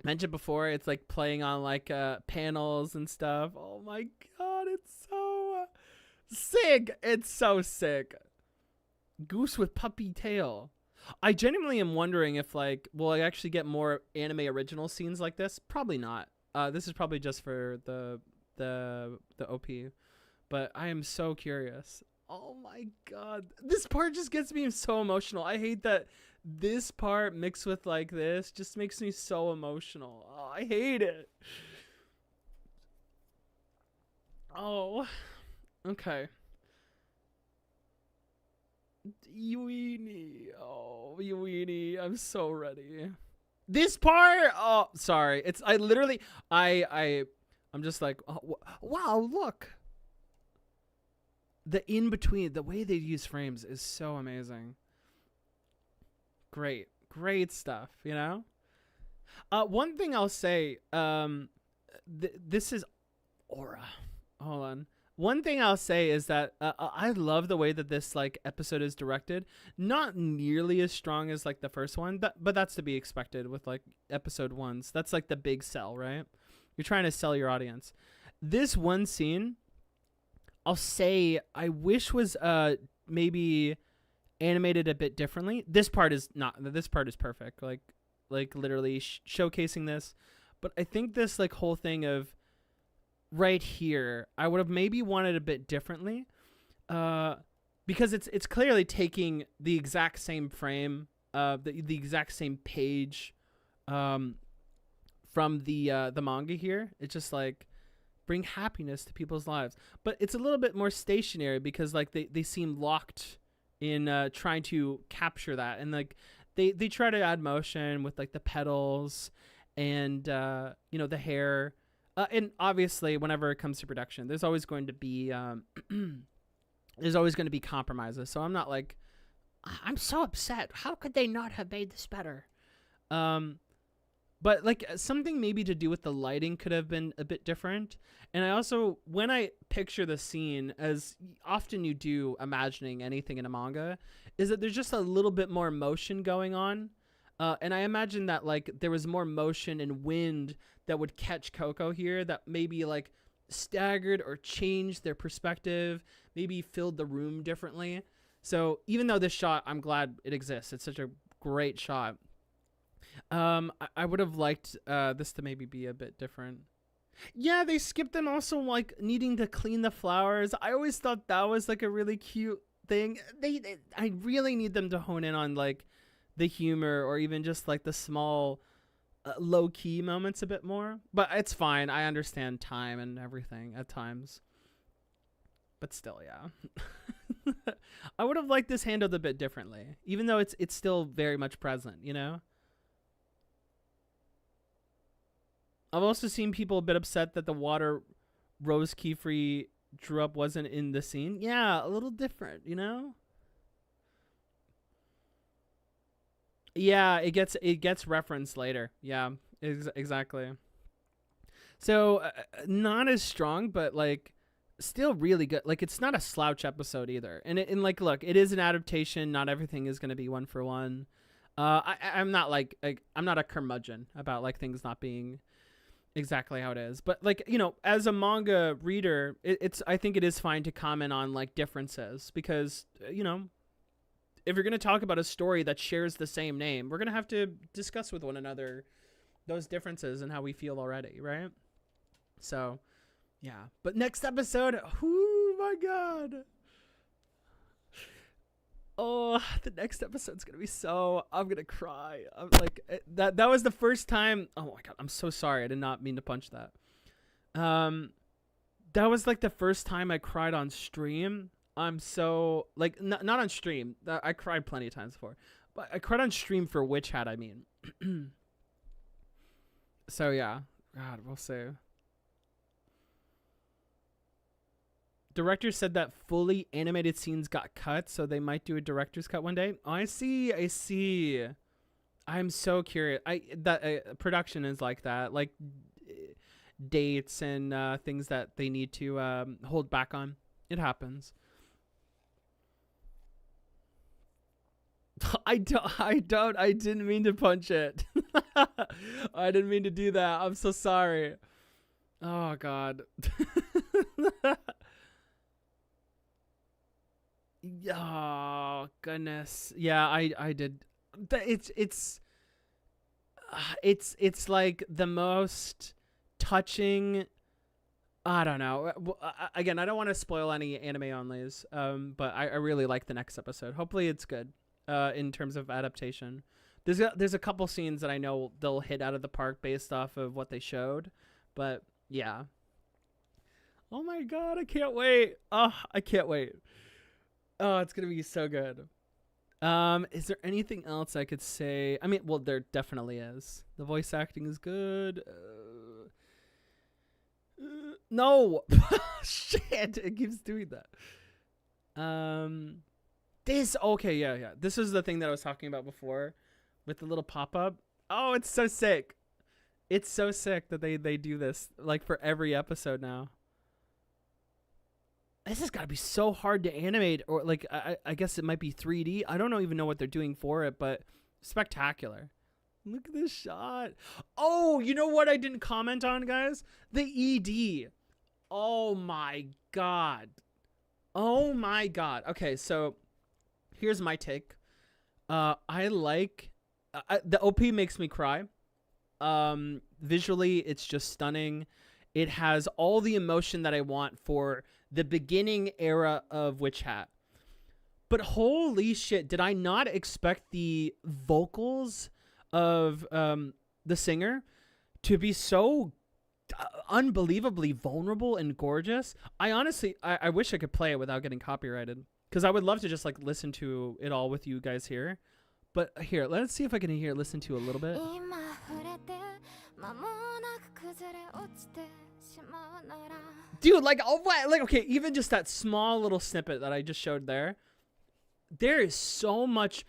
mentioned before, it's like playing on like panels and stuff. Oh my god, it's so sick. It's so sick. Goose with puppy tail. I genuinely am wondering if like we'll actually get more anime original scenes like this. Probably not. This is probably just for the OP. But I am so curious. Oh my god. This part just gets me so emotional. I hate that this part mixed with like this just makes me so emotional. Oh, I hate it. Oh. Okay. Iwini. Oh, Iwini. I'm so ready. This part. Oh, sorry. It's I'm just like, oh, wow, look. The in between, the way they use frames is so amazing. Great stuff, you know? One thing I'll say, this is Aura. Hold on. One thing I'll say is that I love the way that this like episode is directed. Not nearly as strong as like the first one, but that's to be expected with like episode ones. That's like the big sell, right? You're trying to sell your audience. This one scene, I'll say I wish was maybe animated a bit differently. This part is not. This part is perfect. Like literally showcasing this. But I think this like whole thing of right here, I would have maybe wanted a bit differently. Because it's clearly taking the exact same frame, the exact same page, from the manga here. It's just like bring happiness to people's lives, but it's a little bit more stationary because like they seem locked in trying to capture that, and like they try to add motion with like the petals and the hair, and obviously whenever it comes to production, there's always going to be compromises. So I'm not like, I'm so upset. How could they not have made this better? But like something maybe to do with the lighting could have been a bit different. And I also, when I picture the scene, as often you do imagining anything in a manga, is that there's just a little bit more motion going on. And I imagine that like there was more motion and wind that would catch Coco here, that maybe like staggered or changed their perspective, maybe filled the room differently. So even though this shot, I'm glad it exists. It's such a great shot. I would have liked this to maybe be a bit different. Yeah, they skipped them also like needing to clean the flowers. I always thought that was like a really cute thing. I really need them to hone in on like the humor or even just like the small low key moments a bit more. But it's fine. I understand time and everything at times. But still, yeah. I would have liked this handled a bit differently, even though it's still very much present, you know? I've also seen people a bit upset that the water Rose Keyfree drew up wasn't in the scene. Yeah, a little different, you know? Yeah, it gets referenced later. Yeah, exactly. So not as strong, but like still really good. Like it's not a slouch episode either. And like, look, it is an adaptation. Not everything is going to be one for one. I'm not like I'm not a curmudgeon about like things not being exactly how it is, but like, you know, as a manga reader, I think it is fine to comment on like differences, because you know, if you're going to talk about a story that shares the same name, we're going to have to discuss with one another those differences and how we feel already, right? So yeah, but next episode, oh my god, oh, the next episode's gonna be I'm gonna cry. I'm like, that was the first time. Oh my god, I'm so sorry. I did not mean to punch that. That was like the first time I cried on stream. I'm so like not on stream. I cried plenty of times before, but I cried on stream for Witch Hat. I mean, so yeah, God, we'll see. Director said that fully animated scenes got cut, so they might do a director's cut one day. Oh, I see. I'm so curious. That production is like that, like dates and things that they need to hold back on. It happens. I didn't mean to punch it. I didn't mean to do that. I'm so sorry. Oh God. Oh goodness, yeah, I did. It's like the most touching. I don't know. Again, I don't want to spoil any anime onlys, but I really like the next episode. Hopefully, it's good. In terms of adaptation, there's a couple scenes that I know they'll hit out of the park based off of what they showed, but yeah. Oh my god, I can't wait. Oh, I can't wait. Oh, it's gonna be so good. Is there anything else I could say? I mean, well, there definitely is. The voice acting is good. No, shit, it keeps doing that. Okay, yeah. This is the thing that I was talking about before, with the little pop up. Oh, it's so sick. It's so sick that they do this like for every episode now. This has got to be so hard to animate, or like I guess it might be 3D. I don't even know what they're doing for it, but spectacular. Look at this shot. Oh, you know what I didn't comment on, guys? The ED. Oh my god. Oh my god. Okay, so here's my take. I like the OP makes me cry. Visually, it's just stunning. It has all the emotion that I want for the beginning era of Witch Hat. But holy shit, did I not expect the vocals of the singer to be so unbelievably vulnerable and gorgeous? I honestly, I wish I could play it without getting copyrighted, because I would love to just like listen to it all with you guys here. But here, let's see if I can listen to a little bit. Dude, like, oh, what? Like, okay, even just that small little snippet that I just showed there, there is so much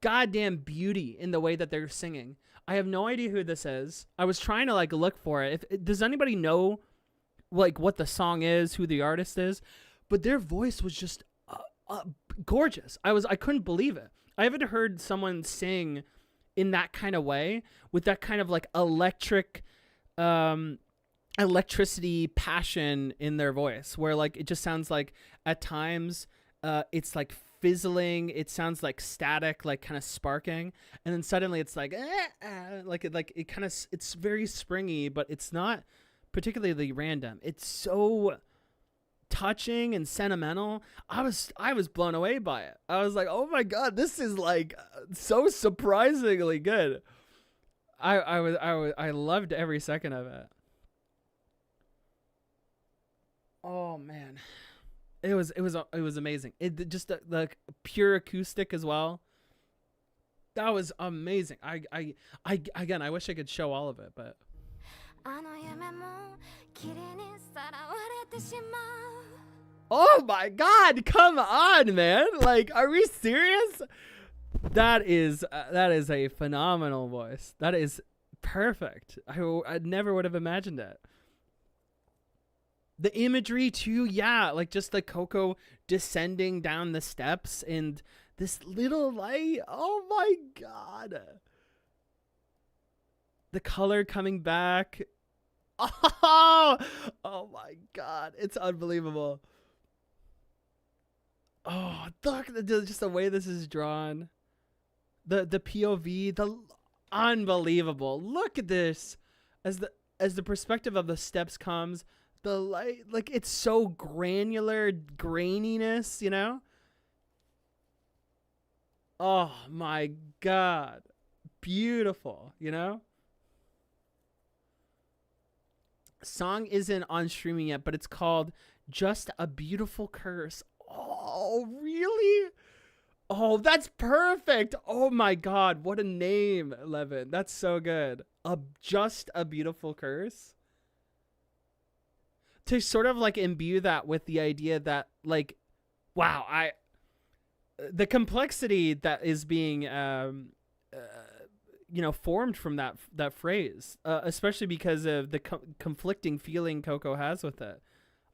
goddamn beauty in the way that they're singing. I have no idea who this is. I was trying to like look for it. Does anybody know like what the song is, who the artist is? But their voice was just gorgeous. I couldn't believe it. I haven't heard someone sing in that kind of way, with that kind of like electricity passion in their voice, where like it just sounds like at times it's like fizzling, it sounds like static, like kind of sparking, and then suddenly it's like it kind of, it's very springy, but it's not particularly random. It's so touching and sentimental. I was blown away by it. I was like, oh my god, this is like so surprisingly good. I loved every second of it. Oh man, it was amazing. It just the pure acoustic as well. That was amazing. I again, I wish I could show all of it, but oh my god, come on, man. Like, are we serious? That is a phenomenal voice. That is perfect. I never would have imagined it. The imagery too, yeah, like just the Coco descending down the steps and this little light. Oh my god. The color coming back. Oh my god, it's unbelievable. Oh, look, just the way this is drawn. The POV, the unbelievable. Look at this. As the perspective of the steps comes, the light, like, it's so granular graininess, you know? Oh my god. Beautiful, you know? Song isn't on streaming yet, but it's called Just a Beautiful Curse. Oh, really? Oh, that's perfect. Oh my god, what a name, Levin. That's so good. Just a Beautiful Curse. To sort of like imbue that with the idea that, like, wow, the complexity that is being formed from that phrase, especially because of the conflicting feeling Coco has with it.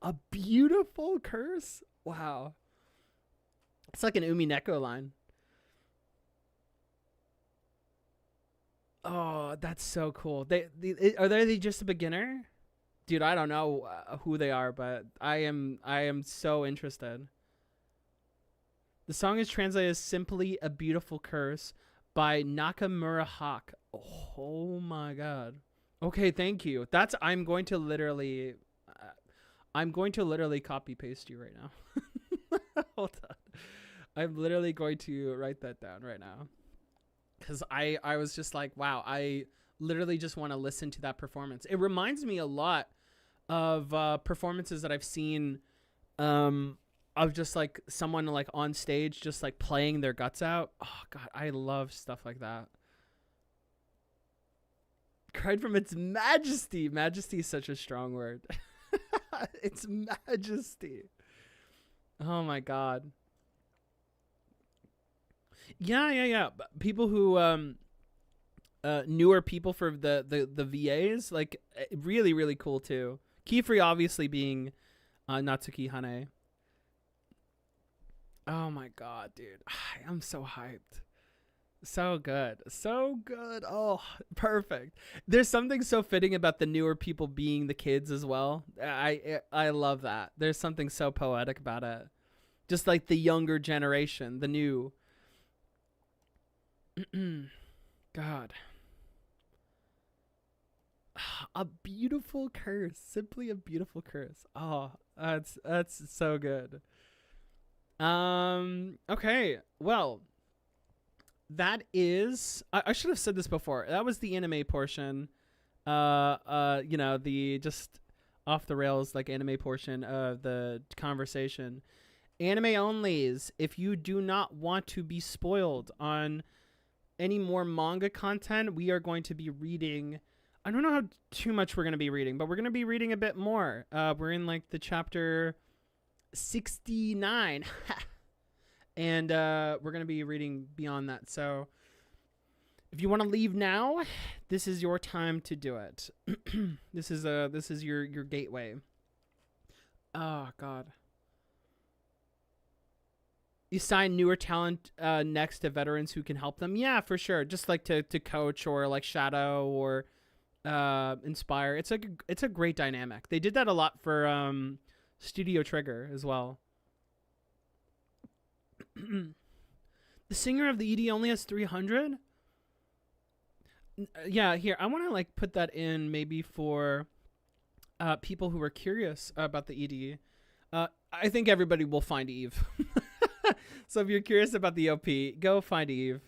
A beautiful curse. Wow. It's like an Umineko line. Oh, that's so cool. Are they just a beginner? Dude, I don't know who they are, but I am so interested. The song is translated as Simply a Beautiful Curse by Nakamura Hawk. Oh my god. Okay, thank you. I'm going to literally copy paste you right now. Hold on. I'm literally going to write that down right now. Cuz I was just like, wow, I literally just want to listen to that performance. It reminds me a lot of performances that I've seen of just like someone like on stage just like playing their guts out. Oh god, I love stuff like that. Cried from its majesty. Majesty is such a strong word. Its majesty. Oh my god. Yeah. People who newer people for the VAs, like, really, really cool too. Keyfree obviously being Natsuki Hane. Oh my god, dude. I'm so hyped. So good. So good. Oh, perfect. There's something so fitting about the newer people being the kids as well. I love that. There's something so poetic about it. Just like the younger generation, the new. God. A beautiful curse. Simply a beautiful curse. Oh, that's so good. Okay. Well, that is I should have said this before. That was the anime portion. The just off the rails like anime portion of the conversation. Anime onlys, if you do not want to be spoiled on any more manga content, we are going to be reading. I don't know how too much we're going to be reading, but we're going to be reading a bit more. We're in like the chapter 69. And we're going to be reading beyond that. So if you want to leave now, this is your time to do it. This is your gateway. Oh God. You sign newer talent next to veterans who can help them. Yeah, for sure. Just like to coach or like shadow or inspire. It's a great dynamic. They did that a lot for Studio Trigger as well. The singer of the ED only has 300. Yeah, here I want to like put that in maybe for people who are curious about the ED. I think everybody will find Eve. So if you're curious about the OP, go find Eve.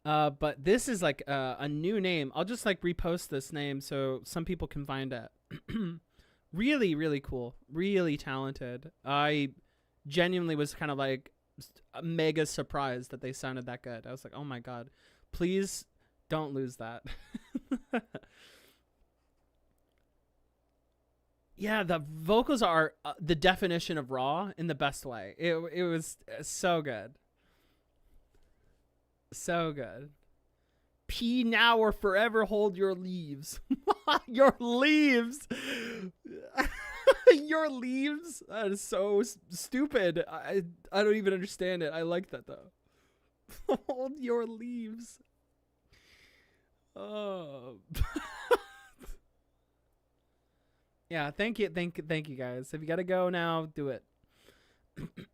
But this is like a new name. I'll just like repost this name so some people can find it. Really, really cool. Really talented. I genuinely was kind of like mega surprised that they sounded that good. I was like, oh my God, please don't lose that. Yeah, the vocals are the definition of raw in the best way. It was so good. So good. Pee now or forever hold your leaves. Your leaves. Your leaves. That is so stupid. I don't even understand it. I like that though. Hold your leaves. Oh. Yeah, thank you guys. If you gotta go now, do it.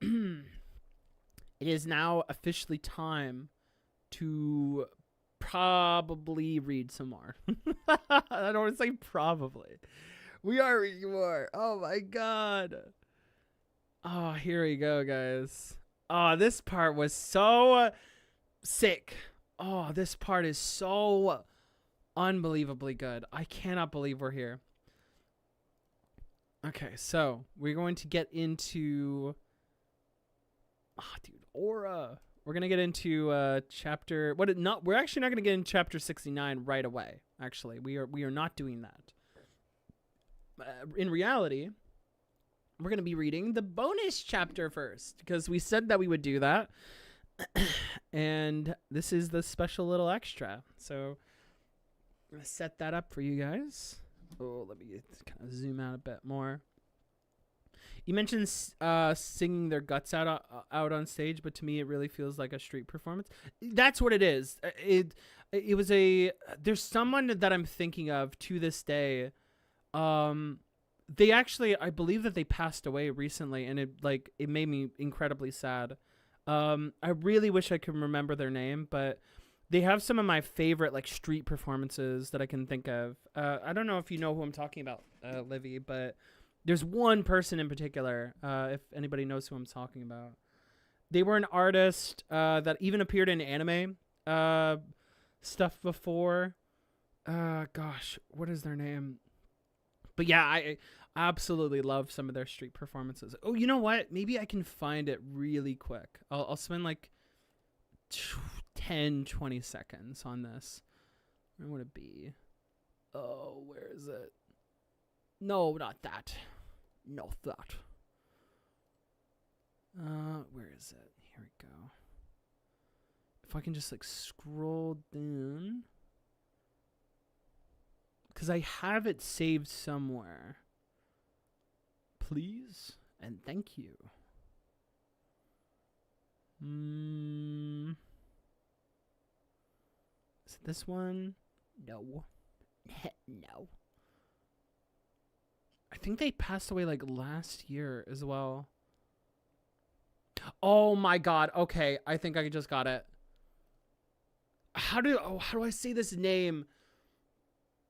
It is now officially time to probably read some more. I don't want to say probably. We are reading more. Oh my God. Oh, here we go, guys. Oh, this part was so sick. Oh, this part is so unbelievably good. I cannot believe we're here. Okay, so we're going to get into aura. We're gonna get into chapter we're actually not gonna get into chapter 69 right away. Actually, we are not doing that. In reality, we're gonna be reading the bonus chapter first because we said that we would do that. And this is the special little extra. So I'm gonna set that up for you guys. Oh, let me kind of zoom out a bit more. You mentioned singing their guts out on stage, but to me it really feels like a street performance. That's what it is. It was there's someone that I'm thinking of to this day. They actually, I believe that they passed away recently, and it made me incredibly sad. I really wish I could remember their name, but they have some of my favorite like street performances that I can think of. I don't know if you know who I'm talking about, Livy, but there's one person in particular, if anybody knows who I'm talking about. They were an artist that even appeared in anime stuff before. Gosh, what is their name? But yeah, I absolutely love some of their street performances. Oh, you know what? Maybe I can find it really quick. I'll spend like 10, 20 seconds on this. Where would it be? Oh, where is it? No, not that. Not that. Where is it? Here we go. If I can just like scroll down. Because I have it saved somewhere. Please and thank you. This one, no. No. I think they passed away like last year as well. Oh my god. Okay, I think I just got it. How do I say this name?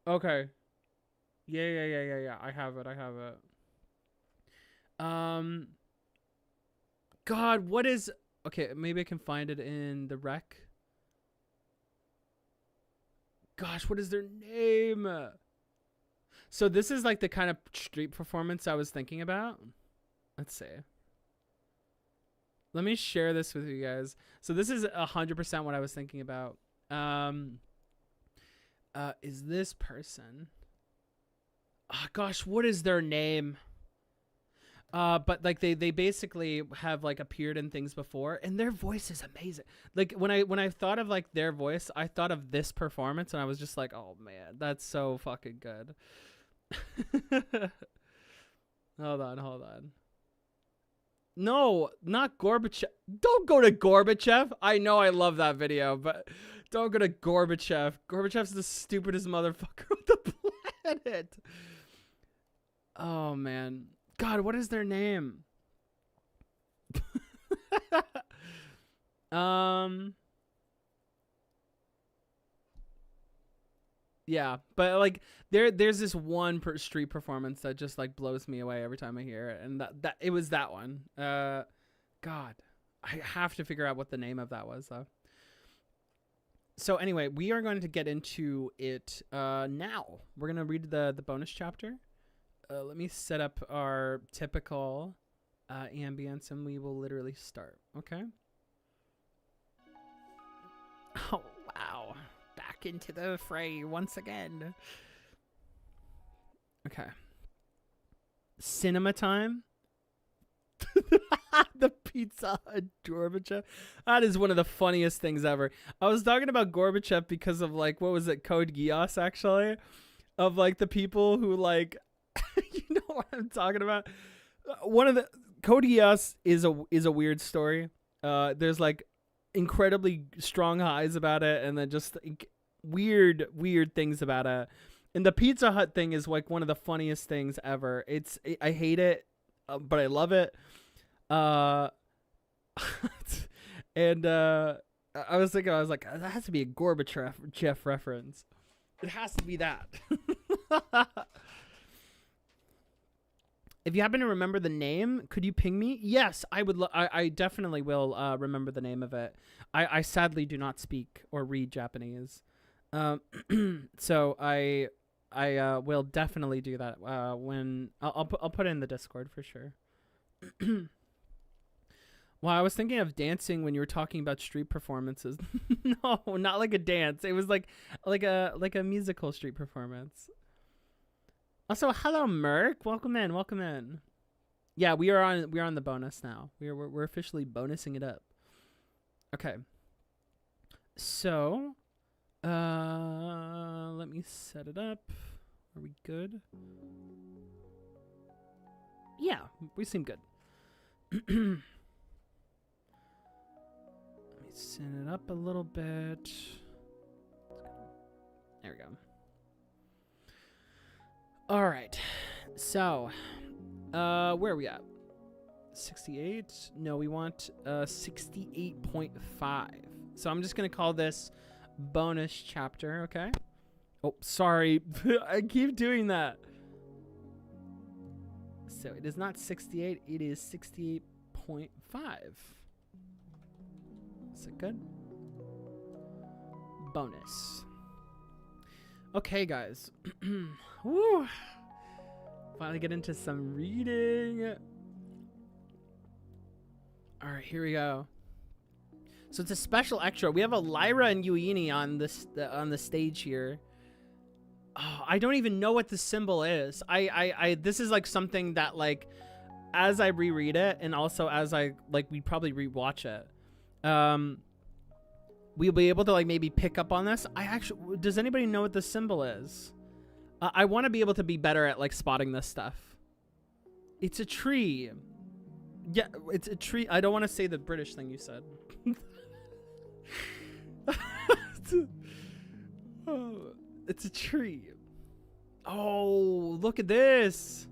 Okay. Yeah. I have it. God, what is... Okay, maybe I can find it in the rec. Gosh, what is their name? So this is like the kind of street performance I was thinking about. Let's see. Let me share this with you guys. So this is 100% what I was thinking about. Is this person? Oh, gosh, what is their name? But like they basically have like appeared in things before, and their voice is amazing. Like when I thought of like their voice, I thought of this performance, and I was just like, oh man, that's so fucking good. Hold on. No, not Gorbachev. Don't go to Gorbachev. I know I love that video, but don't go to Gorbachev. Gorbachev's the stupidest motherfucker on the planet. Oh man. God, what is their name? Yeah, but like there's this one street performance that just like blows me away every time I hear it, and that it was that one. God, I have to figure out what the name of that was though. So anyway, we are going to get into it now. We're gonna read the bonus chapter. Let me set up our typical ambience, and we will literally start. Okay. Oh wow. Back into the fray once again. Okay. Cinema time. The Pizza Hut Gorbachev. That is one of the funniest things ever. I was talking about Gorbachev because of like, what was it? Code Geass, actually. Of like the people who like, you know what I'm talking about? One of the Code Geass is a weird story. There's like incredibly strong highs about it, and then just like, weird things about it. And the Pizza Hut thing is like one of the funniest things ever. I hate it, but I love it. And I was like, that has to be a Gorbachev reference. It has to be that. If you happen to remember the name, could you ping me? Yes, I would. I definitely will remember the name of it. I sadly do not speak or read Japanese, so I will definitely do that when I'll put it in the Discord for sure. Well, I was thinking of dancing when you were talking about street performances. No, not like a dance. It was like a musical street performance. Also, hello Merc. Welcome in. Yeah, we are on the bonus now. We're officially bonusing it up. Okay. So, let me set it up. Are we good? Yeah, we seem good. Let me set it up a little bit. There we go. All right. So, where are we at? 68? No, we want 68.5. So I'm just going to call this bonus chapter, okay? Oh, sorry. I keep doing that. So it is not 68, it is 68.5. Is it good? Bonus. Okay, guys. Woo. Finally get into some reading. All right, here we go. So it's a special extra. We have a Lyra and Uini on the stage here. Oh, I don't even know what the symbol is. This is like something that like, as I reread it, and also as we probably rewatch it, we'll be able to like maybe pick up on this. Does anybody know what the symbol is? I want to be able to be better at like spotting this stuff. It's a tree. Yeah, it's a tree. I don't want to say the British thing you said. It's a tree. Oh, look at this.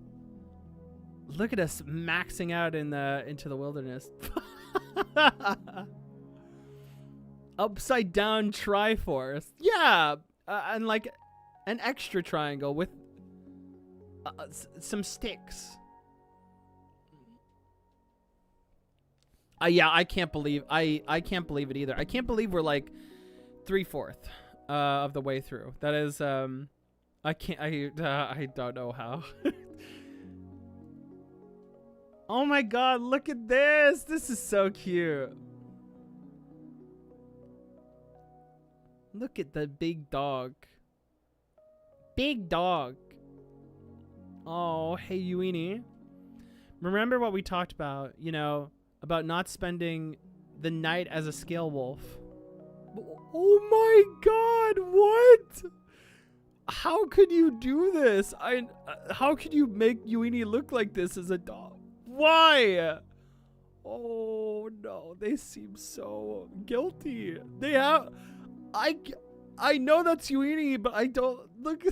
Look at us maxing out into the wilderness. Upside down Triforce. Yeah, and like an extra triangle with some sticks. Yeah, I can't believe I can't believe it either. I can't believe we're like 3/4 of the way through. That is I don't know how. Oh my god, look at this. This is so cute. Look at the big dog. Big dog. Oh, hey Uini. Remember what we talked about, you know, about not spending the night as a scale wolf. Oh my god, what? How could you do this? How could you make Uini look like this as a dog? Why? Oh no, they seem so guilty. They have I know that's Uini, but I don't look.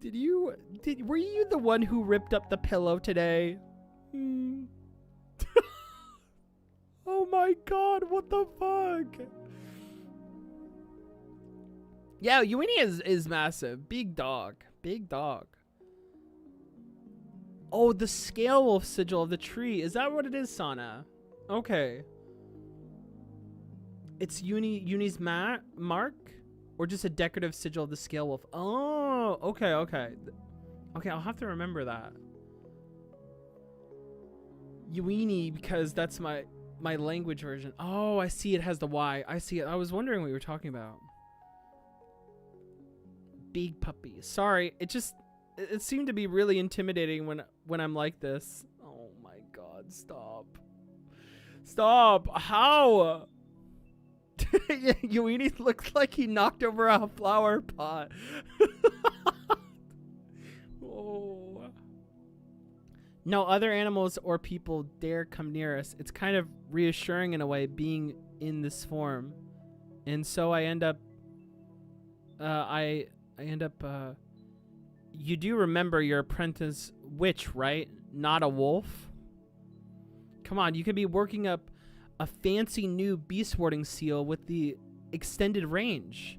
Were you the one who ripped up the pillow today? Oh my god, what the fuck? Yeah, Uini is massive. Big dog. Big dog. Oh, the scale wolf sigil of the tree. Is that what it is, Sana? Okay. It's Uni's mark? Or just a decorative sigil of the scale wolf? Oh, okay, okay. Okay, I'll have to remember that. Uini, because that's my language version. Oh, I see it has the Y. I see it. I was wondering what you were talking about. Big puppy. Sorry, it seemed to be really intimidating when I'm like this. Oh my god, stop. Stop. How? Uini looks like he knocked over a flower pot. Oh. No other animals or people dare come near us. It's kind of reassuring in a way being in this form. And so I end up you do remember your apprentice witch, right? Not a wolf? Come on, you could be working up a fancy new beast warding seal with the extended range.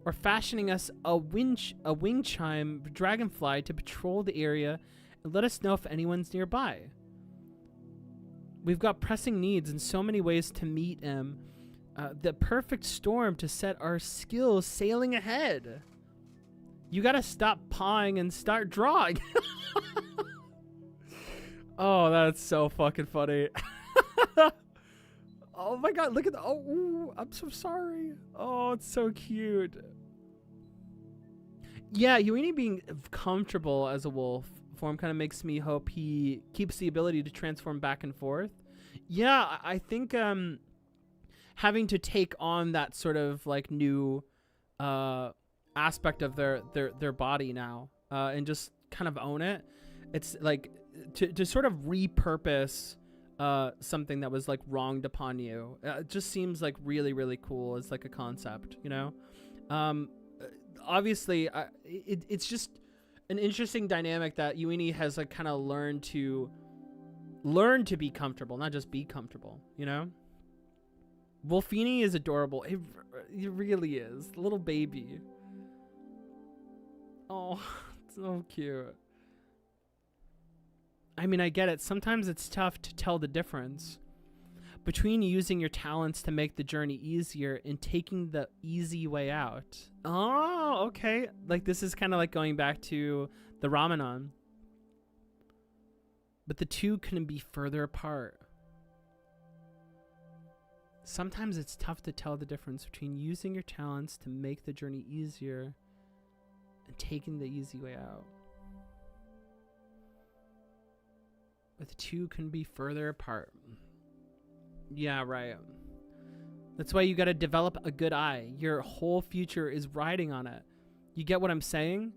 Or fashioning us a wing chime dragonfly to patrol the area and let us know if anyone's nearby. We've got pressing needs and so many ways to meet him. The perfect storm to set our skills sailing ahead. You gotta stop pawing and start drawing. Oh, that's so fucking funny. Oh my god, look at the, oh, ooh, I'm so sorry. Oh, it's so cute. Yeah, Uini being comfortable as a wolf form kind of makes me hope he keeps the ability to transform back and forth. Yeah, I think having to take on that sort of like new aspect of their body now and just kind of own it. It's like to sort of repurpose something that was like wronged upon you. It just seems like really, really cool as like a concept, you know? Obviously, it's just an interesting dynamic that Uini has like kind of learned to be comfortable, not just be comfortable, you know? Wolfini is adorable. It really is. Little baby. Oh, so cute. I mean, I get it. Sometimes it's tough to tell the difference between using your talents to make the journey easier and taking the easy way out. Oh, okay. Like this is kind of like going back to the Ramanon. But the two couldn't be further apart. Sometimes it's tough to tell the difference between using your talents to make the journey easier and taking the easy way out. But the two can be further apart. Yeah, right. That's why you gotta develop a good eye. Your whole future is riding on it. You get what I'm saying?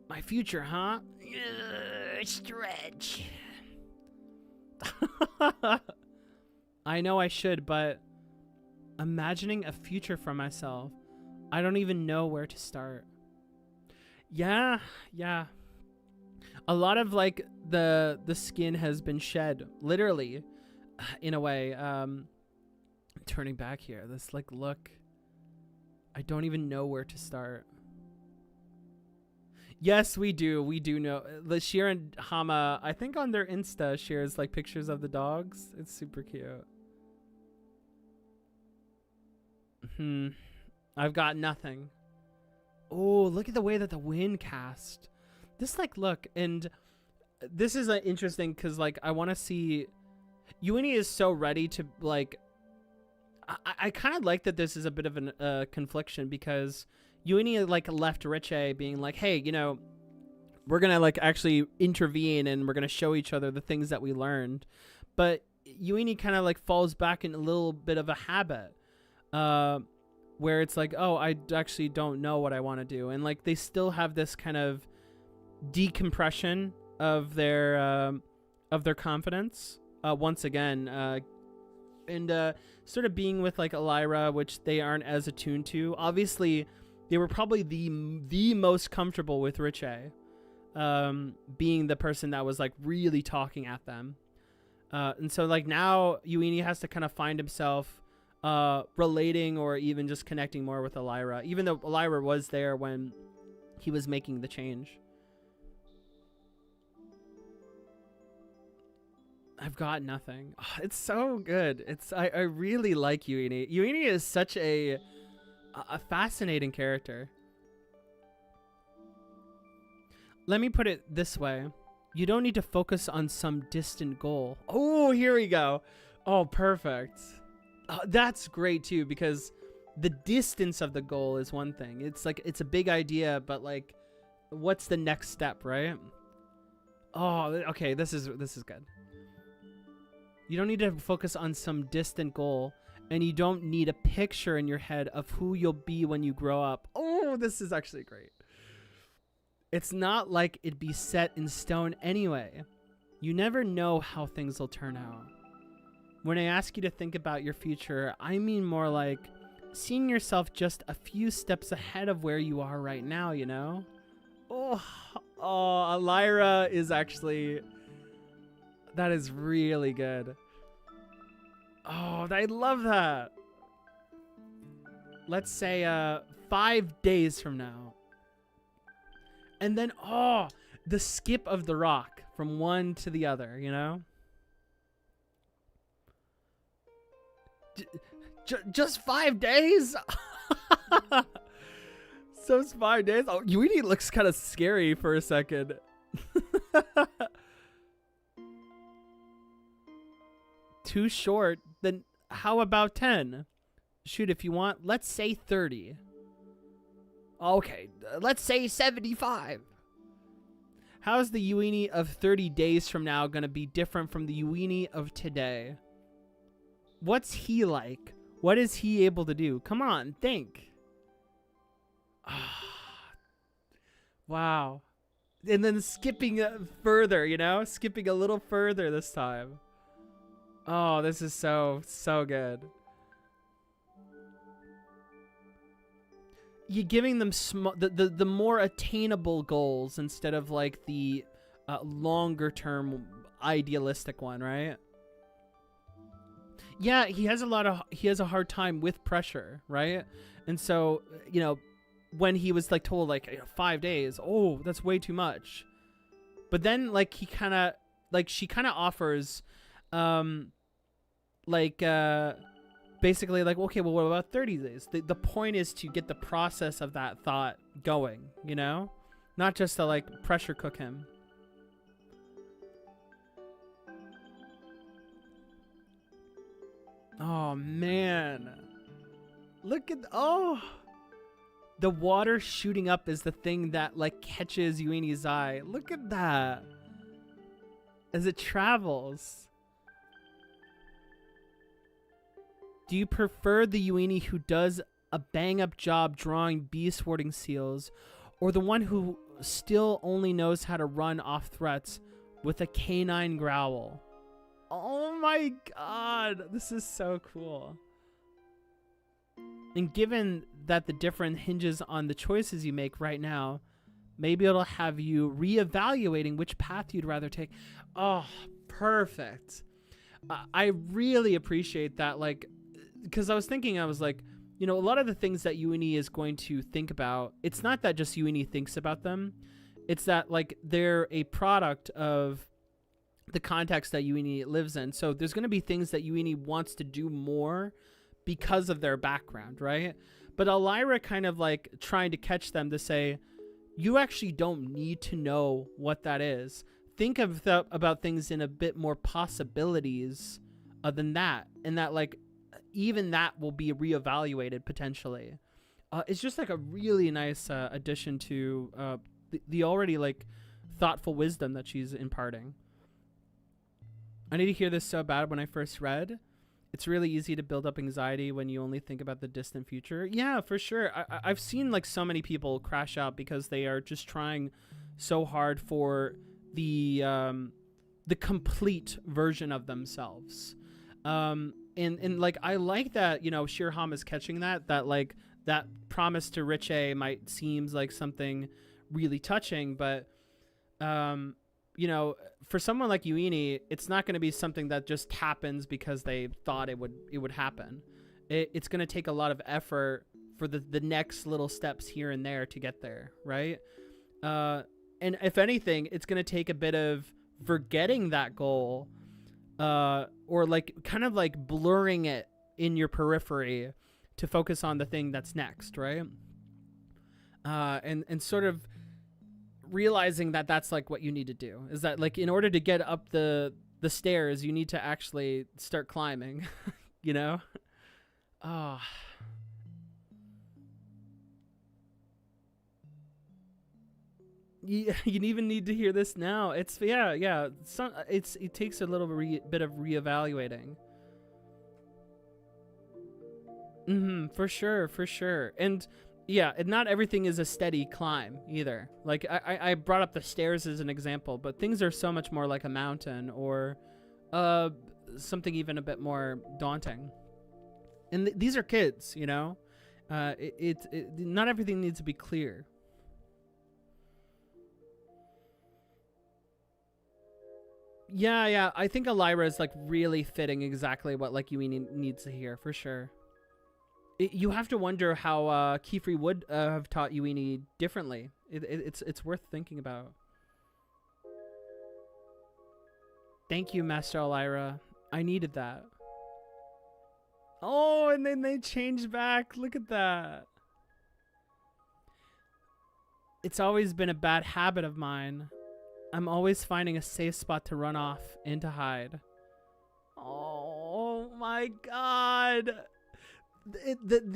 My future, huh? Stretch. I know I should, but Imagining a future for myself. I don't even know where to start. Yeah. A lot of like the skin has been shed, literally, in a way. Turning back here, this like look. I don't even know where to start. Yes, we do know. Shir and Hama, I think on their Insta shares like pictures of the dogs. It's super cute. I've got nothing. Oh, look at the way that the wind cast. This like look, and this is interesting because like I want to see. Uini is so ready to like. I kind of like that this is a bit of an confliction because Uini like left Riche being like, hey, you know, we're gonna like actually intervene and we're gonna show each other the things that we learned, but Uini kind of like falls back in a little bit of a habit, where it's like, oh, I actually don't know what I want to do, and like they still have this kind of decompression of their confidence once again, and sort of being with like Elira, which they aren't as attuned to. Obviously, they were probably the most comfortable with Riche, being the person that was like really talking at them, and so like now Uini has to kind of find himself relating or even just connecting more with Elira, even though Elira was there when he was making the change. I've got nothing. Oh, it's so good. I really like Uini. Uini is such a fascinating character. Let me put it this way. You don't need to focus on some distant goal. Oh, here we go. Oh, perfect. That's great too, because the distance of the goal is one thing. It's like it's a big idea, but like what's the next step, right? Oh, okay, this is good. You don't need to focus on some distant goal, and you don't need a picture in your head of who you'll be when you grow up. Oh, this is actually great. It's not like it'd be set in stone anyway. You never know how things will turn out. When I ask you to think about your future, I mean more like seeing yourself just a few steps ahead of where you are right now, you know? Oh, Elira is actually... That is really good. Oh, I love that. Let's say 5 days from now. And then, oh, the skip of the rock from one to the other, you know? Just 5 days? So it's 5 days? Oh, Uini looks kind of scary for a second. Too short? Then how about 10? Shoot, if you want, let's say 30. Okay, let's say 75. How's the Uini of 30 days from now going to be different from the Uini of today? What's he like? What is he able to do? Come on, think. Wow. And then skipping further, you know? Skipping a little further this time. Oh, this is so good. You're giving them the more attainable goals instead of like the longer term idealistic one, right? Yeah, he has a hard time with pressure, right? And so, you know, when he was like told like, you know, 5 days, oh, that's way too much. But then like she kind of offers basically like, okay, well, what about 30 days? The point is to get the process of that thought going, you know? Not just to like pressure cook him. Oh man. Look at, oh, the water shooting up is the thing that like catches Uini's eye. Look at that. As it travels. Do you prefer the Uini who does a bang-up job drawing beast-warding seals, or the one who still only knows how to run off threats with a canine growl? Oh my god, this is so cool. And given that the difference hinges on the choices you make right now, maybe it'll have you reevaluating which path you'd rather take. Oh, perfect. I really appreciate that. Like, because I was like, you know, a lot of the things that UNE is going to think about, it's not that just UNE thinks about them. It's that, like, they're a product of the context that UNE lives in. So there's going to be things that UNE wants to do more because of their background, right? But Elira kind of like trying to catch them to say, you actually don't need to know what that is. Think about things in a bit more possibilities than that. And that, like, even that will be reevaluated potentially. It's just like a really nice addition to the already like thoughtful wisdom that she's imparting. I need to hear this so bad. When I first read, it's really easy to build up anxiety when you only think about the distant future. Yeah, for sure. I've seen like so many people crash out because they are just trying so hard for the complete version of themselves. And like, I like that, you know, Shirahama is catching that like that promise to Riche might seems like something really touching, but you know, for someone like UNE, it's not going to be something that just happens because they thought it would happen. It's going to take a lot of effort for the next little steps here and there to get there, right? And if anything, it's going to take a bit of forgetting that goal, or like kind of like blurring it in your periphery to focus on the thing that's next, right? And sort of realizing that that's like what you need to do, is that like in order to get up the stairs, you need to actually start climbing, you know? Oh. You even need to hear this now. It's yeah. It takes a little bit of reevaluating. For sure. And yeah, and not everything is a steady climb either. Like I brought up the stairs as an example, but things are so much more like a mountain or something even a bit more daunting. And these are kids, you know. Not everything needs to be clear. Yeah. I think Elira is like really fitting exactly what like you needs to hear for sure. You have to wonder how Kefri would have taught UNE differently. It's worth thinking about. Thank you, Master Elira. I needed that. Oh, and then they changed back. Look at that. It's always been a bad habit of mine. I'm always finding a safe spot to run off and to hide. Oh my god.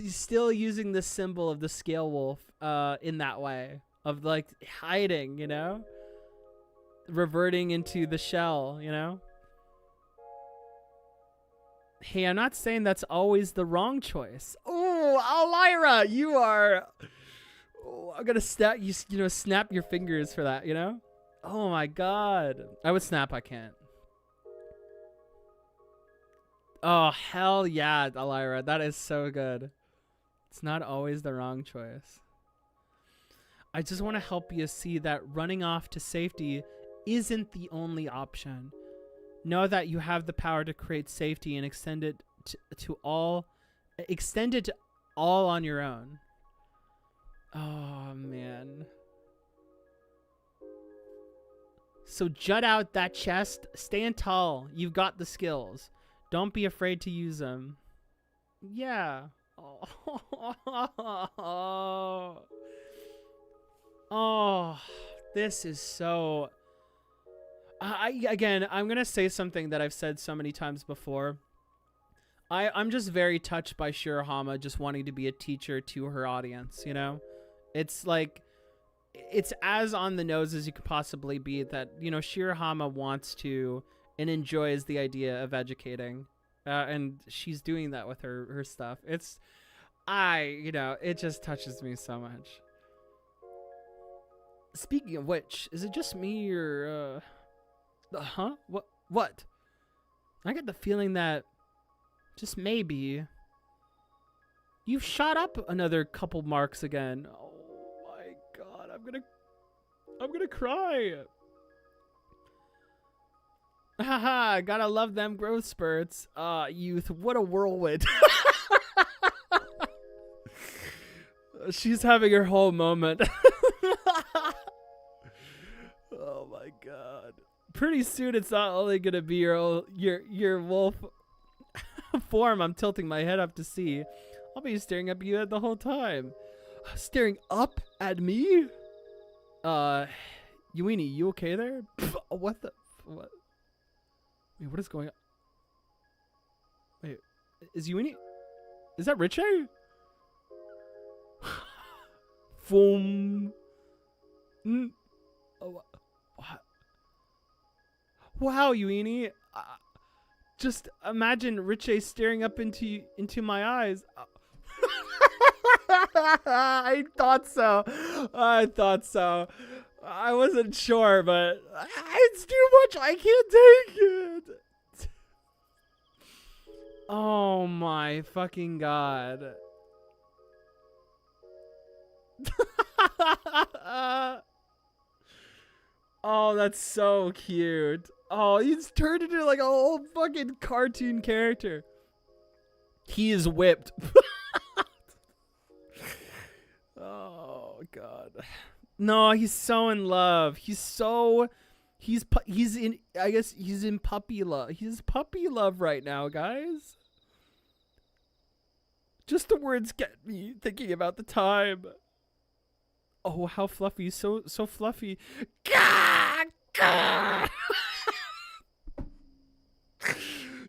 Still using the symbol of the scale wolf in that way of like hiding, you know, reverting into the shell, you know. Hey, I'm not saying that's always the wrong choice. Oh, Elira, you are. Oh, I'm gonna snap you. You know, snap your fingers for that. You know. Oh my god, I would snap. I can't. Oh, hell yeah, Elira. That is so good. It's not always the wrong choice. I just want to help you see that running off to safety isn't the only option. Know that you have the power to create safety and extend it to all on your own. Oh, man. So jut out that chest. Stand tall. You've got the skills. Don't be afraid to use them. Yeah. Oh, this is so... Again, I'm going to say something that I've said so many times before. I'm just very touched by Shirahama just wanting to be a teacher to her audience, you know? It's like... It's as on the nose as you could possibly be that, you know, Shirahama wants to and enjoys the idea of educating. And she's doing that with her stuff. You know, it just touches me so much. Speaking of which, is it just me or, huh? What? I get the feeling that just maybe You've shot up another couple marks again. Oh my god, I'm gonna cry. Haha, gotta love them growth spurts. Youth, what a whirlwind. She's having her whole moment. Oh my god. Pretty soon it's not only gonna be your wolf form I'm tilting my head up to see. I'll be staring up at you the whole time. Staring up at me? Yuini, you okay there? What? Wait, what is going on? Wait, is Yuini? Is that Richie? Boom. Oh, what? Wow, Yuini. Just imagine Richie staring up into my eyes. I thought so. I wasn't sure, but it's too much. I can't take it. Oh my fucking god. Oh, that's so cute. Oh, he's turned into like a whole fucking cartoon character. He is whipped. Oh god. No, he's so in love. He's in, I guess he's in puppy love. He's puppy love right now, guys. Just the words get me thinking about the time. Oh, how fluffy. So fluffy. Gah! Gah!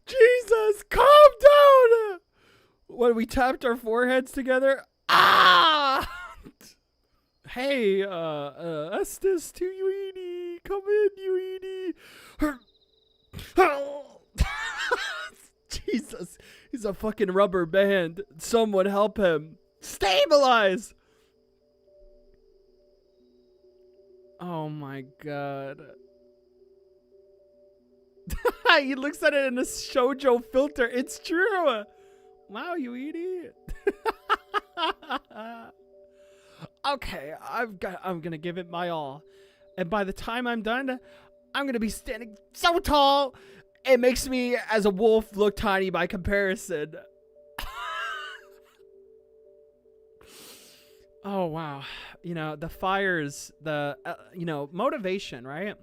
Jesus, calm down. When we tapped our foreheads together. Ah! Hey, Estes to Yuini. Come in, Yuini. Jesus, he's a fucking rubber band. Someone help him. Stabilize. Oh my god. He looks at it in a shoujo filter. It's true. Wow, Yuini. Okay, I'm gonna give it my all. And by the time I'm done, I'm gonna be standing so tall, it makes me as a wolf look tiny by comparison. Oh, wow. You know, the fires, the, motivation, right?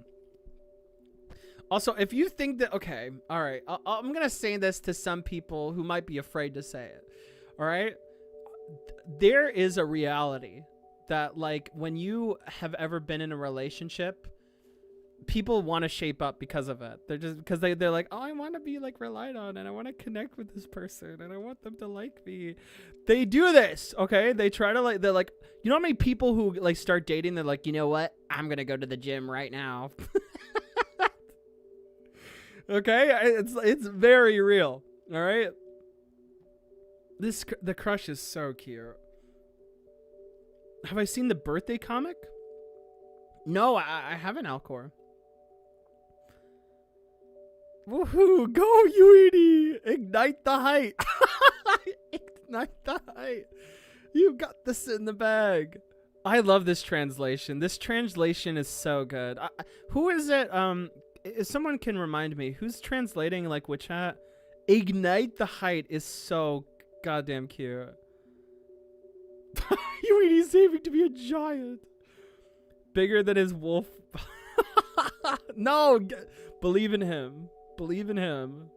Also, if you think that, okay, all right, I'm going to say this to some people who might be afraid to say it, all right? There is a reality that, like, when you have ever been in a relationship, people want to shape up because of it. They're just, because they're like, oh, I want to be, like, relied on, and I want to connect with this person, and I want them to like me. They do this, okay? They try to, like, they're like, you know how many people who, like, start dating, they're like, you know what? I'm going to go to the gym right now. Okay, it's very real. All right, the crush is so cute. Have I seen the birthday comic? No, I haven't, Alcor. Woohoo! Go, Yuini! Ignite the height. Ignite the height. You got this in the bag. I love this translation. This translation is so good. Who is it? If someone can remind me, who's translating like Witch Hat? Ignite the height is so goddamn cute. Yuini's aiming to be a giant. Bigger than his wolf. No, believe in him. Believe in him.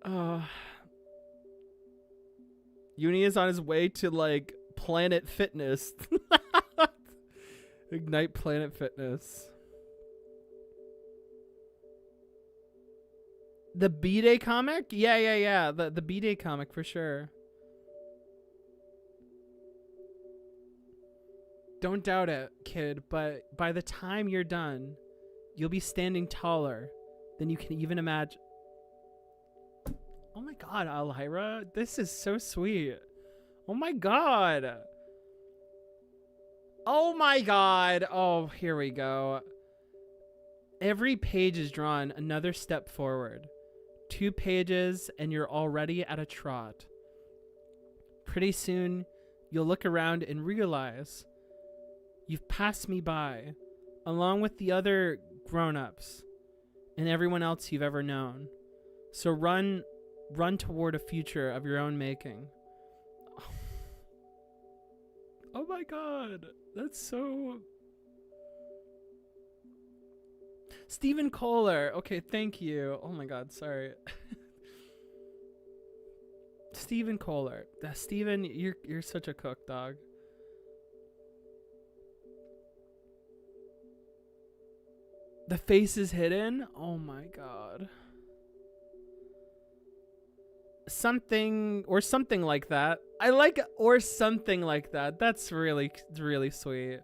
Yuini is on his way to like Planet Fitness. Ignite Planet Fitness. The B-Day comic? Yeah. The B-Day comic for sure. Don't doubt it, kid, but by the time you're done, you'll be standing taller than you can even imagine. Oh my god, Alhira, this is so sweet. Oh my god. Oh my god. Oh, here we go. Every page is drawn another step forward 2 pages and you're already at a trot. Pretty soon, you'll look around and realize you've passed me by, along with the other grown-ups and everyone else you've ever known. So run toward a future of your own making. Oh my god, that's so... Stephen Kohler. Okay, thank you. Oh my god, sorry. Stephen Kohler. Stephen, you're such a cook, dog. The face is hidden? Oh my god. Something like that. I like or something like that. That's really, really sweet.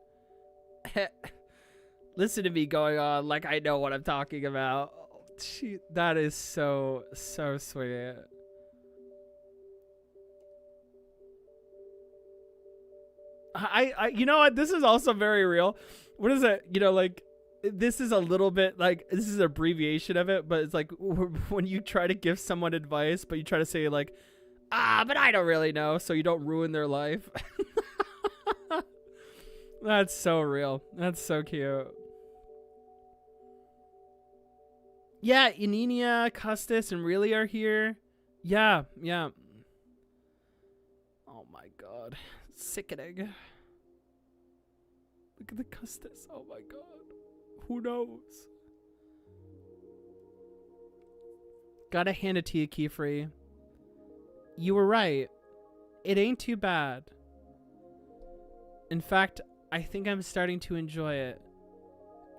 Listen to me going on like I know what I'm talking about. That is so sweet. I you know what? This is also very real. What is it? You know, like, this is a little bit like, this is an abbreviation of it, but it's like when you try to give someone advice, but you try to say like, but I don't really know, so you don't ruin their life. That's so real. That's so cute. Yeah, Eninia, Custis, and Really are here. Yeah. Oh my god. Sickening. Look at the Custis. Oh my god. Who knows? Gotta hand it to you, Keyfree. You were right. It ain't too bad. In fact, I think I'm starting to enjoy it.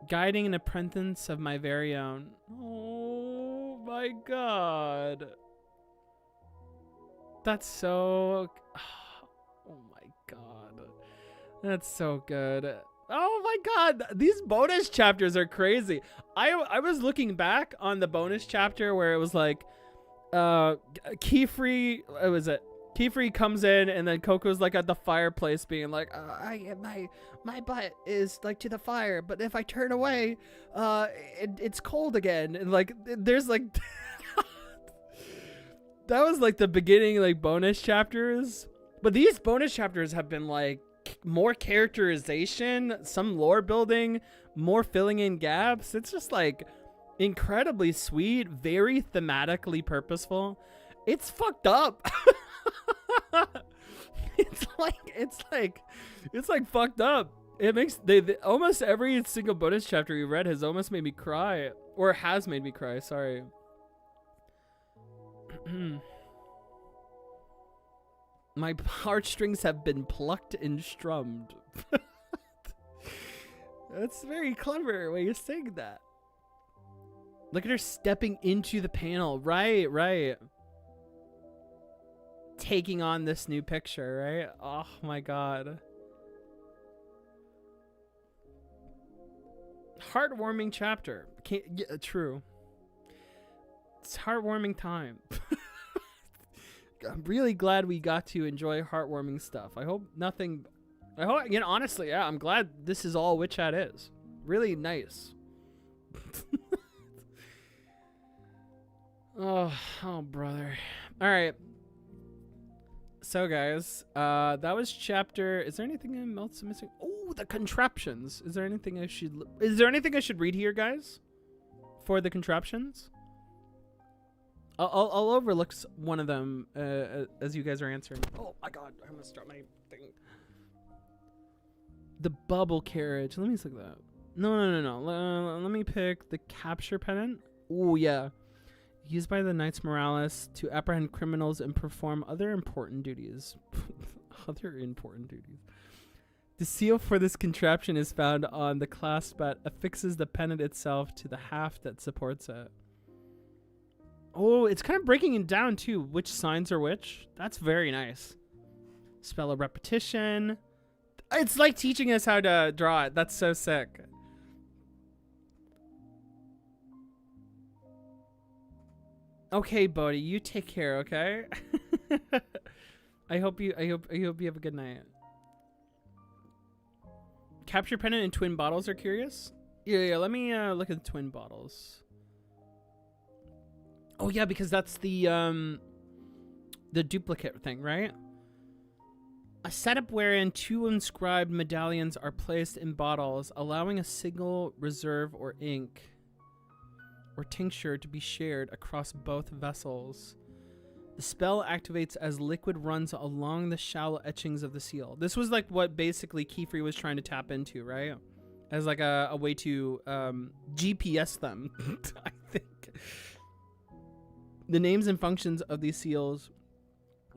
Guiding an apprentice of my very own. Oh my god. That's so... Oh my god. That's so good. Oh my god. These bonus chapters are crazy. I was looking back on the bonus chapter where it was like... Keyfree... What was it? Keyfree comes in and then Coco's like at the fireplace being like, my butt is like to the fire, but if I turn away, it's cold again. And like, there's like, that was like the beginning, like bonus chapters. But these bonus chapters have been like more characterization, some lore building, more filling in gaps. It's just like incredibly sweet, very thematically purposeful. It's fucked up. it's like fucked up. It makes they almost every single bonus chapter we read has almost made me cry, or has made me cry. Sorry. My heartstrings have been plucked and strummed. That's very clever way of saying that. Look at her stepping into the panel. Right. Taking on this new picture, right? Oh my god. Heartwarming chapter. True. It's heartwarming time. I'm really glad we got to enjoy heartwarming stuff. I hope, honestly, yeah, I'm glad this is all Witch Hat is. Really nice. Oh, brother. All right. So guys, that was chapter. Is there anything else missing? Oh, the contraptions. Is there anything I should read here, guys? For the contraptions? I'll overlook one of them as you guys are answering. Oh my god, I almost dropped my thing. The bubble carriage. Let me look at that. No. Let me pick the capture pennant. Oh yeah. Used by the Knights Morales to apprehend criminals and perform other important duties. The seal for this contraption is found on the clasp that affixes the pennant itself to the haft that supports it. Oh, it's kind of breaking it down too, which signs are which. That's very nice. Spell of repetition. It's like teaching us how to draw it. That's so sick. Okay, Bodhi, you take care, okay? I hope you have a good night. Capture pennant and twin bottles are curious? Yeah, let me look at the twin bottles. Oh yeah, because that's the duplicate thing, right? A setup wherein 2 inscribed medallions are placed in bottles, allowing a single reserve or ink or tincture to be shared across both vessels. The spell activates as liquid runs along the shallow etchings of the seal. This was like what basically Kiefer was trying to tap into, right? As like a way to GPS them, I think. The names and functions of these seals,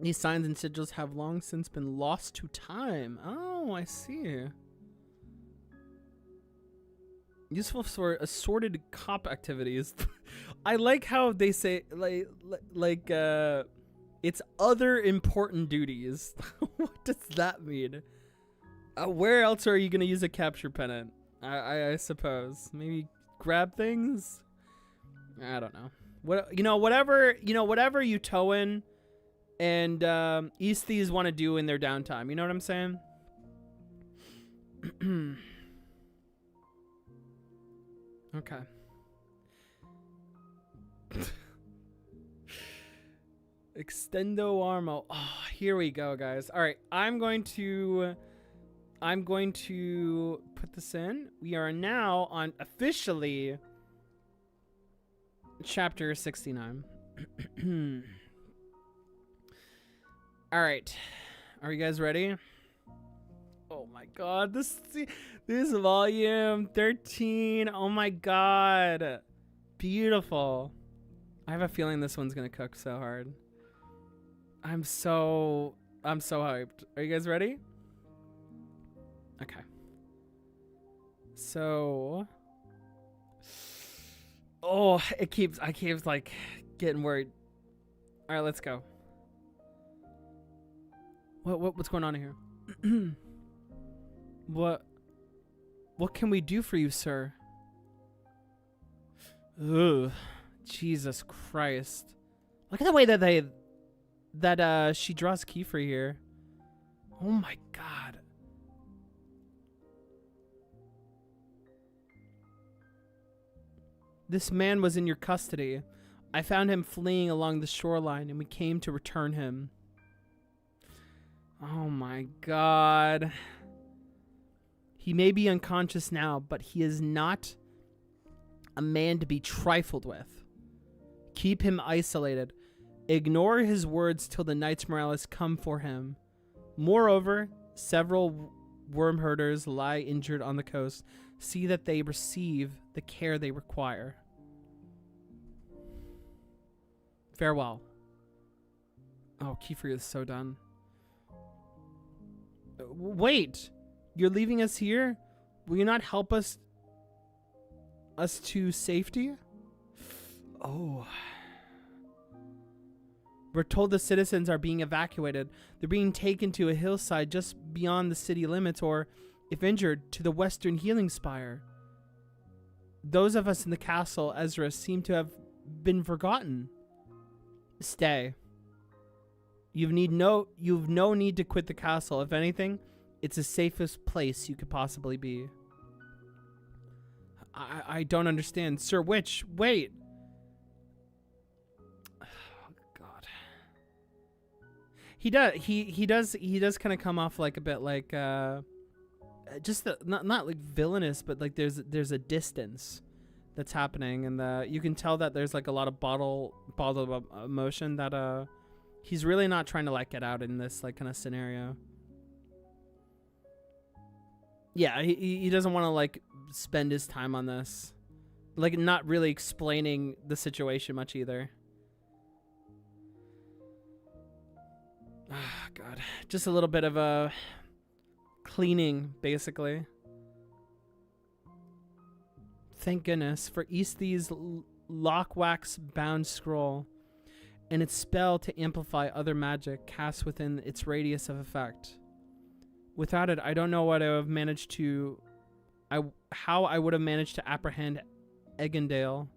these signs and sigils, have long since been lost to time. Oh, I see. Useful for assorted cop activities. I like how they say like it's other important duties. What does that mean? Where else are you gonna use a capture pennant? I suppose maybe grab things. I don't know. Whatever you Toan and Aesthese want to do in their downtime. You know what I'm saying? Okay. Extendo Armo. Oh, here we go, guys. All right, I'm going to put this in. We are now on officially chapter 69. All right. Are you guys ready? Oh my god, this volume 13. Oh my god. Beautiful. I have a feeling this one's going to cook so hard. I'm so hyped. Are you guys ready? Okay. So I keep like getting worried. All right, let's go. What's going on here? What can we do for you, sir? Ugh, Jesus Christ. Look at the way that she draws Kiefer here. Oh my god. This man was in your custody. I found him fleeing along the shoreline and we came to return him. Oh my god. He may be unconscious now, but he is not a man to be trifled with. Keep him isolated. Ignore his words till the Knights Morales come for him. Moreover, several worm herders lie injured on the coast. See that they receive the care they require. Farewell. Oh, Kiefer is so done. Wait! You're leaving us here? Will you not help us to safety? Oh. We're told the citizens are being evacuated. They're being taken to a hillside just beyond the city limits, or, if injured, to the western healing spire. Those of us in the castle, Ezra, seem to have been forgotten. Stay. You've no need to quit the castle. If anything, it's the safest place you could possibly be. I don't understand. Sir Witch, wait. Oh, God. He does kind of come off like a bit like just not like villainous, but like there's a distance that's happening, and you can tell that there's like a lot of bottled emotion that he's really not trying to like get out in this like kind of scenario. Yeah, he doesn't want to like spend his time on this, like not really explaining the situation much either. Ah, God, just a little bit of a cleaning, basically. Thank goodness for Aesthe's lockwax bound scroll and its spell to amplify other magic cast within its radius of effect. Without it, I don't know what I would have managed to... how I would have managed to apprehend Eggendale.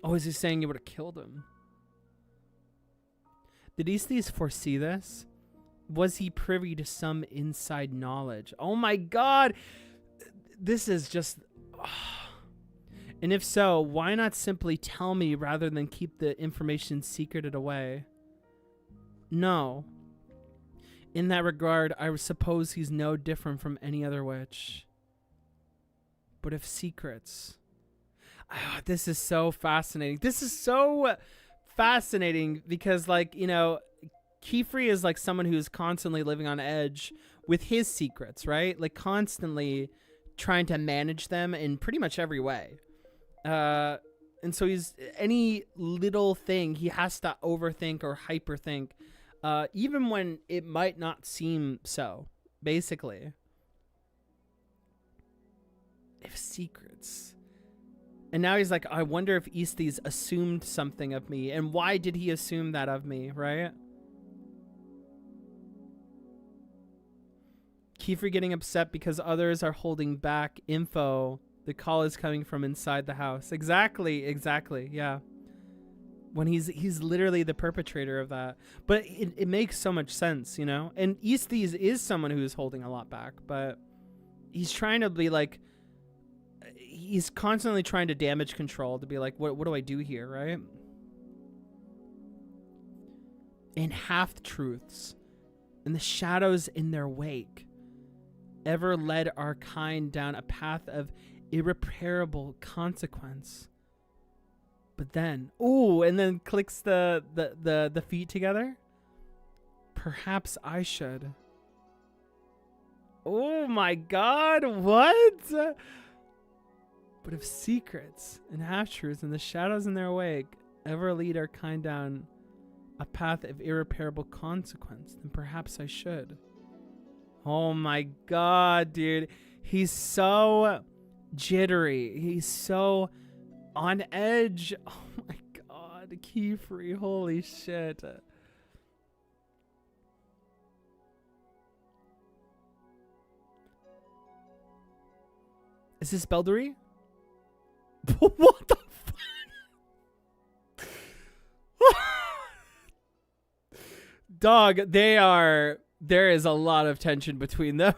Oh, is he saying you would have killed him? Did Aestheus foresee this? Was he privy to some inside knowledge? Oh my god! This is just... And if so, why not simply tell me rather than keep the information secreted away? No. In that regard, I suppose he's no different from any other witch. But if secrets... Oh, this is so fascinating. This is so fascinating because, like, you know, Kiefer is like someone who's constantly living on edge with his secrets, right? Like constantly trying to manage them in pretty much every way. And so he's any little thing he has to overthink or hyperthink, even when it might not seem so, basically. If secrets... And now he's like, I wonder if Easties assumed something of me. And why did he assume that of me, right? Kiefer getting upset because others are holding back info. The call is coming from inside the house. Exactly, yeah. When he's literally the perpetrator of that. But it makes so much sense, you know? And Easties is someone who's holding a lot back. But he's trying to be like... He's constantly trying to damage control to be like, what do I do here, right? In half-truths, and the shadows in their wake, ever led our kind down a path of irreparable consequence. But then, ooh, and then clicks the feet together. Perhaps I should. Oh my God, what? But if secrets and half-truths and the shadows in their wake ever lead our kind down a path of irreparable consequence, then perhaps I should. Oh my God, dude. He's so jittery. He's so on edge. Oh my God, Kiefer, holy shit. Is this Beldery? What the fuck? Dog, there is a lot of tension between them.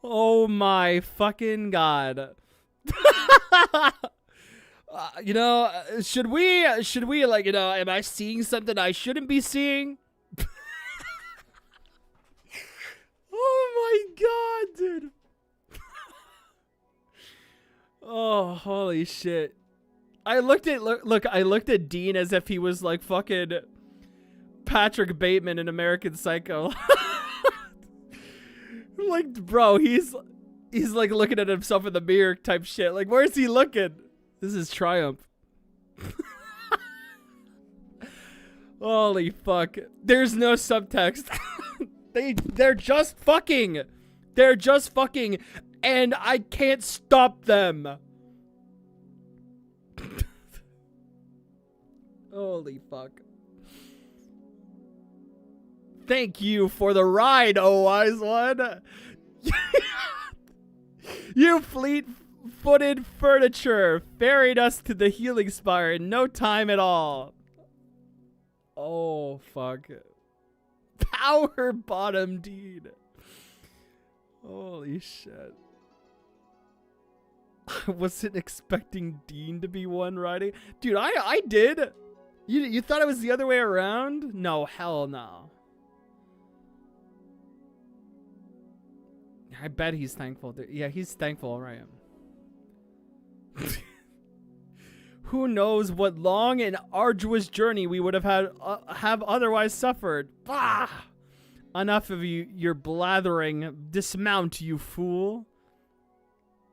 Oh my fucking God. You know, should we like, you know, am I seeing something I shouldn't be seeing? Oh my God, dude. Oh, holy shit. I looked at Dean as if he was like fucking Patrick Bateman in American Psycho. Like, bro, he's like looking at himself in the mirror type shit. Like, where's he looking? This is Triumph. Holy fuck. There's no subtext. They're just fucking. They're just fucking. And I can't stop them. Holy fuck. Thank you for the ride, oh wise one. You fleet-footed furniture ferried us to the healing spire in no time at all. Oh, fuck. Power bottom deed. Holy shit. I wasn't expecting Dean to be one riding. Dude, I did. You thought it was the other way around? No, hell no. I bet he's thankful. Yeah, he's thankful, right? Who knows what long and arduous journey we would have otherwise suffered. Bah! Enough of your blathering. Dismount, you fool.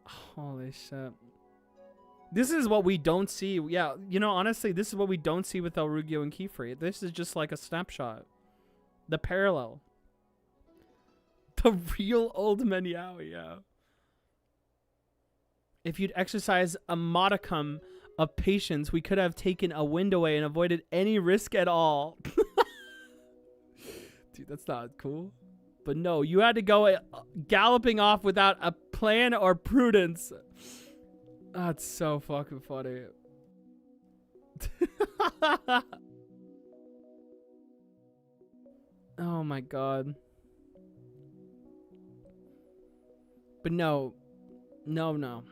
Holy shit. This is what we don't see. Yeah, you know, honestly, this is what we don't see with Elrugio and Kiefer. This is just like a snapshot. The parallel. The real old Menyawi, yeah. If you'd exercise a modicum of patience, we could have taken a wind away and avoided any risk at all. Dude, that's not cool. But no, you had to go galloping off without a plan or prudence. That's so fucking funny. Oh my God. But no, No, no.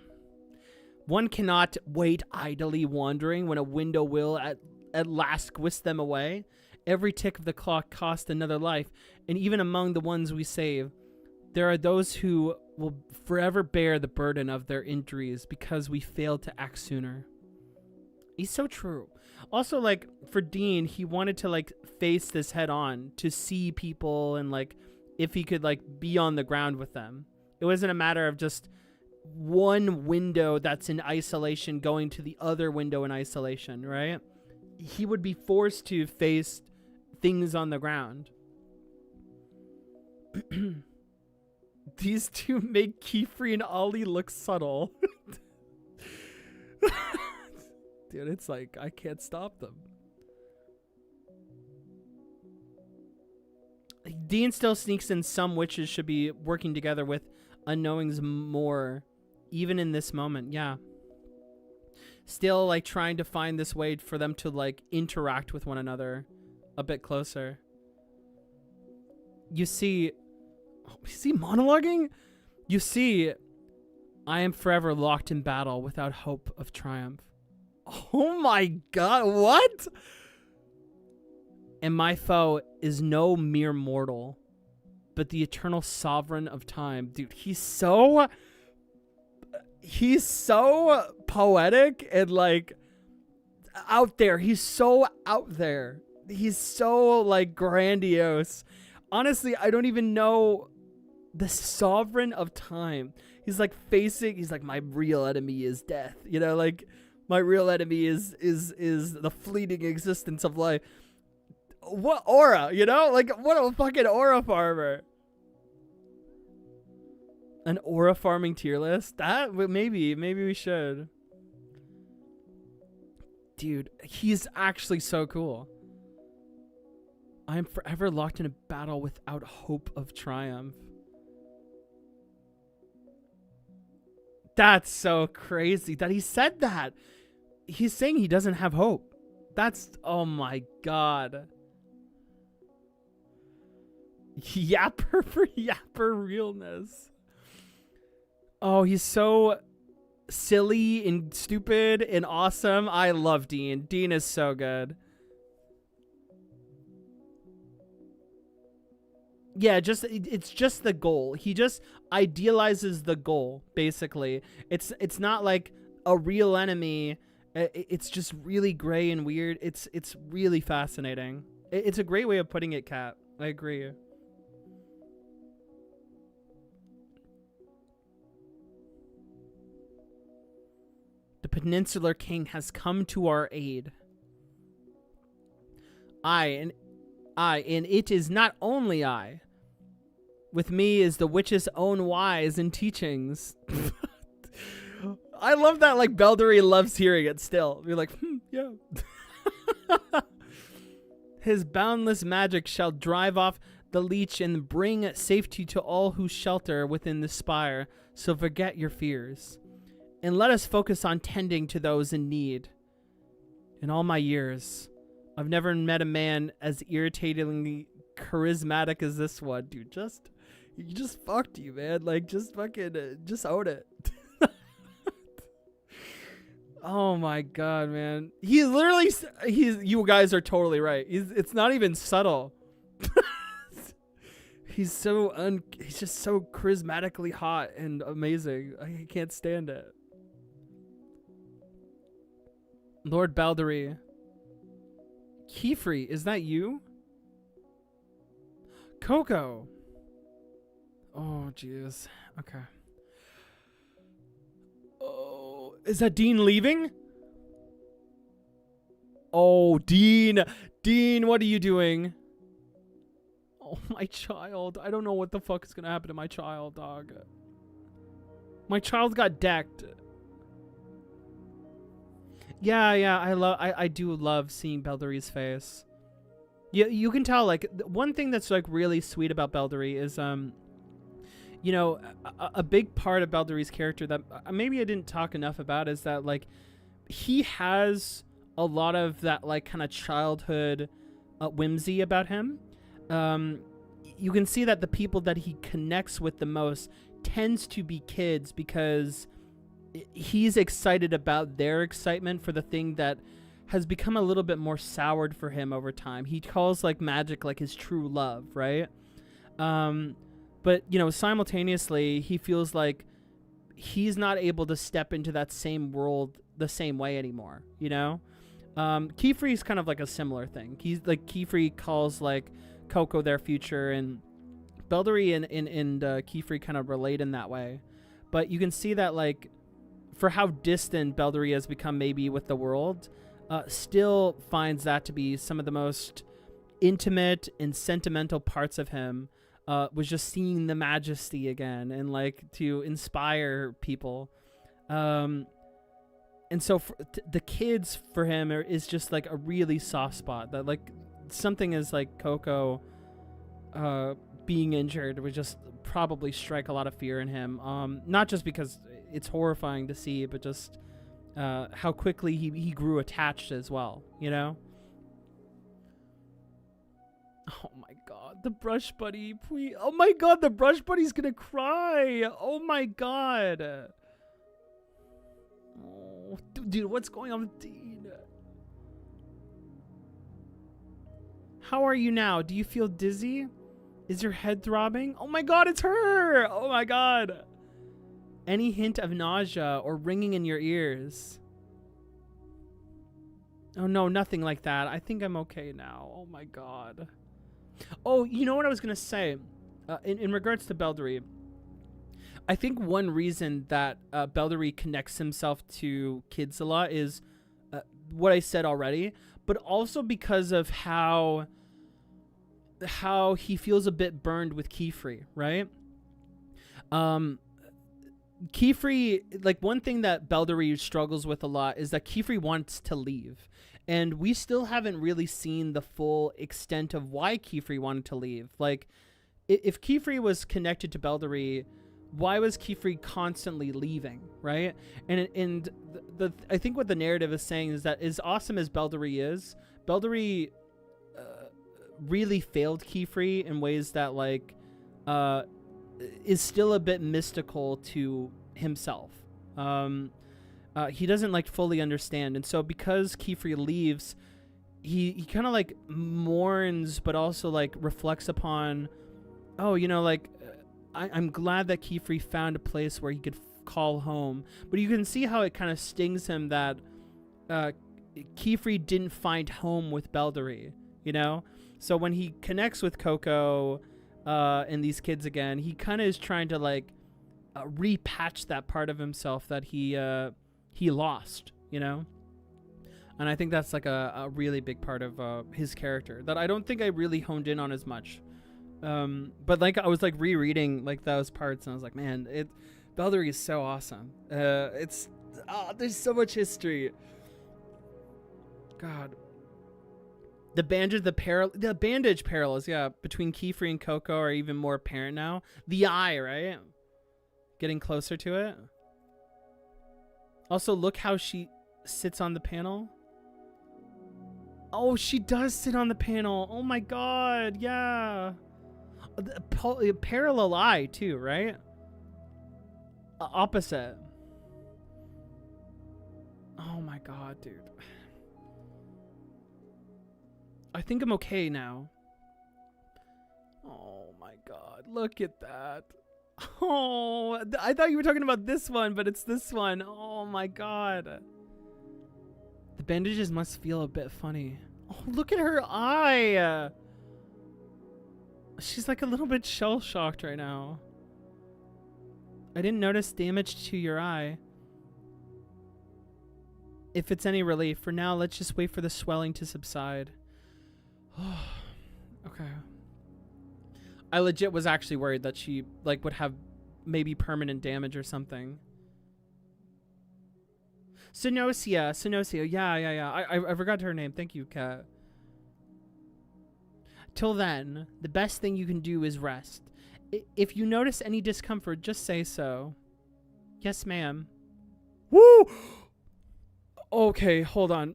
One cannot wait idly wandering when a window will at last whisk them away. Every tick of the clock costs another life, and even among the ones we save, there are those who will forever bear the burden of their injuries because we failed to act sooner. He's so true. Also, like, for Dean, he wanted to, like, face this head on, to see people and, like, if he could, like, be on the ground with them. It wasn't a matter of just one window that's in isolation going to the other window in isolation, right? He would be forced to face things on the ground. These two make Kiefer and Ollie look subtle. Dude, it's like, I can't stop them. Dean still sneaks in some witches should be working together with unknowings more, even in this moment. Yeah. Still, like, trying to find this way for them to, like, interact with one another a bit closer. You see... Oh, is he monologuing? You see, I am forever locked in battle without hope of triumph. Oh my god, what? And my foe is no mere mortal, but the eternal sovereign of time. Dude, he's so poetic and, like, out there. He's so out there. He's so, like, grandiose. Honestly, I don't even know the sovereign of time. He's like he's like, my real enemy is death. You know, like, my real enemy is the fleeting existence of life. What aura, you know? Like, what a fucking aura farmer. An aura farming tier list? That, maybe we should. Dude, he's actually so cool. I am forever locked in a battle without hope of triumph. That's so crazy that he said that. He's saying he doesn't have hope. That's, oh my god. Yapper for yapper realness. Oh, he's so silly and stupid and awesome. I love Dean. Dean is so good. Yeah, it's just the goal. He just idealizes the goal, basically. It's not like a real enemy. It's just really gray and weird. It's really fascinating. It's a great way of putting it, Kat. I agree. The Peninsular King has come to our aid. And it is not only I. With me is the witch's own wise and teachings. I love that, like, Beldery loves hearing it still. You're like, yeah. His boundless magic shall drive off the leech and bring safety to all who shelter within the spire. So forget your fears. And let us focus on tending to those in need. In all my years, I've never met a man as irritatingly charismatic as this one. Dude, you just fucked you, man. Like, just fucking, just own it. Oh my god, man. You guys are totally right. It's not even subtle. He's just so charismatically hot and amazing. I can't stand it. Lord Baldery. Kiefer, is that you? Coco. Oh, jeez. Okay. Oh, is that Dean leaving? Oh, Dean. Dean, what are you doing? Oh, my child. I don't know what the fuck is gonna happen to my child, dog. My child got decked. Yeah, I do love seeing Beldery's face. You can tell, like, one thing that's, like, really sweet about Beldery is, you know, a big part of Beldery's character that maybe I didn't talk enough about is that, like, he has a lot of that, like, kind of childhood whimsy about him. You can see that the people that he connects with the most tends to be kids because he's excited about their excitement for the thing that has become a little bit more soured for him over time. He calls like magic like his true love, right? But you know, simultaneously he feels like he's not able to step into that same world the same way anymore, you know? Kiefer's kind of like a similar thing. He's like, Kiefer calls like Coco their future, and Beldery and Kiefer kind of relate in that way. But you can see that, like, for how distant Beldery has become maybe with the world, still finds that to be some of the most intimate and sentimental parts of him, was just seeing the majesty again and like to inspire people. And so for the kids for him is just like a really soft spot that like something is like Coco being injured would just probably strike a lot of fear in him. Not just because it's horrifying to see, but just how quickly he grew attached as well, you know? Oh my god, the brush buddy, please. Oh my god, the brush buddy's gonna cry. Oh my god. Oh, dude, what's going on with Dean? How are you now? Do you feel dizzy? Is your head throbbing? Oh my god, it's her! Oh my god. Any hint of nausea or ringing in your ears? Oh no, nothing like that. I think I'm okay now. Oh my god. Oh, you know what I was gonna say? In regards to Beldery, I think one reason that Beldery connects himself to kids a lot is what I said already, but also because of how he feels a bit burned with Kiefer, right? Kiefer, like, one thing that Beldery struggles with a lot is that Kiefer wants to leave. And we still haven't really seen the full extent of why Kiefer wanted to leave. Like, if Kiefer was connected to Beldery, why was Kiefer constantly leaving, right? And I think what the narrative is saying is that as awesome as Beldery is, Beldery really failed Kiefer in ways that, like, is still a bit mystical to himself. He doesn't like fully understand, and so because Kiefer leaves, he kind of like mourns, but also like reflects upon, oh, you know, like I'm glad that Kiefer found a place where he could call home. But you can see how it kind of stings him that Kiefer didn't find home with Beldery, you know. So when he connects with Coco and these kids again, he kind of is trying to like repatch that part of himself that he lost, you know? And I think that's like a really big part of his character that I don't think I really honed in on as much. But like I was like rereading like those parts and I was like, man, Beldery is so awesome. There's so much history. God. The bandage parallels, yeah, between Kiefer and Coco are even more apparent now. The eye, right? Getting closer to it. Also, look how she sits on the panel. Oh, she does sit on the panel. Oh my god, yeah. A parallel eye, too, right? Opposite. Oh my god, dude. I think I'm okay now. Oh my god, look at that. Oh, I thought you were talking about this one, but it's this one. Oh my god. The bandages must feel a bit funny. Oh, look at her eye. She's like a little bit shell-shocked right now. I didn't notice damage to your eye. If it's any relief, for now, let's just wait for the swelling to subside. Okay. I legit was actually worried that she like would have maybe permanent damage or something. Synosia. Yeah. I forgot her name. Thank you, Kat. Till then, the best thing you can do is rest. If you notice any discomfort, just say so. Yes, ma'am. Woo! Okay, hold on.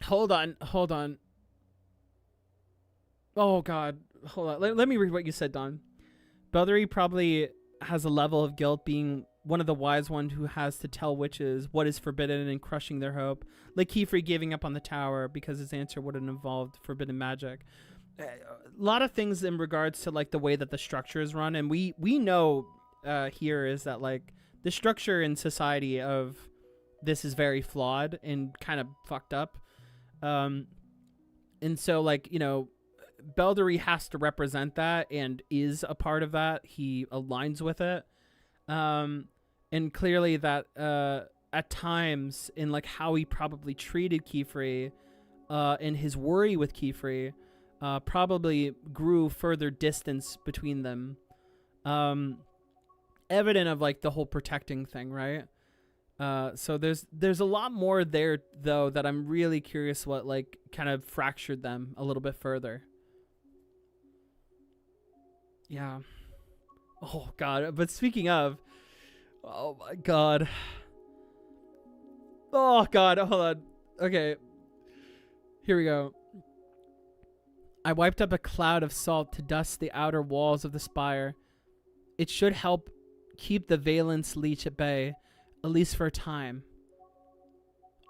Hold on. Oh, God. Hold on. Let me read what you said, Don. Belldery probably has a level of guilt being one of the wise ones who has to tell witches what is forbidden and crushing their hope. Like Kiefer giving up on the tower because his answer would have involved forbidden magic. A lot of things in regards to like the way that the structure is run, and we know here is that like the structure in society of this is very flawed and kind of fucked up. And so like, you know, Belldery has to represent that and is a part of that. He aligns with it. And clearly that at times in like how he probably treated Kiefer and his worry with Kiefer probably grew further distance between them. Evident of like the whole protecting thing, right? So there's a lot more there though that I'm really curious what like kind of fractured them a little bit further. Yeah. Oh god, but speaking of, oh my god. Oh god, hold on. Okay. Here we go. I wiped up a cloud of salt to dust the outer walls of the spire. It should help keep the Valence leech at bay, at least for a time.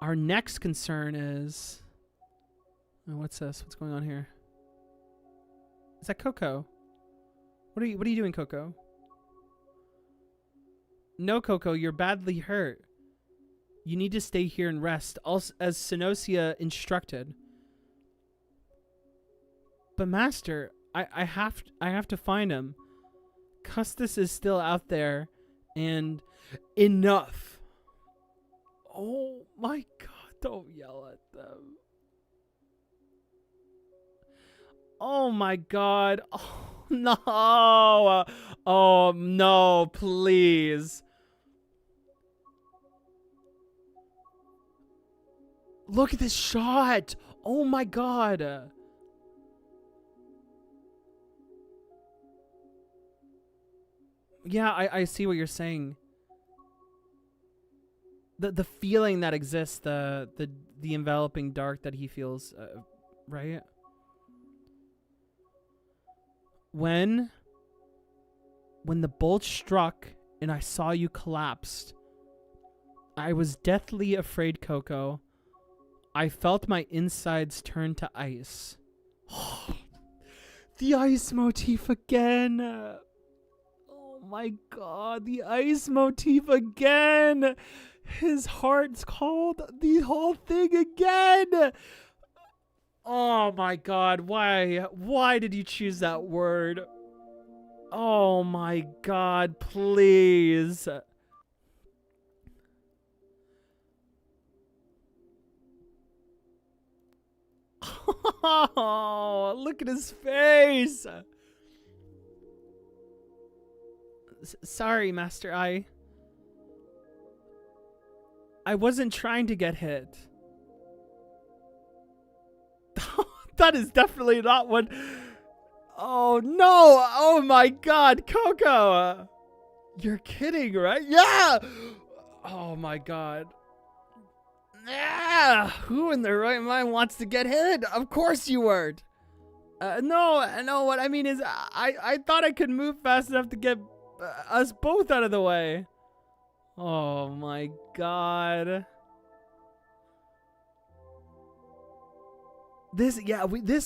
Our next concern is... Oh, what's this? What's going on here? Is that Coco? What are you doing, Coco? No, Coco, you're badly hurt. You need to stay here and rest, as Sinosia instructed. But Master, I have to find him. Custis is still out there, and enough. Oh my god, don't yell at them. Oh my god. Oh no. Oh no, please. Look at this shot. Oh my god. Yeah, I see what you're saying. The feeling that exists, the enveloping dark that he feels, right? When the bolt struck and I saw you collapsed, I was deathly afraid, Coco. I felt my insides turn to ice. The ice motif again. Oh my god, the ice motif again. His heart's called the whole thing again. Oh my god, why did you choose that word? Oh my god, please. Oh, look at his face. Sorry, Master, I wasn't trying to get hit. That is definitely not what... Oh, no! Oh, my God! Coco! You're kidding, right? Yeah! Oh, my God. Yeah! Who in their right mind wants to get hit? Of course you weren't. No, what I mean is I thought I could move fast enough to get us both out of the way. Oh, my God. This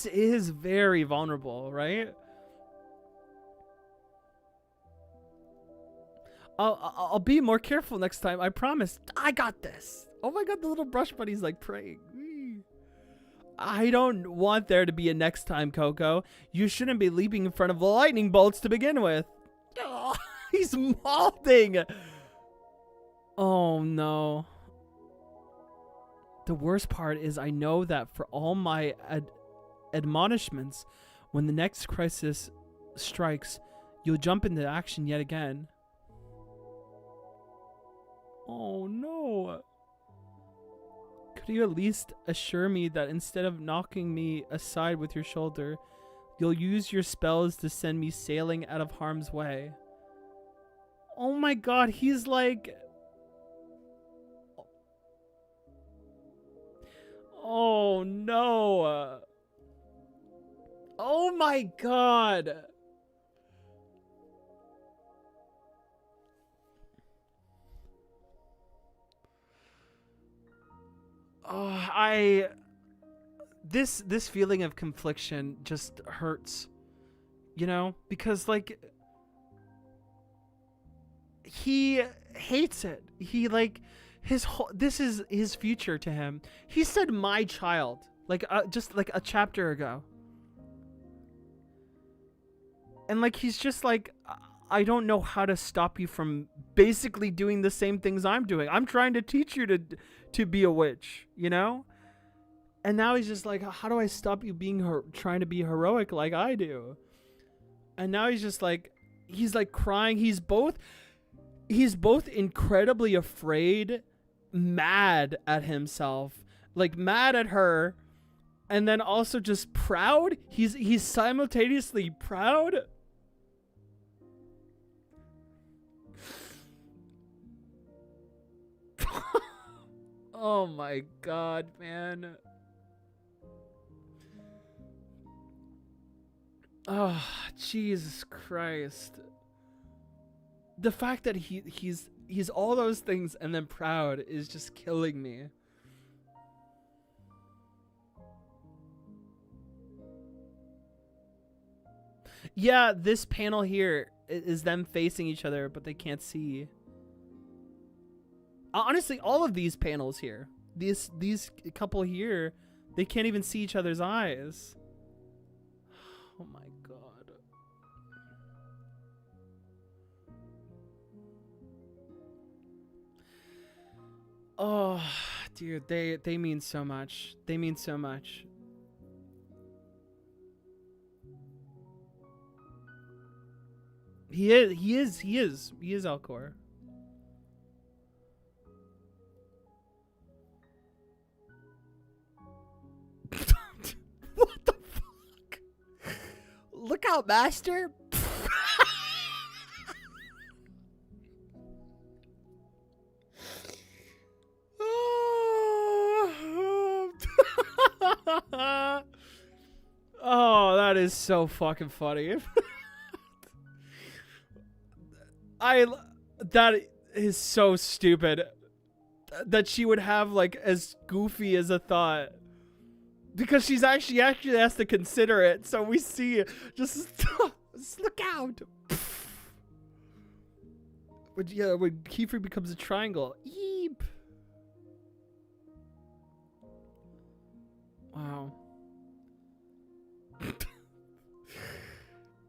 is very vulnerable, right? I'll be more careful next time. I promise. I got this. Oh my god, the little brush buddy's like praying. I don't want there to be a next time, Coco. You shouldn't be leaping in front of the lightning bolts to begin with. Oh, he's molding. Oh no. The worst part is I know that for all my admonishments, when the next crisis strikes, you'll jump into action yet again. Oh no. Could you at least assure me that instead of knocking me aside with your shoulder, you'll use your spells to send me sailing out of harm's way? Oh my god, he's like... Oh no. Oh my god. I this feeling of confliction just hurts, you know, because like he hates it. He like his whole, this is his future to him. He said my child like just like a chapter ago. And like he's just like, I don't know how to stop you from basically doing the same things I'm doing. I'm trying to teach you to be a witch, you know? And now he's just like, how do I stop you being trying to be heroic like I do? And now he's just like, he's like crying. He's both incredibly afraid, mad at himself, like mad at her, and then also just proud. He's simultaneously proud. Oh my god, man. Oh, Jesus Christ. The fact that he's all those things and then proud is just killing me. Yeah, this panel here is them facing each other, but they can't see. Honestly, all of these panels here, these couple here, they can't even see each other's eyes. Oh my god. Oh, dude, they mean so much. They mean so much. He is Alcor. What the fuck? Look out, master. Oh, that is so fucking funny. That is so stupid that she would have like as goofy as a thought, because she actually has to consider it. So we see just look out. When Kiefer becomes a triangle. Eep. Wow.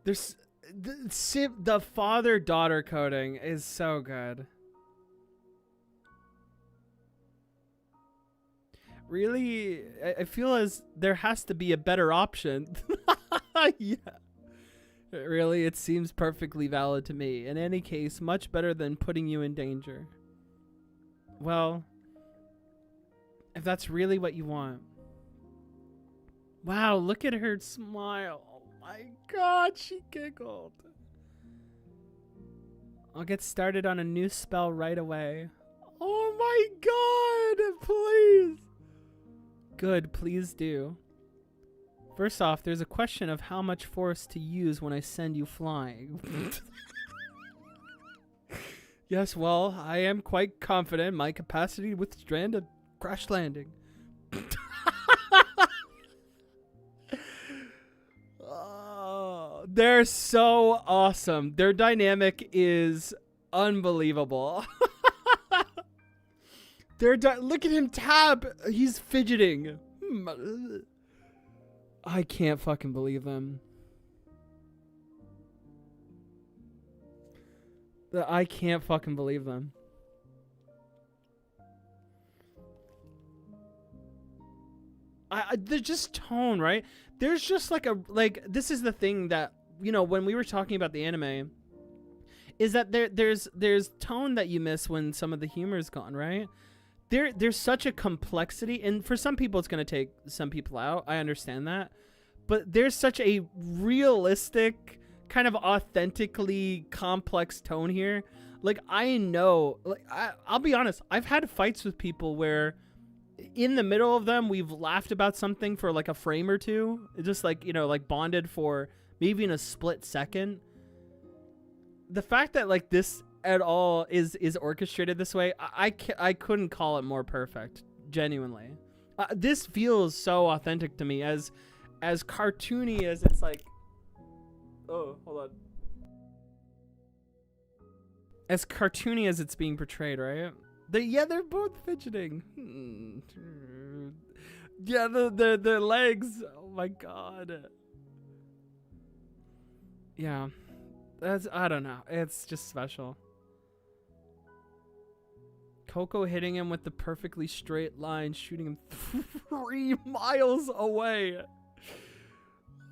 There's the father-daughter coding is so good. Really, I feel as there has to be a better option. Yeah. Really, it seems perfectly valid to me. In any case, much better than putting you in danger. Well, if that's really what you want. Wow, look at her smile. Oh my god, she giggled. I'll get started on a new spell right away. Oh my god, please. Good, please do. First off, there's a question of how much force to use when I send you flying. Yes, well, I am quite confident in my capacity to withstand a crash landing. Oh, they're so awesome. Their dynamic is unbelievable. Look at him tap. He's fidgeting. I can't fucking believe them. I can't fucking believe them. There's just tone, right? There's just like this is the thing that, you know, when we were talking about the anime, is that there's tone that you miss when some of the humor's gone, right? There's such a complexity, and for some people it's going to take some people out. I understand that. But there's such a realistic, kind of authentically complex tone here. Like, I know, like, I'll be honest, I've had fights with people where in the middle of them, we've laughed about something for like a frame or two. Just like, you know, like bonded for maybe in a split second. The fact that like this at all is orchestrated this way, I couldn't call it more perfect, genuinely. This feels so authentic to me, as cartoony as it's like. Oh, hold on. As cartoony as it's being portrayed, right? They're both fidgeting. Yeah, the legs. Oh my god. Yeah, I don't know. It's just special. Coco hitting him with the perfectly straight line, shooting him 3 miles away.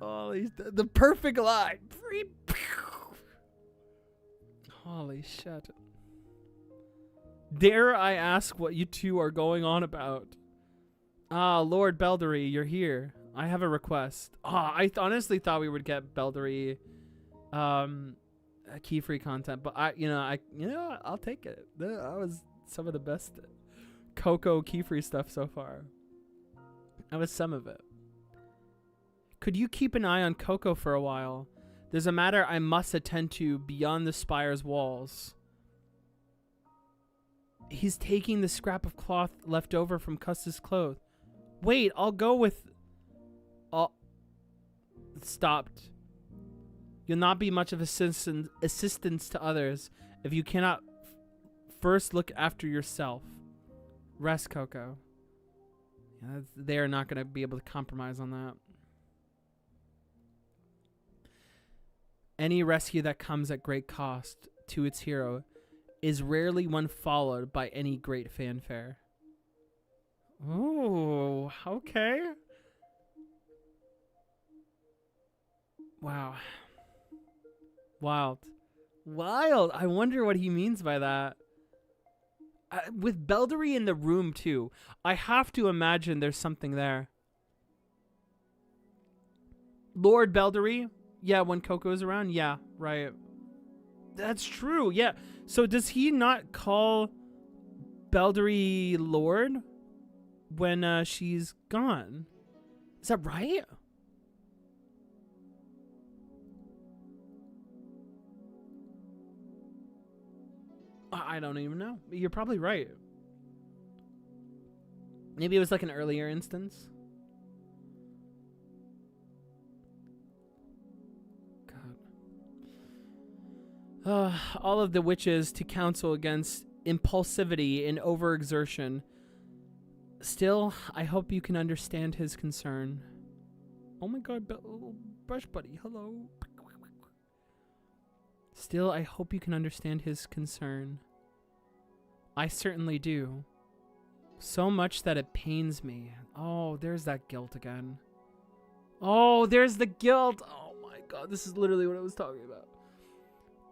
Oh, the perfect line. Holy shit. Dare I ask what you two are going on about? Ah, Lord Beldery, you're here. I have a request. I honestly thought we would get Beldery key-free content, but I'll take it. That was some of the best Coco key-free stuff so far. That was some of it. Could you keep an eye on Coco for a while? There's a matter I must attend to beyond the spire's walls. He's taking the scrap of cloth left over from Custis' clothes. Wait, I'll go with... Stopped. You'll not be much of assistance to others if you cannot first look after yourself. Rest, Coco. Yeah, they are not going to be able to compromise on that. Any rescue that comes at great cost to its hero is rarely one followed by any great fanfare. Ooh, okay. Wow. Wild. I wonder what he means by that. With Beldery in the room, too, I have to imagine there's something there. Lord Beldery? Yeah, when Coco's around? Yeah, right. That's true, yeah. So does he not call Beldery Lord when she's gone? Is that right? I don't even know. You're probably right. Maybe it was like an earlier instance. All of the witches to counsel against impulsivity and overexertion. Still, I hope you can understand his concern. Oh my god, Brush Buddy, hello. Still, I hope you can understand his concern. I certainly do. So much that it pains me. Oh, there's that guilt again. Oh, there's the guilt. Oh my god, this is literally what I was talking about.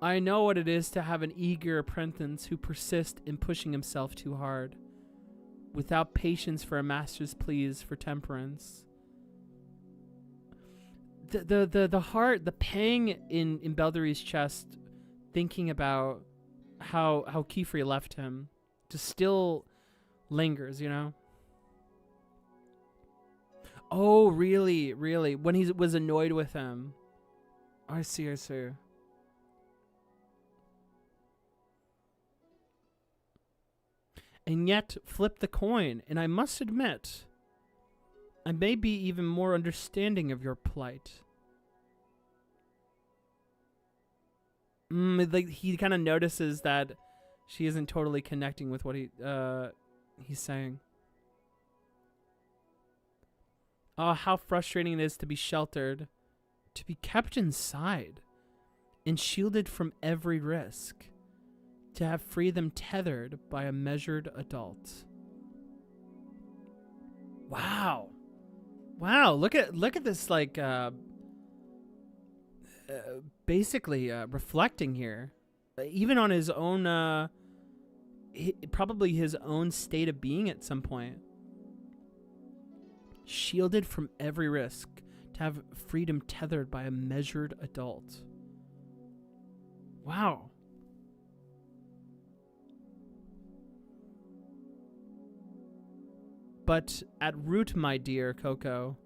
I know what it is to have an eager apprentice who persists in pushing himself too hard, without patience for a master's pleas for temperance. The heart, the pang in Beldery's chest, thinking about how Kiefer left him, just still lingers, you know? Oh, really? When he was annoyed with him. I see. And yet, flip the coin, and I must admit, I may be even more understanding of your plight. Like he kind of notices that she isn't totally connecting with what he's saying. Oh, how frustrating it is to be sheltered, to be kept inside, and shielded from every risk. To have freedom tethered by a measured adult. Wow. Look at this, like, basically reflecting here, even on his own, probably his own state of being at some point. Shielded from every risk, to have freedom tethered by a measured adult. Wow. But at root, my dear Coco,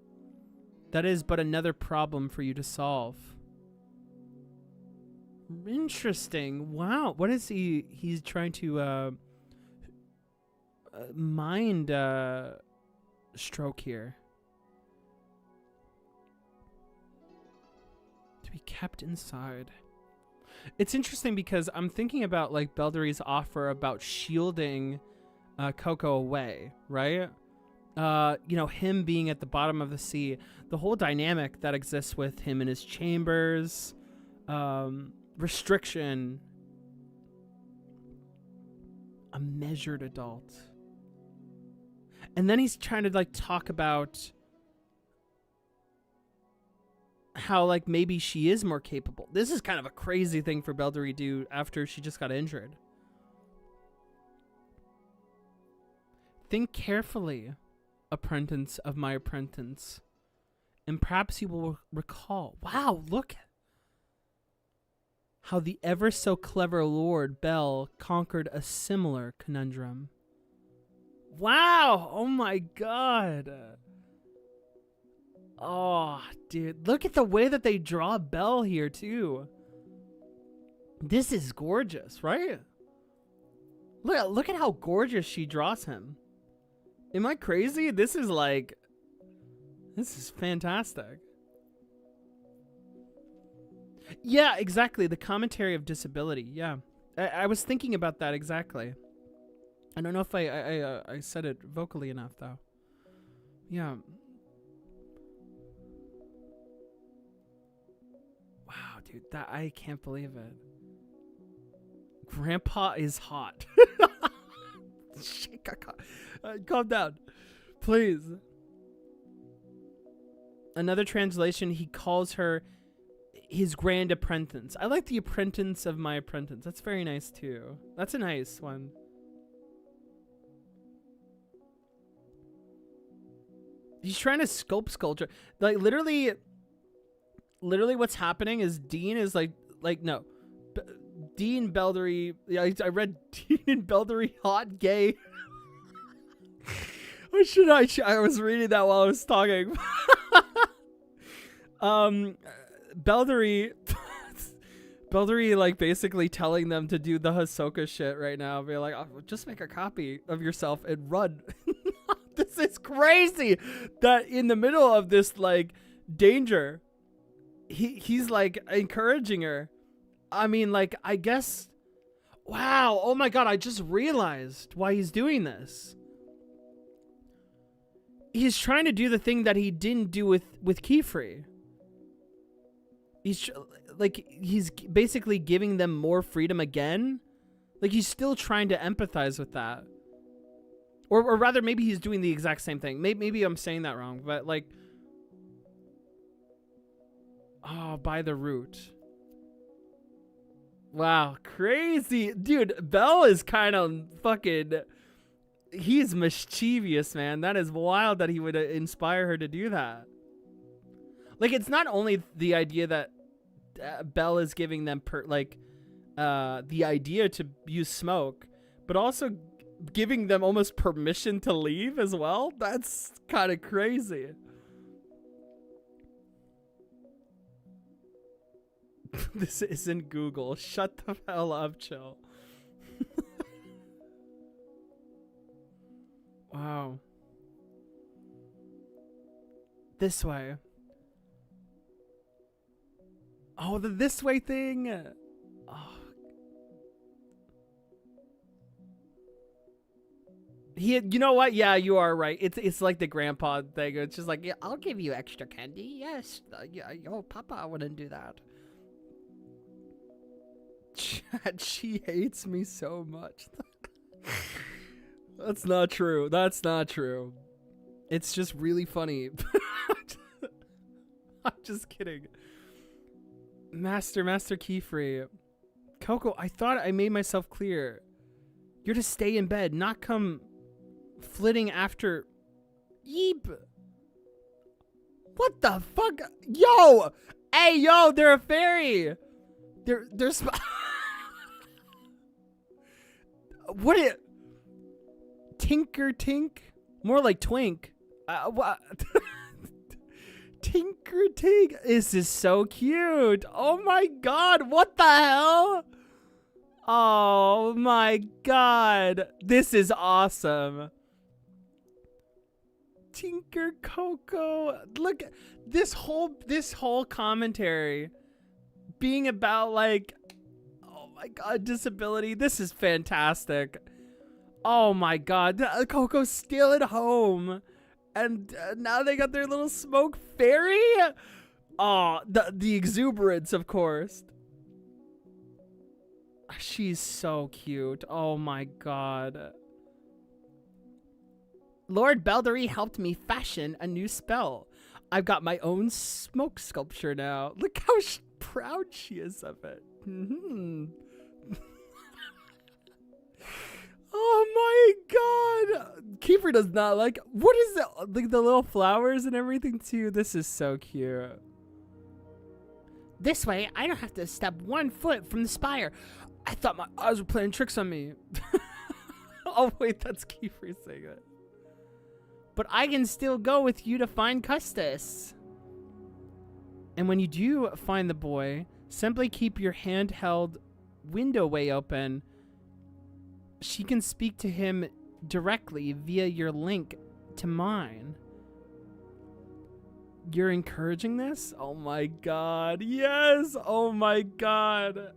that is but another problem for you to solve. Interesting. Wow. What is he's trying to mind stroke here. To be kept inside. It's interesting because I'm thinking about like Belderi's offer about shielding Coco away, right? You know, him being at the bottom of the sea, the whole dynamic that exists with him in his chambers, restriction, a measured adult. And then he's trying to like talk about how like maybe she is more capable. This is kind of a crazy thing for Belderi to do after she just got injured. Think carefully, apprentice of my apprentice, and perhaps you will recall. Wow, look how the ever so clever Lord Bell conquered a similar conundrum. Wow, oh my god. Oh, dude, look at the way that they draw Belle here, too. This is gorgeous, right? Look at how gorgeous she draws him. Am I crazy? This is fantastic. Yeah, exactly. The commentary of disability. Yeah, I was thinking about that exactly. I don't know if I said it vocally enough, though. Yeah. Wow, dude, that I can't believe it. Grandpa is hot. Calm down, please. Another translation, he calls her his grand apprentice. I like the apprentice of my apprentice. That's very nice too. That's a nice one. He's trying to sculpture. Like literally what's happening is Dean is no. Dean Belderi. Yeah, I read Dean and Belderi hot gay. I was reading that while I was talking. Belderi like basically telling them to do the Hisoka shit right now. Be like, oh, just make a copy of yourself and run. This is crazy that in the middle of this like danger, he's like encouraging her. I mean, like, I guess, wow. Oh my God. I just realized why he's doing this. He's trying to do the thing that he didn't do with Keyfree. He's basically giving them more freedom again. Like he's still trying to empathize with that. Or rather, maybe he's doing the exact same thing. Maybe I'm saying that wrong, but like, oh, by the root. Wow, crazy. Dude, Belle is kind of fucking, he's mischievous, man. That is wild that he would inspire her to do that. Like, it's not only the idea that Belle is giving them the idea to use smoke, but also giving them almost permission to leave as well. That's kind of crazy. This isn't Google. Shut the hell up, chill. Wow. This way. Oh, the this way thing. Oh. You know what? Yeah, you are right. It's like the grandpa thing. It's just like, yeah, I'll give you extra candy. Yes. Yeah. Oh, Papa wouldn't do that. Chat, she hates me so much. That's not true. That's not true. It's just really funny. I'm just kidding. Master Keyfree. Coco, I thought I made myself clear. You're to stay in bed, not come flitting after. Yeep. What the fuck? Yo! Hey, yo, they're a fairy. They're what it? Tinker Tink? More like Twink. What? Tinker Tink. This is so cute. Oh my God. What the hell? Oh my God. This is awesome. Tinker Coco. Look, this whole commentary being about like, oh my god, disability. This is fantastic. Oh my god, Coco's still at home, and now they got their little smoke fairy. Oh, the exuberance, of course. She's so cute. Oh my god. Lord Beldery helped me fashion a new spell. I've got my own smoke sculpture now. Look how proud she is of it. Oh my god. Kiefer does not like. What is it? Like the little flowers and everything too. This is so cute. This way, I don't have to step 1 foot from the spire. I thought my eyes were playing tricks on me. Oh wait, that's Kiefer saying it. But I can still go with you to find Custis. And when you do find the boy, simply keep your handheld window way open. She can speak to him directly via your link to mine. You're encouraging this? Oh my god. Yes! Oh my god.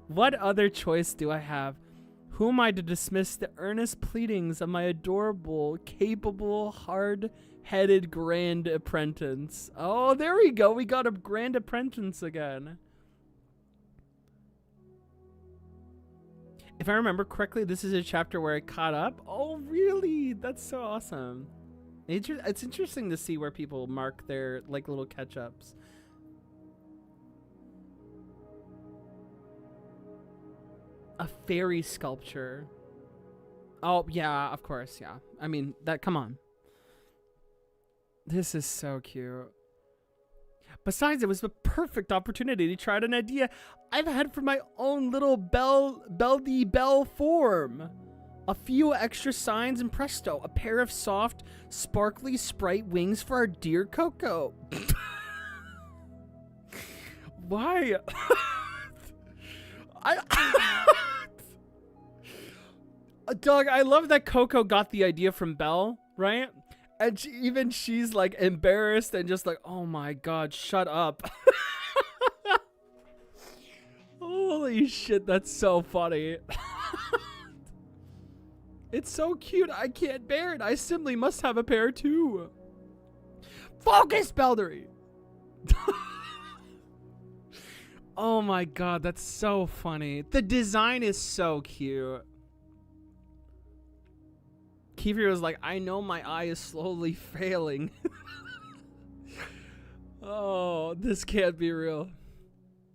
What other choice do I have? Who am I to dismiss the earnest pleadings of my adorable, capable, hard-headed grand apprentice? Oh, there we go. We got a grand apprentice again. If I remember correctly, this is a chapter where I caught up. Oh, really? That's so awesome. It's interesting to see where people mark their like little catch-ups. A fairy sculpture. Oh, yeah, of course, yeah. I mean, come on. This is so cute. Besides, it was the perfect opportunity to try out an idea I've had for my own little bell form. A few extra signs and presto, a pair of soft, sparkly sprite wings for our dear Coco. Why? Dog, I love that Coco got the idea from Belle, right? And she's like embarrassed and just like, oh my god, shut up. Holy shit, that's so funny. It's so cute, I can't bear it. I simply must have a pair too. Focus, Beldery! Oh my god, that's so funny. The design is so cute. Kiefer was like, I know my eye is slowly failing. Oh, this can't be real.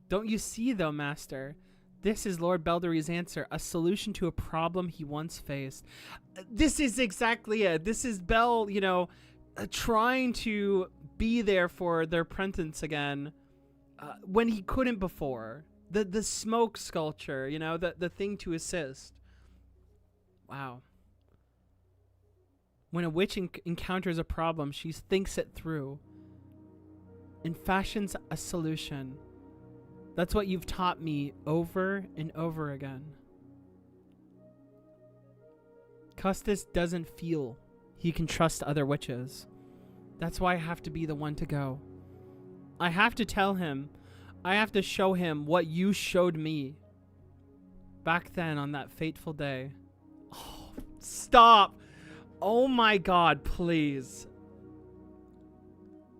Don't you see, though, Master? This is Lord Beldery's answer, a solution to a problem he once faced. This is exactly it. This is Belle, you know, trying to be there for their apprentice again when he couldn't before. The smoke sculpture, you know, the thing to assist. Wow. When a witch encounters a problem, she thinks it through and fashions a solution. That's what you've taught me over and over again. Custis doesn't feel he can trust other witches. That's why I have to be the one to go. I have to tell him. I have to show him what you showed me back then on that fateful day. Oh, stop! Oh my god, please.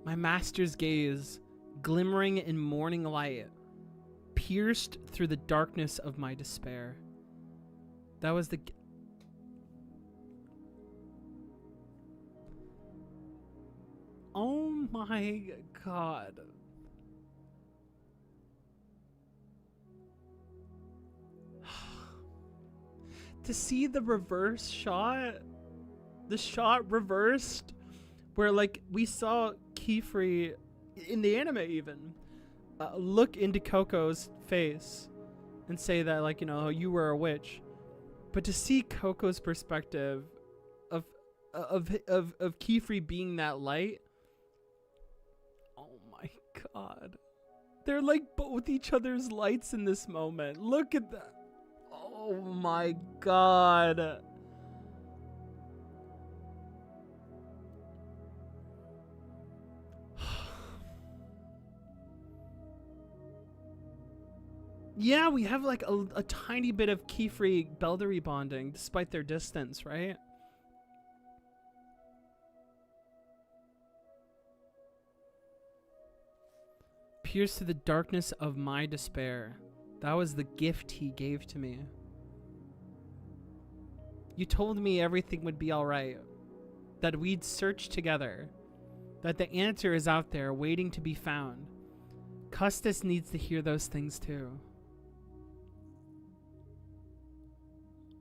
My master's gaze, glimmering in morning light, pierced through the darkness of my despair. That was the... Oh my god. To see the reverse shot, the shot reversed, where like we saw Kiefer in the anime even look into Coco's face and say that, like, you know, you were a witch, but to see Coco's perspective of Kiefer being that light, oh my god, they're like both each other's lights in this moment. Look at that. Oh my god. Yeah, we have like a tiny bit of Keyfree Beldery bonding despite their distance, right? Pierce to the darkness of my despair. That was the gift he gave to me. You told me everything would be alright. That we'd search together. That the answer is out there waiting to be found. Custis needs to hear those things too.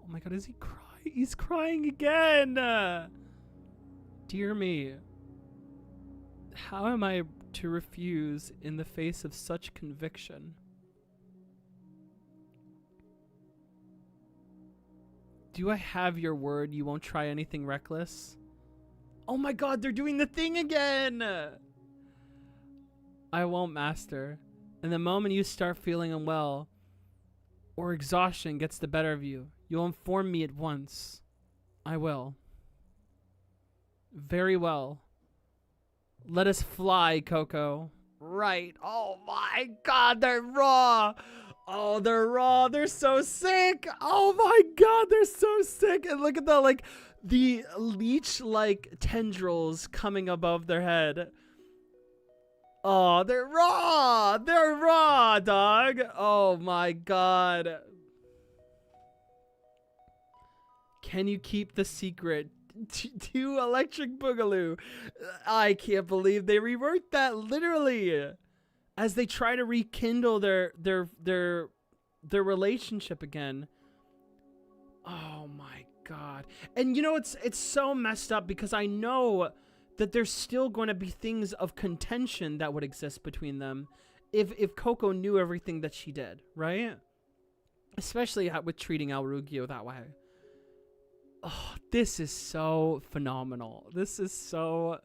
Oh my god, is he crying? He's crying again! Dear me. How am I to refuse in the face of such conviction? Do I have your word you won't try anything reckless? Oh my god, they're doing the thing again! I won't, master. And the moment you start feeling unwell, or exhaustion gets the better of you, you'll inform me at once. I will. Very well. Let us fly, Coco. Right. Oh my god, they're raw! Oh, they're raw. They're so sick. Oh my god, they're so sick. And look at the leech-like tendrils coming above their head. Oh, they're raw. They're raw, dog. Oh my god. Can you keep the secret? To Electric Boogaloo. I can't believe they reworked that literally. As they try to rekindle their relationship again. Oh my god. And you know, it's so messed up because I know that there's still going to be things of contention that would exist between them if Coco knew everything that she did, right? Especially with treating Alrugio that way. Oh, this is so phenomenal. This is so...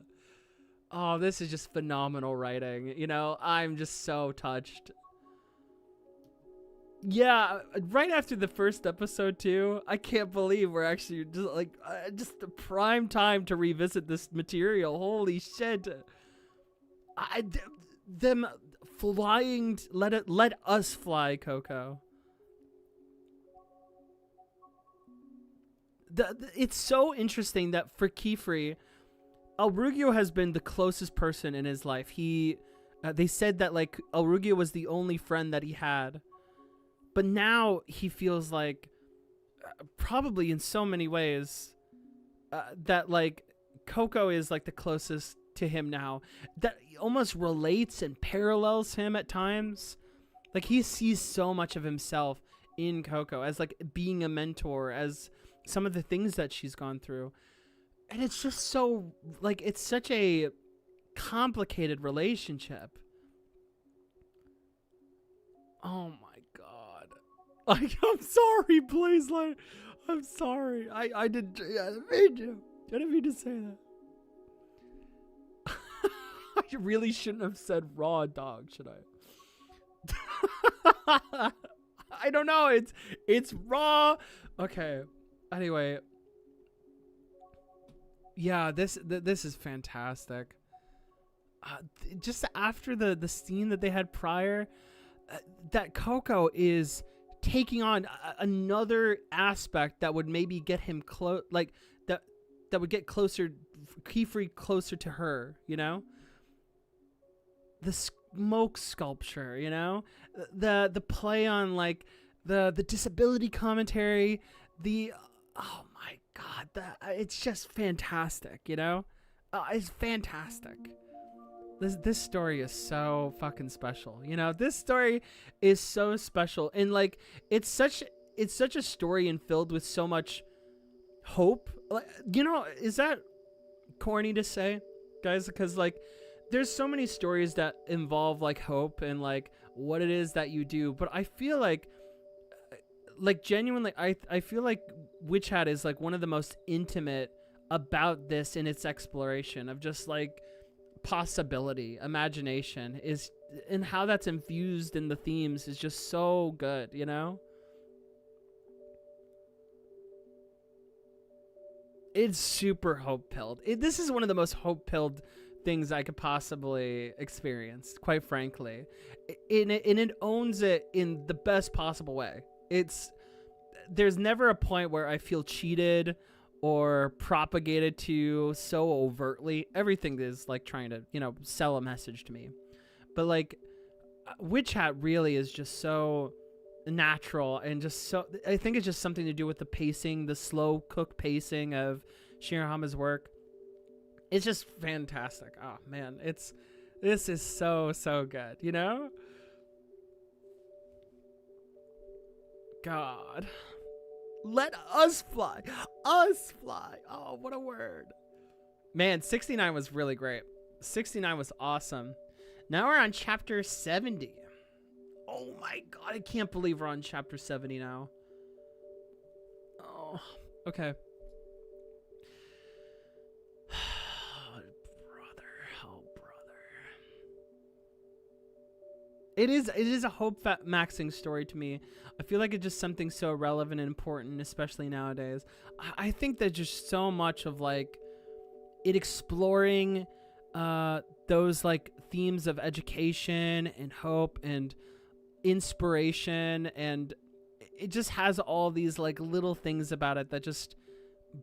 Oh, this is just phenomenal writing. You know, I'm just so touched. Yeah, right after the first episode too, I can't believe we're actually just like just the prime time to revisit this material. Holy shit! Them flying, let us fly, Coco. It's so interesting that for Keyfree, Alrugio has been the closest person in his life. They said that like Alrugio was the only friend that he had. But now he feels like, probably in so many ways, that like Coco is like the closest to him now. That almost relates and parallels him at times. Like he sees so much of himself in Coco as like being a mentor, as some of the things that she's gone through. And it's just so, like, it's such a complicated relationship. Oh my god. Like, I'm sorry, please, like, I'm sorry. I didn't mean to say that. I really shouldn't have said raw dog, should I? I don't know, it's raw. Okay. Anyway, yeah, this is fantastic. Just after the scene that they had prior, that Coco is taking on another aspect that would maybe get him close, like that would get closer, Keyfree closer to her. You know, the smoke sculpture. You know, the play on like the disability commentary. Oh my god, it's just fantastic, you know? It's fantastic. This story is so fucking special, you know? This story is so special, and like it's such a story and filled with so much hope. Like, you know, is that corny to say, guys? Because like there's so many stories that involve like hope and like what it is that you do, but I feel like genuinely, I feel like Witch Hat is like one of the most intimate about this in its exploration of just like possibility, imagination, is, and how that's infused in the themes is just so good, you know? It's super hope-pilled. This is one of the most hope-pilled things I could possibly experience, quite frankly. And it owns it in the best possible way. There's never a point where I feel cheated or propagated to so overtly. Everything is like trying to, sell a message to me. But like Witch Hat really is just so natural, and just so, I think it's just something to do with the pacing, the slow cook pacing of Shirahama's work. It's just fantastic. Oh man, this is so good, God, let us fly. Oh, what a word. Man, 69 was really great. 69 was awesome. Now we're on chapter 70. Oh my God, I can't believe we're on chapter 70 now. Oh, okay. It is a hope maxing story to me. I feel like it's just something so relevant and important, especially nowadays. I think that just so much of like it exploring those like themes of education and hope and inspiration, and it just has all these like little things about it that just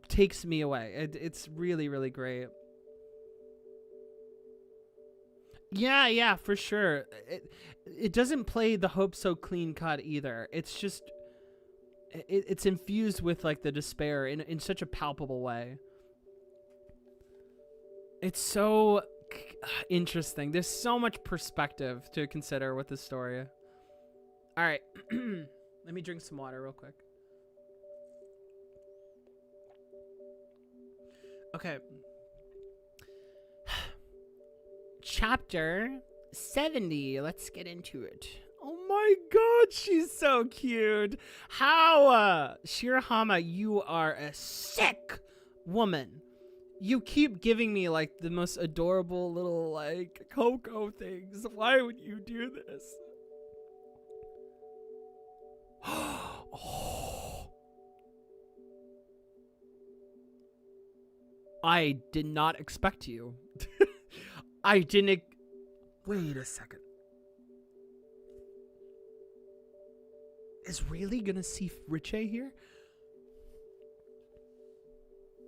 takes me away. It's really, really great. Yeah, for sure. It doesn't play the hope so clean cut either. It's just it's infused with like the despair in such a palpable way. It's so interesting. There's so much perspective to consider with this story. All right. Let me drink some water real quick. Okay. Chapter 70. Let's get into it. Oh my God, she's so cute. How, Shirahama, you are a sick woman. You keep giving me like the most adorable little like cocoa things. Why would you do this? Oh. I did not expect you. I didn't. Wait a second. Is really gonna see Richie here?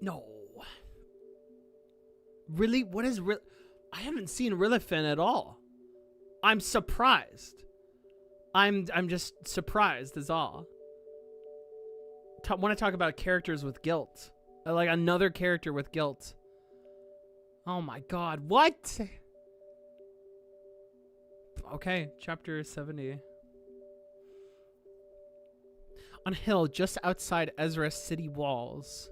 No. Really? What is real? I haven't seen Rilifin at all. I'm surprised. I'm just surprised is all. Want to talk about characters with guilt? Like another character with guilt. Oh my God, what? Okay, chapter 70. On a hill just outside Ezra's city walls.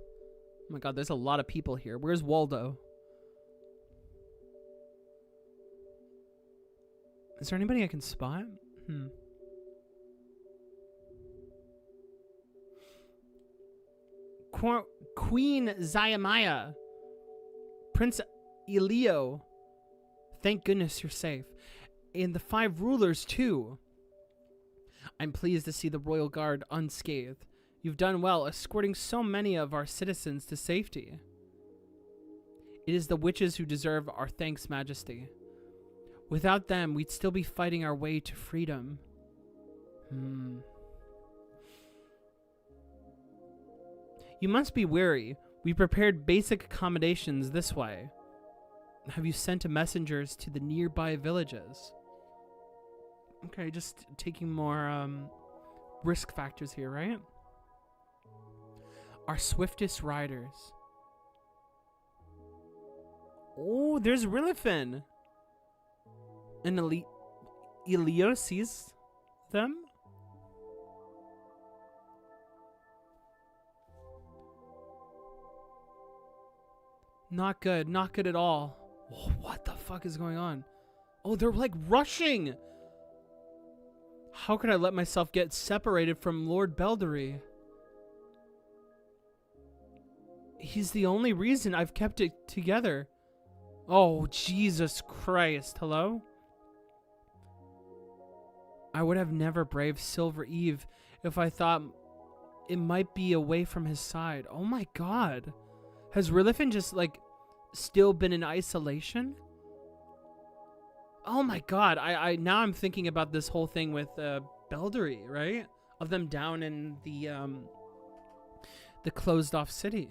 Oh my God, there's a lot of people here. Where's Waldo? Is there anybody I can spot? Queen Zayamaya. Prince Elio. Thank goodness you're safe. And the 5 rulers, too. I'm pleased to see the royal guard unscathed. You've done well escorting so many of our citizens to safety. It is the witches who deserve our thanks, Majesty. Without them, we'd still be fighting our way to freedom. You must be weary. We prepared basic accommodations this way. Have you sent messengers to the nearby villages? Okay, just taking more risk factors here, right? Our swiftest riders. Oh, there's Rilifin. And Elio sees them? Not good. Not good at all. Oh, what the fuck is going on? Oh, they're like rushing. How could I let myself get separated from Lord Beldery? He's the only reason I've kept it together. Oh, Jesus Christ. Hello? I would have never braved Silver Eve if I thought it might be away from his side. Oh my God. Has Rilifin just, like, still been in isolation? Oh my god, I now I'm thinking about this whole thing with Beldery, right? Of them down in the closed off city.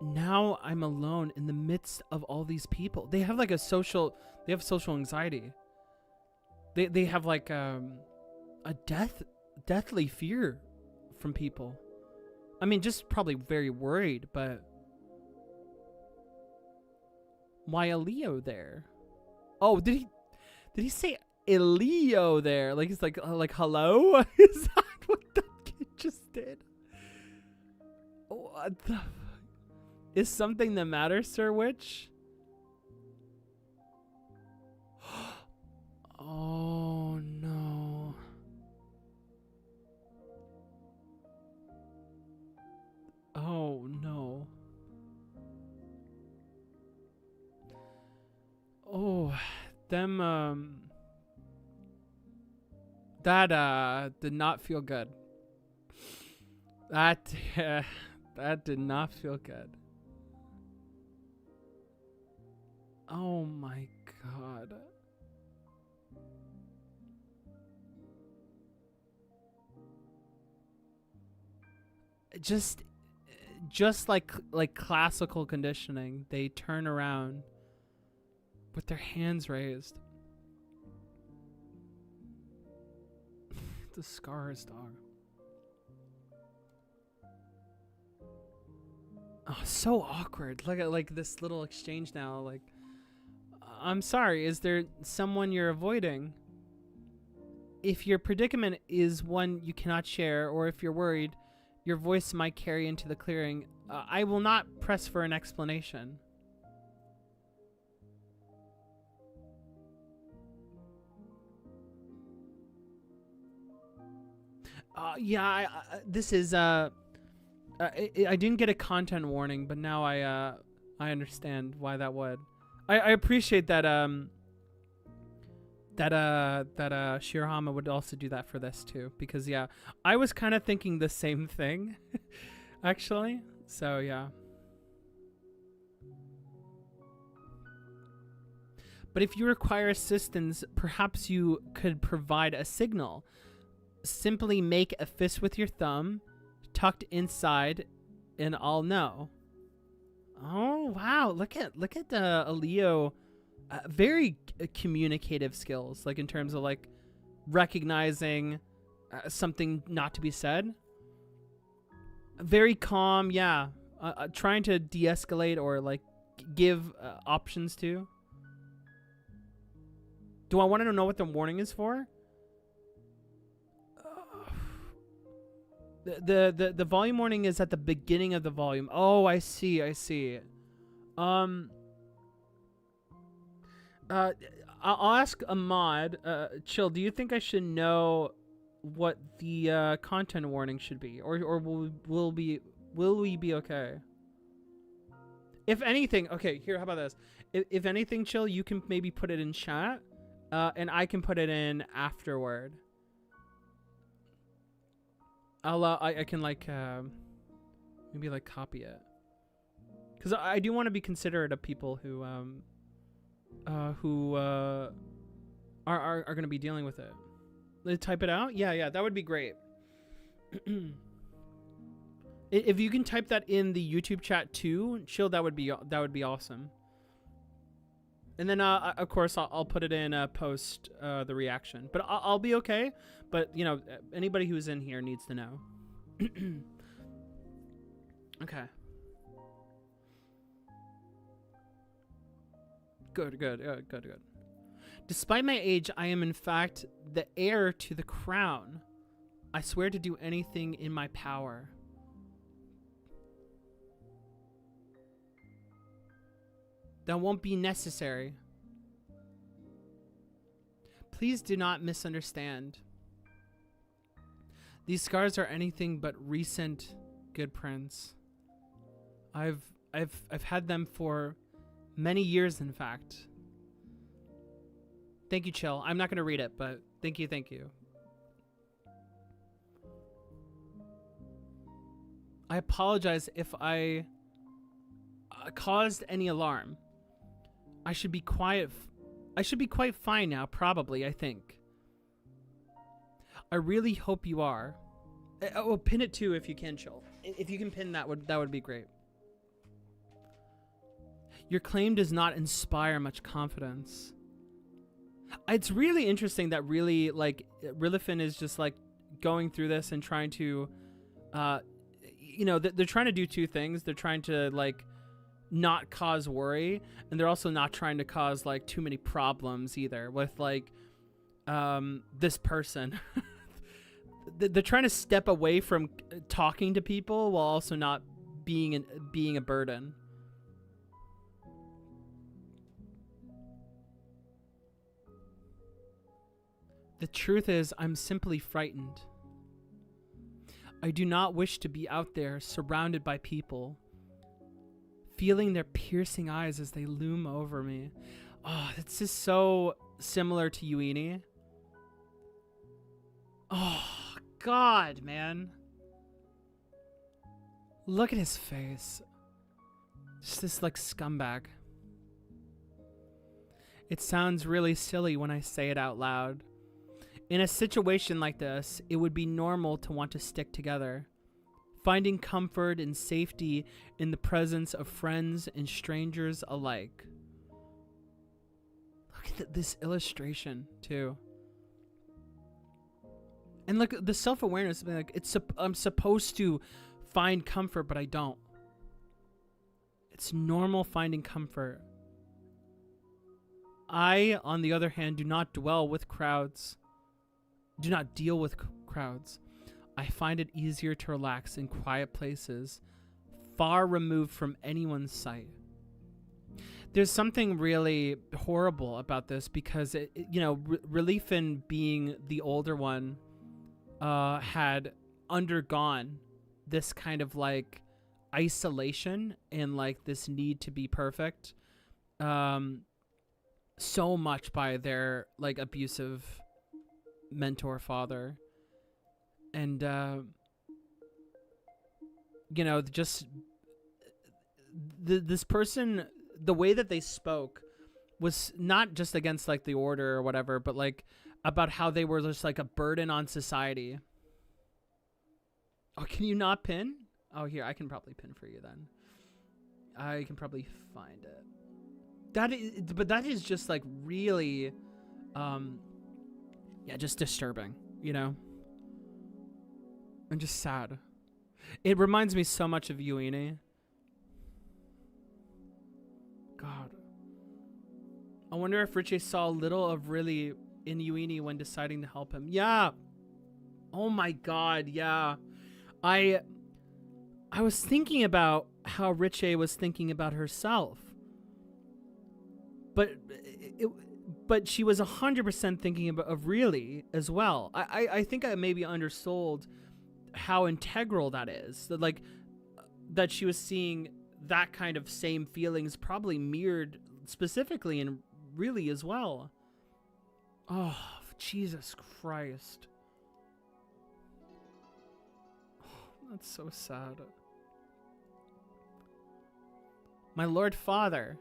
Now I'm alone in the midst of all these people. They have like they have social anxiety. They have like a deathly fear from people. I mean, just probably very worried, but why a Leo there? Oh, did he say Elio there? Like he's like hello? Is that what that kid just did? What the? Is something the matter, Sir Witch? Oh no. Oh no. Oh, them that did not feel good. That that did not feel good. Oh my god. Just like classical conditioning, they turn around with their hands raised. The scars, dog. Oh, so awkward. Look at like this little exchange now. Like, I'm sorry, is there someone you're avoiding? If your predicament is one you cannot share, or if you're worried your voice might carry into the clearing, I will not press for an explanation. Yeah, this is I didn't get a content warning, but now I understand why that would. I appreciate that that Shirahama would also do that for this too, because yeah, I was kind of thinking the same thing actually. So yeah. But if you require assistance, perhaps you could provide a signal. Simply make a fist with your thumb tucked inside and I'll know. Oh wow, look at Leo, very communicative skills, like in terms of like recognizing something not to be said. Very calm, yeah. Trying to de-escalate or like give options to. Do I want to know what the warning is for? The volume warning is at the beginning of the volume. Oh, I see. I'll ask Ahmad. Chill, do you think I should know what the content warning should be, or will we be okay? If anything, okay. Here, how about this? If anything, Chill, you can maybe put it in chat, and I can put it in afterward. I can like maybe like copy it, because I do want to be considerate of people who are going to be dealing with it. Type it out. Yeah, that would be great. If you can type that in the YouTube chat too, Chill, that would be awesome. And then of course I'll put it in post the reaction, but I'll be okay. But you know, anybody who's in here needs to know. Okay. Good. Despite my age, I am in fact the heir to the crown. I swear to do anything in my power. That won't be necessary. Please do not misunderstand. These scars are anything but recent, good prince. I've had them for many years, in fact. Thank you, Chill. I'm not going to read it, but thank you. I apologize if I caused any alarm. I should be quiet I should be quite fine now, probably, I think. I really hope you are. Oh, pin it too if you can, Chill. If you can pin that would be great. Your claim does not inspire much confidence. It's really interesting that really, like, Rilifin is just, like, going through this and trying to, you know, they're trying to do two things. They're trying to, like, not cause worry, and they're also not trying to cause, like, too many problems either with, like, this person. They're trying to step away from talking to people while also not being a burden. The truth is, I'm simply frightened. I do not wish to be out there surrounded by people, feeling their piercing eyes as they loom over me. Oh, that's just so similar to Yuini. Oh, God, man. Look at his face. Just this, like, scumbag. It sounds really silly when I say it out loud. In a situation like this, it would be normal to want to stick together, finding comfort and safety in the presence of friends and strangers alike. Look at this illustration, too. And look, the self-awareness, like, I'm supposed to find comfort, but I don't. It's normal finding comfort. I, on the other hand, do not dwell with crowds. Do not deal with crowds. I find it easier to relax in quiet places, far removed from anyone's sight. There's something really horrible about this because, you know, Rilifin, being the older one, had undergone this kind of, like, isolation and, like, this need to be perfect so much by their, like, abusive mentor father. And you know, just this person, the way that they spoke was not just against, like, the order or whatever, but, like, about how they were just, like, a burden on society. Oh, can you not pin? Oh, here, I can probably pin for you then. I can probably find it. But that is just, like, really yeah, just disturbing, you know? And just sad. It reminds me so much of Yuini. God. I wonder if Richie saw a little of really in Yuini when deciding to help him. Yeah. Oh my God, yeah. I was thinking about how Richie was thinking about herself. But she was 100% thinking of really as well. I think I maybe undersold how integral that is. That, like, that she was seeing that kind of same feelings probably mirrored specifically in really as well. Oh, Jesus Christ. Oh, that's so sad. My Lord Father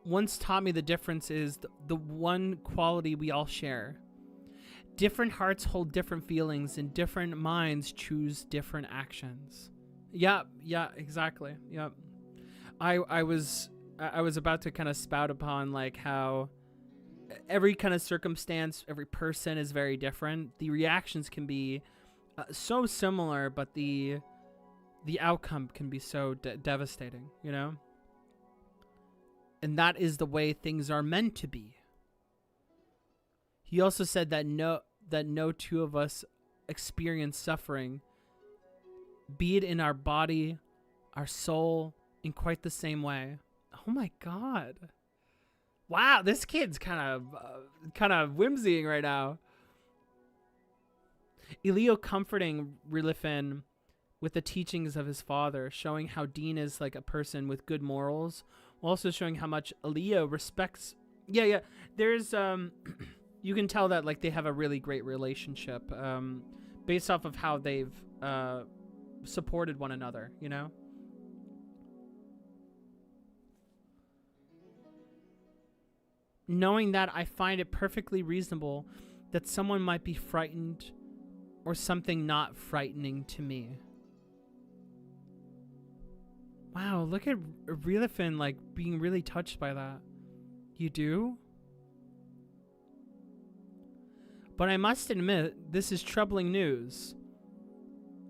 once taught me the difference is the one quality we all share. Different hearts hold different feelings, and different minds choose different actions. Yeah, exactly. Yep. I was about to kind of spout upon, like, how every kind of circumstance, every person is very different. The reactions can be so similar, but the outcome can be so devastating, you know? And that is the way things are meant to be. He also said that no two of us experience suffering, be it in our body, our soul, in quite the same way. Oh my God. Wow, this kid's kind of whimsying right now. Elio comforting Rilifin with the teachings of his father, showing how Dean is like a person with good morals, also showing how much Elio respects. Yeah. There's you can tell that, like, they have a really great relationship, based off of how they've supported one another, you know. Knowing that, I find it perfectly reasonable that someone might be frightened or something not frightening to me. Wow, look at Relafin, like, being really touched by that. You do? But I must admit, this is troubling news.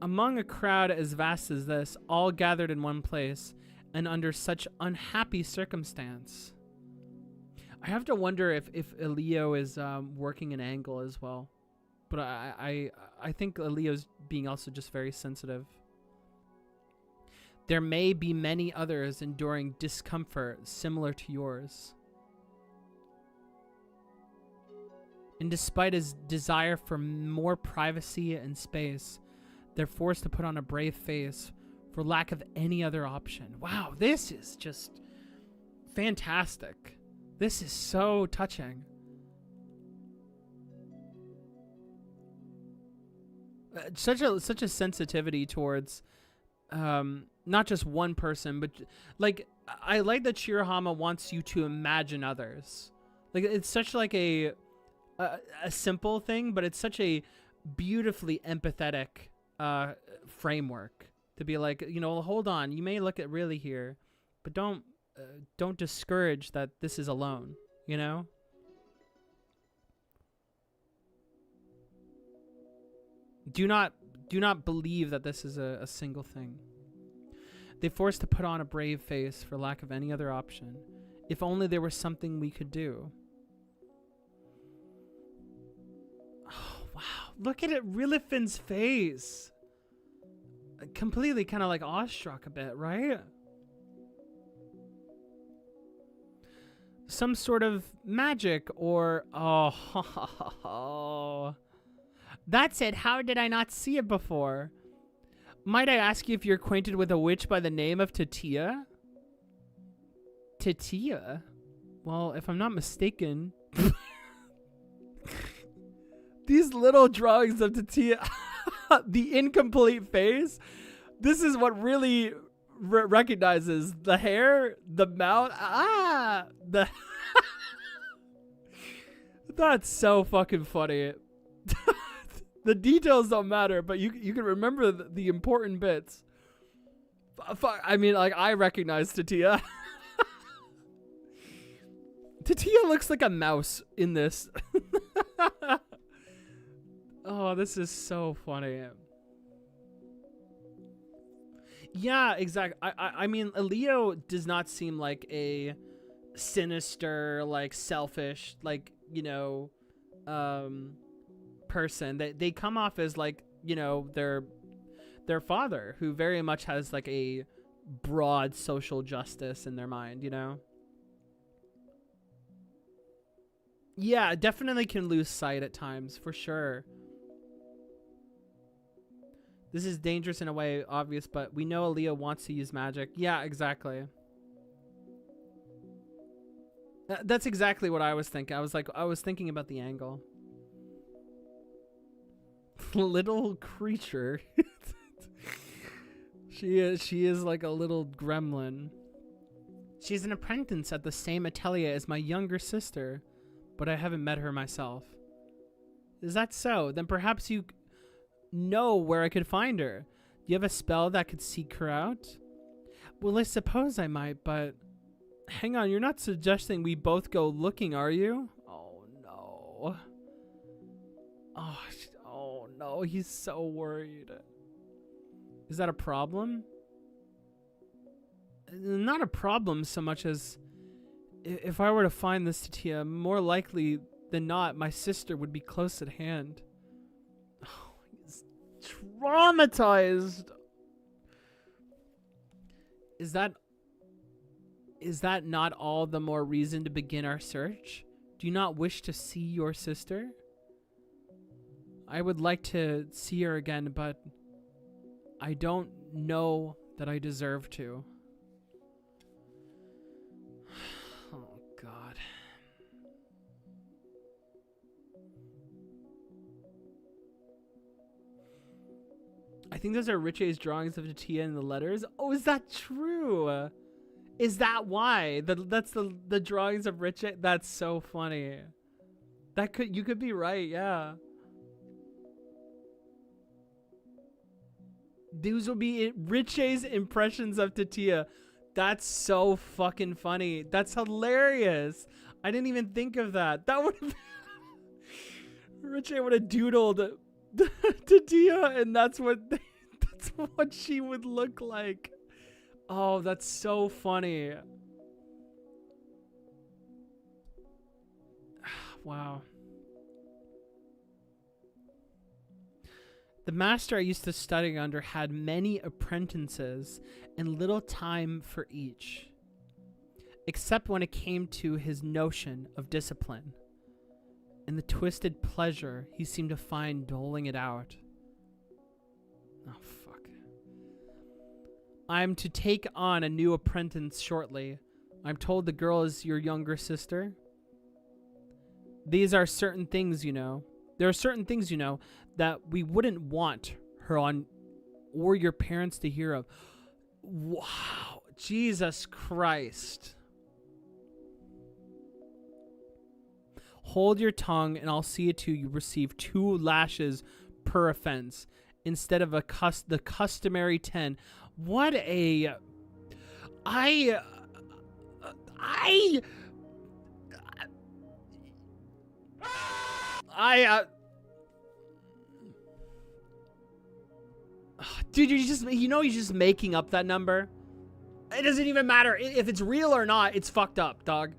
Among a crowd as vast as this, all gathered in one place, and under such unhappy circumstance. I have to wonder if Elio is working an angle as well. But I think Elio's being also just very sensitive. There may be many others enduring discomfort similar to yours. And despite his desire for more privacy and space, they're forced to put on a brave face for lack of any other option. Wow, this is just fantastic. This is so touching. Such a sensitivity towards not just one person, but like I like that Shirahama wants you to imagine others. Like it's such like a simple thing, but it's such a beautifully empathetic framework to be like, you know, hold on, you may look at really here, but don't discourage that this is alone, you know? Do not believe that this is a single thing. They forced to put on a brave face for lack of any other option. If only there was something we could do. Oh, wow. Look at it, Rillafin's face. Completely kind of like awestruck a bit, right? Some sort of magic or... Oh. That's it. How did I not see it before? Might I ask you if you're acquainted with a witch by the name of Tatia? Tatia? Well, if I'm not mistaken... These little drawings of Tatia... the incomplete face... This is what really recognizes the hair, the mouth... That's so fucking funny. The details don't matter, but you can remember the important bits. I mean, like, I recognize Tatia. Tatia looks like a mouse in this. Oh, this is so funny. Yeah, exactly. I mean, Leo does not seem like a sinister, like, selfish, like, you know, person. They come off as like, you know, their father, who very much has like a broad social justice in their mind, you know. Yeah, definitely can lose sight at times, for sure. This is dangerous in a way, obvious, but we know Aaliyah wants to use magic. Yeah, exactly. That's exactly what I was thinking. I was thinking about the angle. Little creature. She is like a little gremlin. She's an apprentice at the same atelier as my younger sister, but I haven't met her myself. Is that so? Then perhaps you know where I could find her. Do you have a spell that could seek her out? Well, I suppose I might, but hang on, you're not suggesting we both go looking, are you? Oh no. Oh no, he's so worried. Is that a problem? Not a problem so much as if I were to find this Tatia, more likely than not, my sister would be close at hand. Oh, he's traumatized. Is that not all the more reason to begin our search? Do you not wish to see your sister? I would like to see her again, but I don't know that I deserve to. Oh, God. I think those are Riche's drawings of Tatia in the letters. Oh, is that true? Is that why? That's the drawings of Rich? That's so funny. You could be right, yeah. These will be Rich's impressions of Tatia. That's so fucking funny. That's hilarious. I didn't even think of that. That would have Rich would have doodled Tatia, and that's what she would look like. Oh, that's so funny. Wow. The master I used to study under had many apprentices and little time for each, except when it came to his notion of discipline and the twisted pleasure he seemed to find doling it out. Oh, fuck. I'm to take on a new apprentice shortly. I'm told the girl is your younger sister. These are certain things, you know. There are certain things, you know, that we wouldn't want her on or your parents to hear of. Wow. Jesus Christ. Hold your tongue and I'll see it to you receive 2 lashes per offense instead of the customary 10. What a... Dude, you're just making up that number. It doesn't even matter if it's real or not. It's fucked up, dog.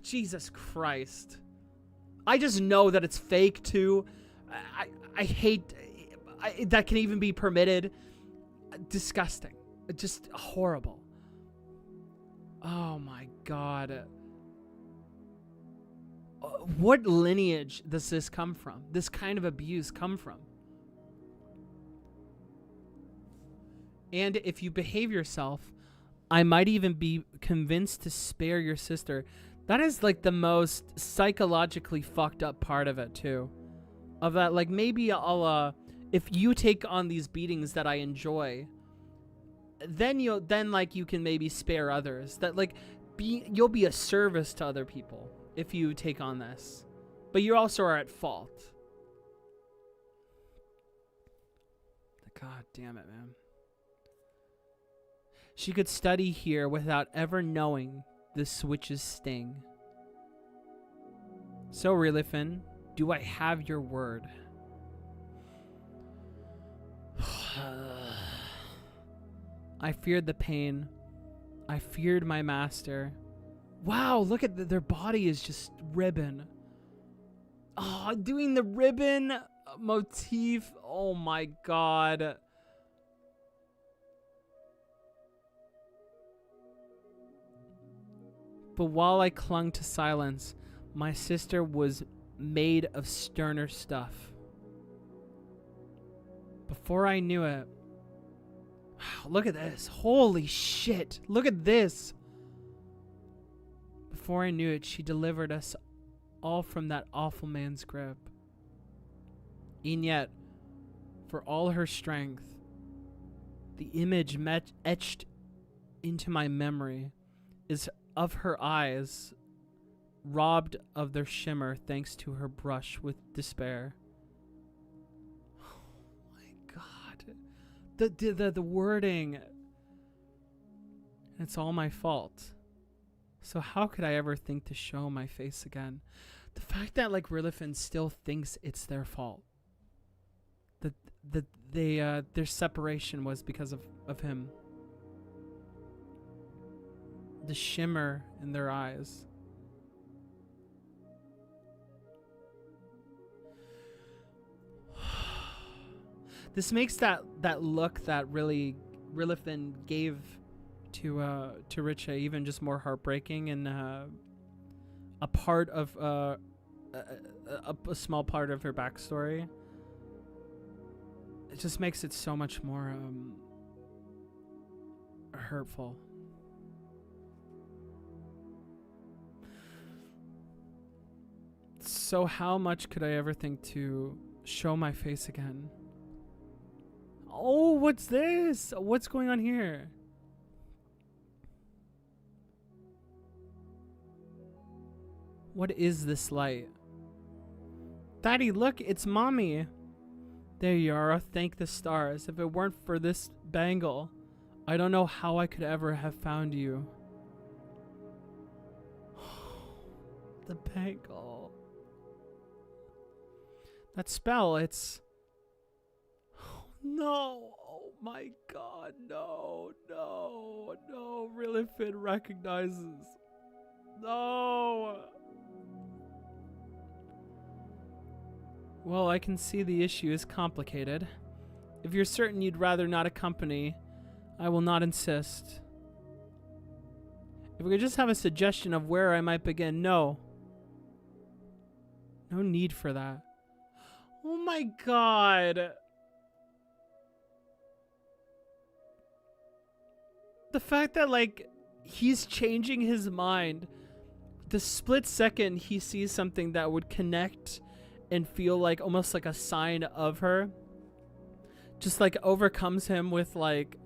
Jesus Christ. I just know that it's fake too. I hate that can even be permitted. Disgusting. Just horrible. Oh my God. What lineage does this come from? This kind of abuse come from? And if you behave yourself, I might even be convinced to spare your sister. That is like the most psychologically fucked up part of it too. Of that, like maybe I'll if you take on these beatings that I enjoy, then you can maybe spare others. That like you'll be a service to other people if you take on this. But you also are at fault. God damn it, man. She could study here without ever knowing the switch's sting. So, Rilifin, do I have your word? I feared the pain. I feared my master. Wow, look at their body is just ribbon. Oh, doing the ribbon motif. Oh my God. But while I clung to silence, my sister was made of sterner stuff. Before I knew it, wow, look at this. Holy shit. Look at this. Before I knew it, she delivered us all from that awful man's grip. And yet, for all her strength, the image etched into my memory is of her eyes, robbed of their shimmer thanks to her brush with despair. Oh my God. The wording. It's all my fault. So how could I ever think to show my face again? The fact that like Rilifin still thinks it's their fault. That their separation was because of him. The shimmer in their eyes. This makes that look that really Rilifin gave to Richa even just more heartbreaking, and a part of a small part of her backstory. It just makes it so much more hurtful. So how much could I ever think to show my face again? Oh, what's this? What's going on here? What is this light? Daddy, look, it's Mommy. There you are. Oh, thank the stars. If it weren't for this bangle, I don't know how I could ever have found you. The bangle. That spell, it's... Oh, no. Oh my god, no, no, no. Rilifin recognizes. No. Well, I can see the issue is complicated. If you're certain you'd rather not accompany, I will not insist. If we could just have a suggestion of where I might begin. No. No need for that. Oh my god. The fact that, like, he's changing his mind. The split second he sees something that would connect and feel like almost like a sign of her, just like overcomes him with like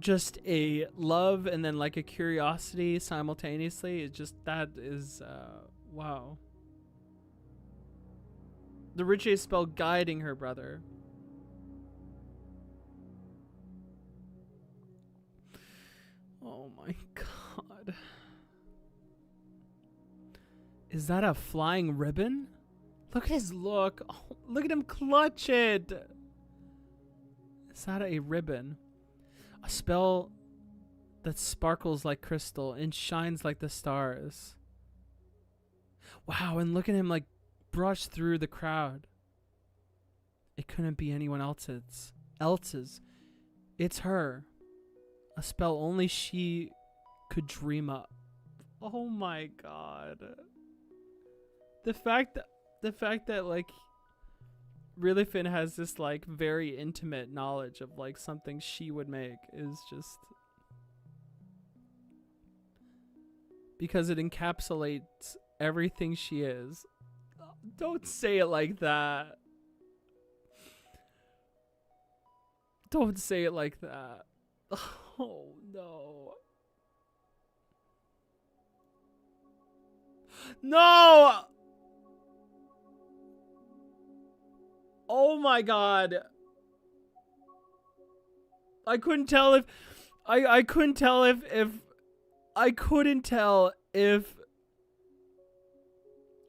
just a love and then like a curiosity simultaneously. It's just, that is wow. The Riche spell guiding her brother. Oh my god. Is that a flying ribbon? Look at his look. Oh, look at him clutch it. Is that a ribbon? A spell that sparkles like crystal and shines like the stars. Wow, and look at him like brush through the crowd. It couldn't be anyone else's. It's her. A spell only she could dream up. Oh my god. The fact that like Rilifin has this like very intimate knowledge of like something she would make is just, because it encapsulates everything she is. Don't say it like that. Don't say it like that. Oh no. No! Oh my god. I couldn't tell if I couldn't tell if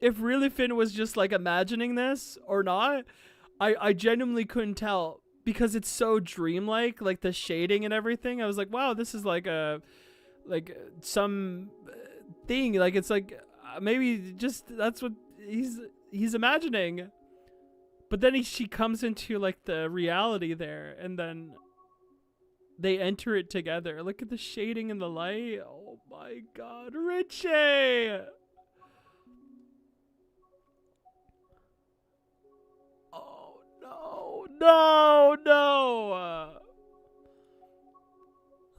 Rilifin was just like imagining this or not. I genuinely couldn't tell because it's so dreamlike, like the shading and everything. I was like, wow, this is like a some thing, like it's like maybe just that's what he's imagining. But then she comes into like the reality there, and then they enter it together. Look at the shading and the light. Oh my god, Richie! Oh no, no, no!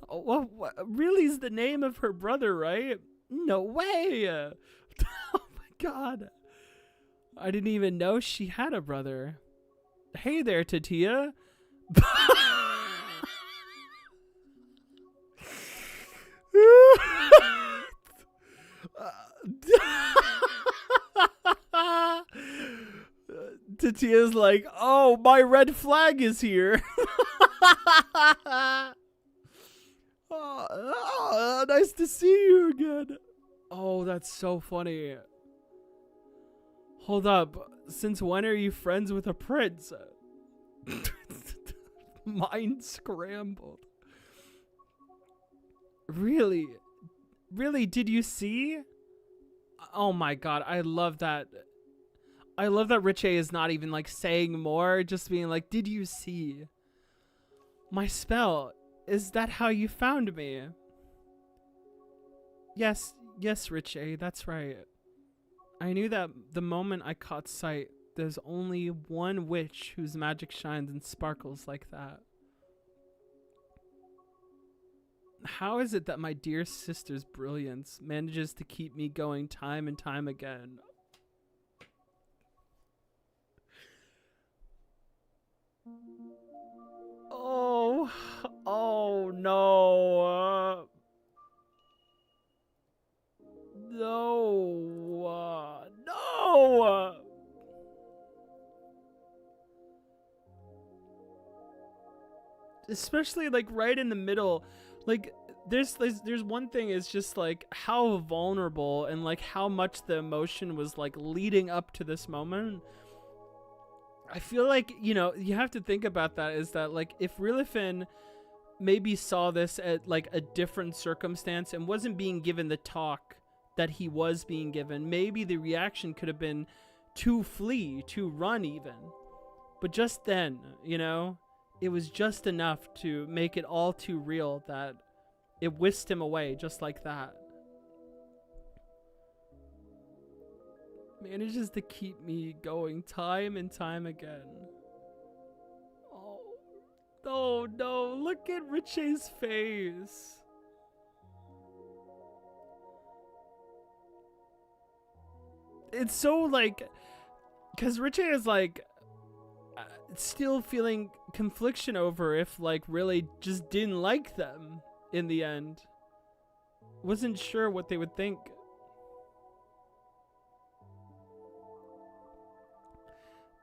Oh, what really is the name of her brother, right? No way! Oh my god. I didn't even know she had a brother. Hey there, Tatia. Tatia's like, oh, my red flag is here. Oh, nice to see you again. Oh, that's so funny. Hold up. Since when are you friends with a prince? Mind scrambled. Really? Really? Did you see? Oh my god. I love that. I love that Richie is not even like saying more. Just being like, did you see? My spell. Is that how you found me? Yes, Richie. That's right. I knew that the moment I caught sight, there's only one witch whose magic shines and sparkles like that. How is it that my dear sister's brilliance manages to keep me going time and time again? Oh no. No. especially like right in the middle. Like there's one thing is just like how vulnerable and like how much the emotion was like leading up to this moment. I feel like, you know, you have to think about that, is that like if Rilifin maybe saw this at like a different circumstance and wasn't being given the talk that he was being given, maybe the reaction could have been to flee, to run even. But just then, you know, it was just enough to make it all too real that it whisked him away just like that. Manages to keep me going time and time again. Oh no, look at Richie's face. It's so like, because Richie is like still feeling confliction over if like really just didn't like them in the end. Wasn't sure what they would think.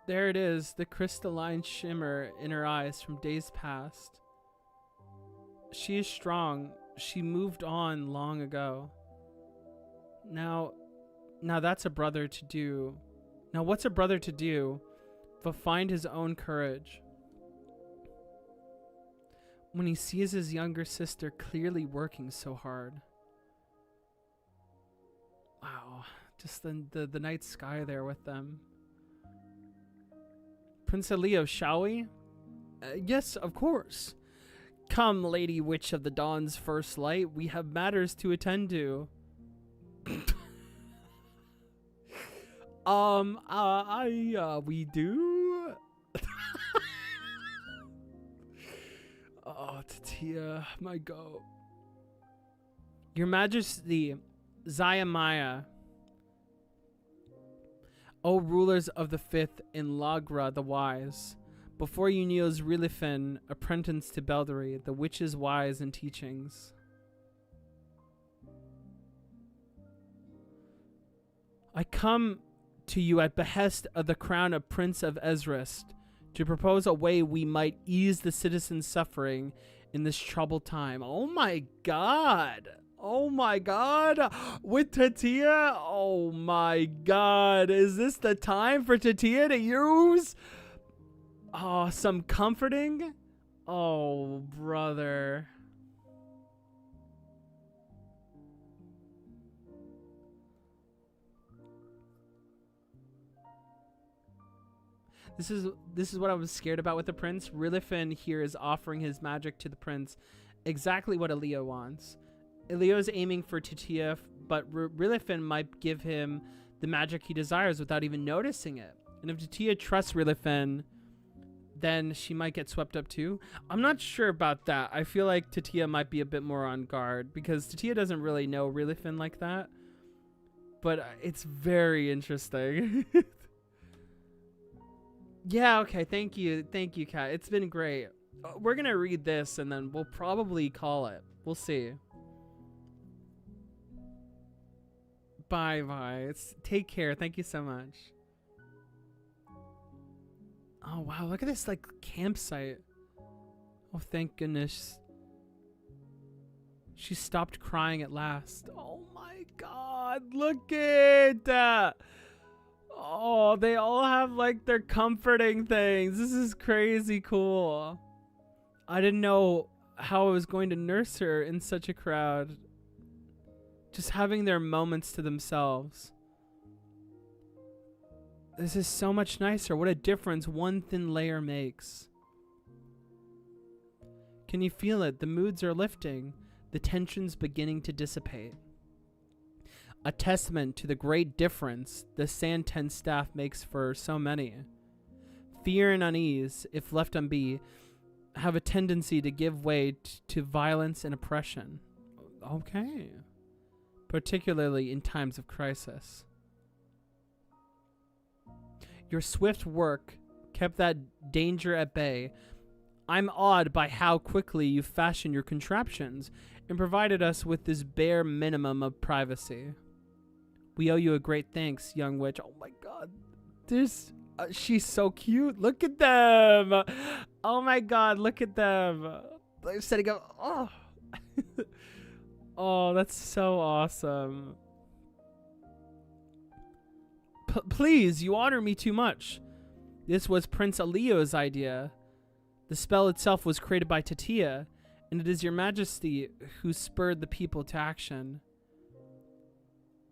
There it is, the crystalline shimmer in her eyes from days past. She is strong. She moved on long ago. Now that's a brother to do. Now what's a brother to do but find his own courage? When he sees his younger sister clearly working so hard. Wow, just the night sky there with them. Prince Leo, shall we? Yes, of course. Come, Lady Witch of the Dawn's first light, we have matters to attend to. We do? Oh, Tatia, my go. Your Majesty, Zayamaya. O rulers of the Fifth in Lagra the Wise, before you kneels Rilifin, apprentice to Beldary, the witch's wise in teachings. I come to you at behest of the crown of Prince of Ezrist, to propose a way we might ease the citizens' suffering in this troubled time. Oh my god! Oh my god, with Tatia? Oh my god, is this the time for Tatia to use? Oh, some comforting? Oh, brother. This is what I was scared about with the prince. Rilifin here is offering his magic to the prince. Exactly what Elio wants. Elio is aiming for Tatia, but Rilifin might give him the magic he desires without even noticing it. And if Tatia trusts Rilifin, then she might get swept up too. I'm not sure about that. I feel like Tatia might be a bit more on guard because Tatia doesn't really know Rilifin like that. But it's very interesting. Yeah, okay. Thank you. Thank you, Kat. It's been great. We're going to read this and then we'll probably call it. We'll see. Bye. Take care. Thank you so much. Oh, wow. Look at this, like, campsite. Oh, thank goodness. She stopped crying at last. Oh, my God. Look at that. Oh, they all have, like, their comforting things. This is crazy cool. I didn't know how I was going to nurse her in such a crowd. Just having their moments to themselves. This is so much nicer. What a difference one thin layer makes. Can you feel it? The moods are lifting. The tension's beginning to dissipate. A testament to the great difference the Santen staff makes for so many. Fear and unease, if left unbe, have a tendency to give way to violence and oppression. Okay. Particularly in times of crisis. Your swift work kept that danger at bay. I'm awed by how quickly you fashioned your contraptions and provided us with this bare minimum of privacy. We owe you a great thanks, young witch. Oh my god. She's so cute. Look at them. Oh my god, look at them. They're setting up. Oh. Oh, that's so awesome. Please, you honor me too much. This was Prince Alio's idea. The spell itself was created by Tatia, and it is your majesty who spurred the people to action.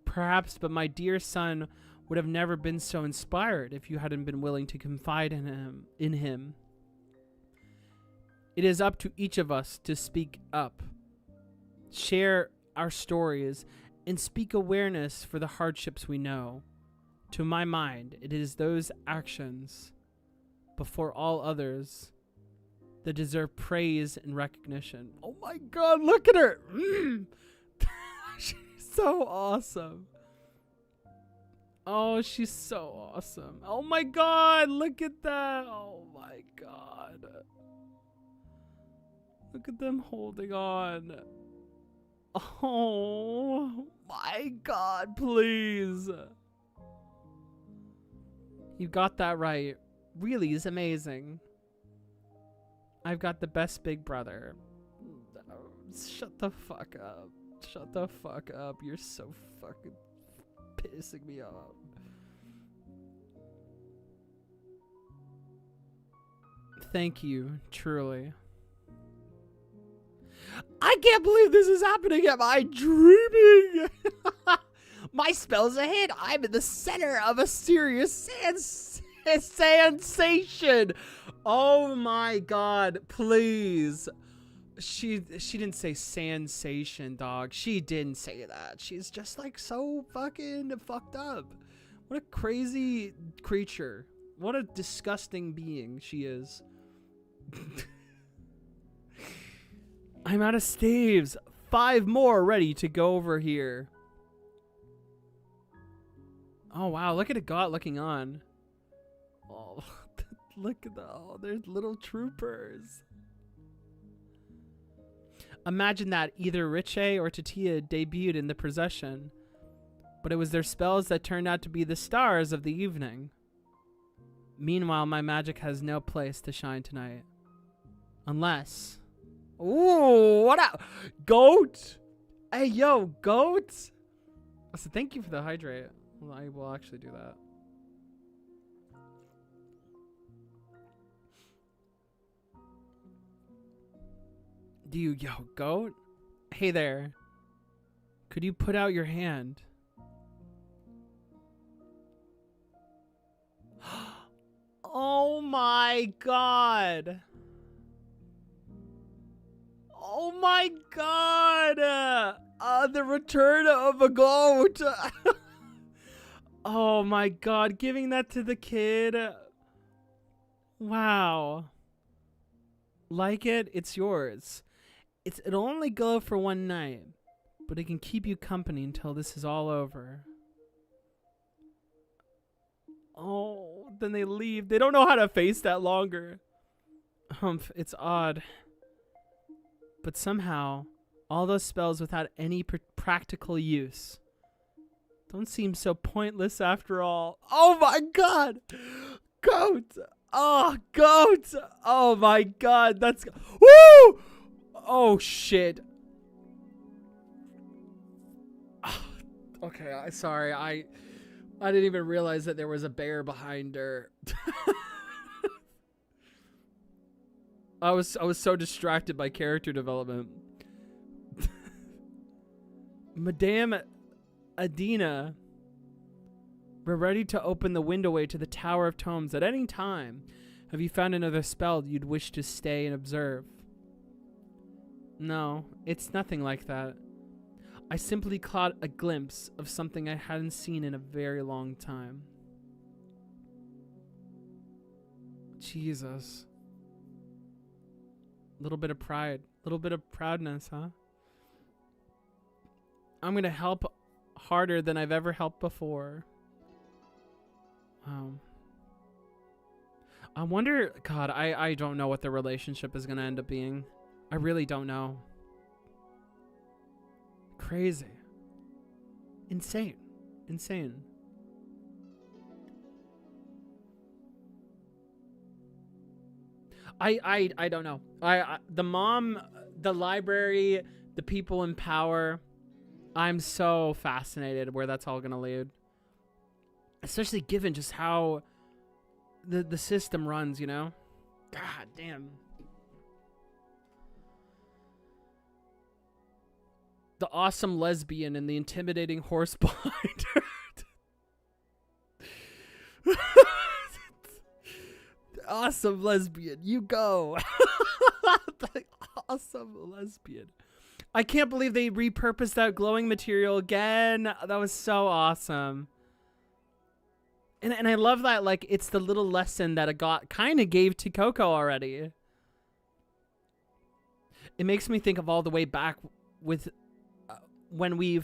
Perhaps, but my dear son would have never been so inspired if you hadn't been willing to confide in him. It is up to each of us to speak up, share our stories, and speak awareness for the hardships we know. To my mind, it is those actions, before all others, that deserve praise and recognition. Oh my god, look at her! She's so awesome. Oh, she's so awesome. Oh my god, look at that! Oh my god. Look at them holding on. Oh my god, please. You got that right. Really is amazing. I've got the best big brother. Shut the fuck up. Shut the fuck up. You're so fucking pissing me off. Thank you, truly. I can't believe this is happening. Am I dreaming? My spell's a hit. I'm in the center of a serious sensation. Oh my god, please. She didn't say sensation, dog. She didn't say that. She's just like so fucking fucked up. What a crazy creature. What a disgusting being she is. I'm out of staves. 5 more ready to go over here. Oh wow, look at a god looking on. Oh, look at oh, there's little troopers. Imagine that either Riche or Tatia debuted in the procession, but it was their spells that turned out to be the stars of the evening. Meanwhile, my magic has no place to shine tonight. Unless... Ooh, what up? Goat! Hey, yo, goat! So thank you for the hydrate. Well, I will actually do that. Yo, goat? Hey there. Could you put out your hand? Oh my god! Oh my god! The return of a goat! Oh my god, giving that to the kid. Wow. Like it? It's yours. It'll only go for one night, but it can keep you company until this is all over. Oh, then they leave. They don't know how to face that longer. It's odd. But somehow, all those spells without any practical use don't seem so pointless after all. Oh my god! Goat! Oh, goat! Oh my god, that's... Woo! Oh shit. Okay, sorry, I didn't even realize that there was a bear behind her. I was so distracted by character development. Madame Adina, we're ready to open the windowway to the Tower of Tomes at any time. Have you found another spell you'd wish to stay and observe? No, it's nothing like that. I simply caught a glimpse of something I hadn't seen in a very long time. Jesus. Little bit of pride. Little bit of proudness, huh? I'm gonna help harder than I've ever helped before. I wonder... God, I don't know what the relationship is gonna end up being. I really don't know. Crazy. Insane. Insane. I don't know. The mom, the library, the people in power. I'm so fascinated where that's all gonna lead. Especially given just how the system runs, you know? God damn. The awesome lesbian and the intimidating horse behind her. Awesome lesbian, you go. The awesome lesbian. I can't believe they repurposed that glowing material again. That was so awesome. And I love that, like, it's the little lesson that I kind of gave to Coco already. It makes me think of all the way back with when we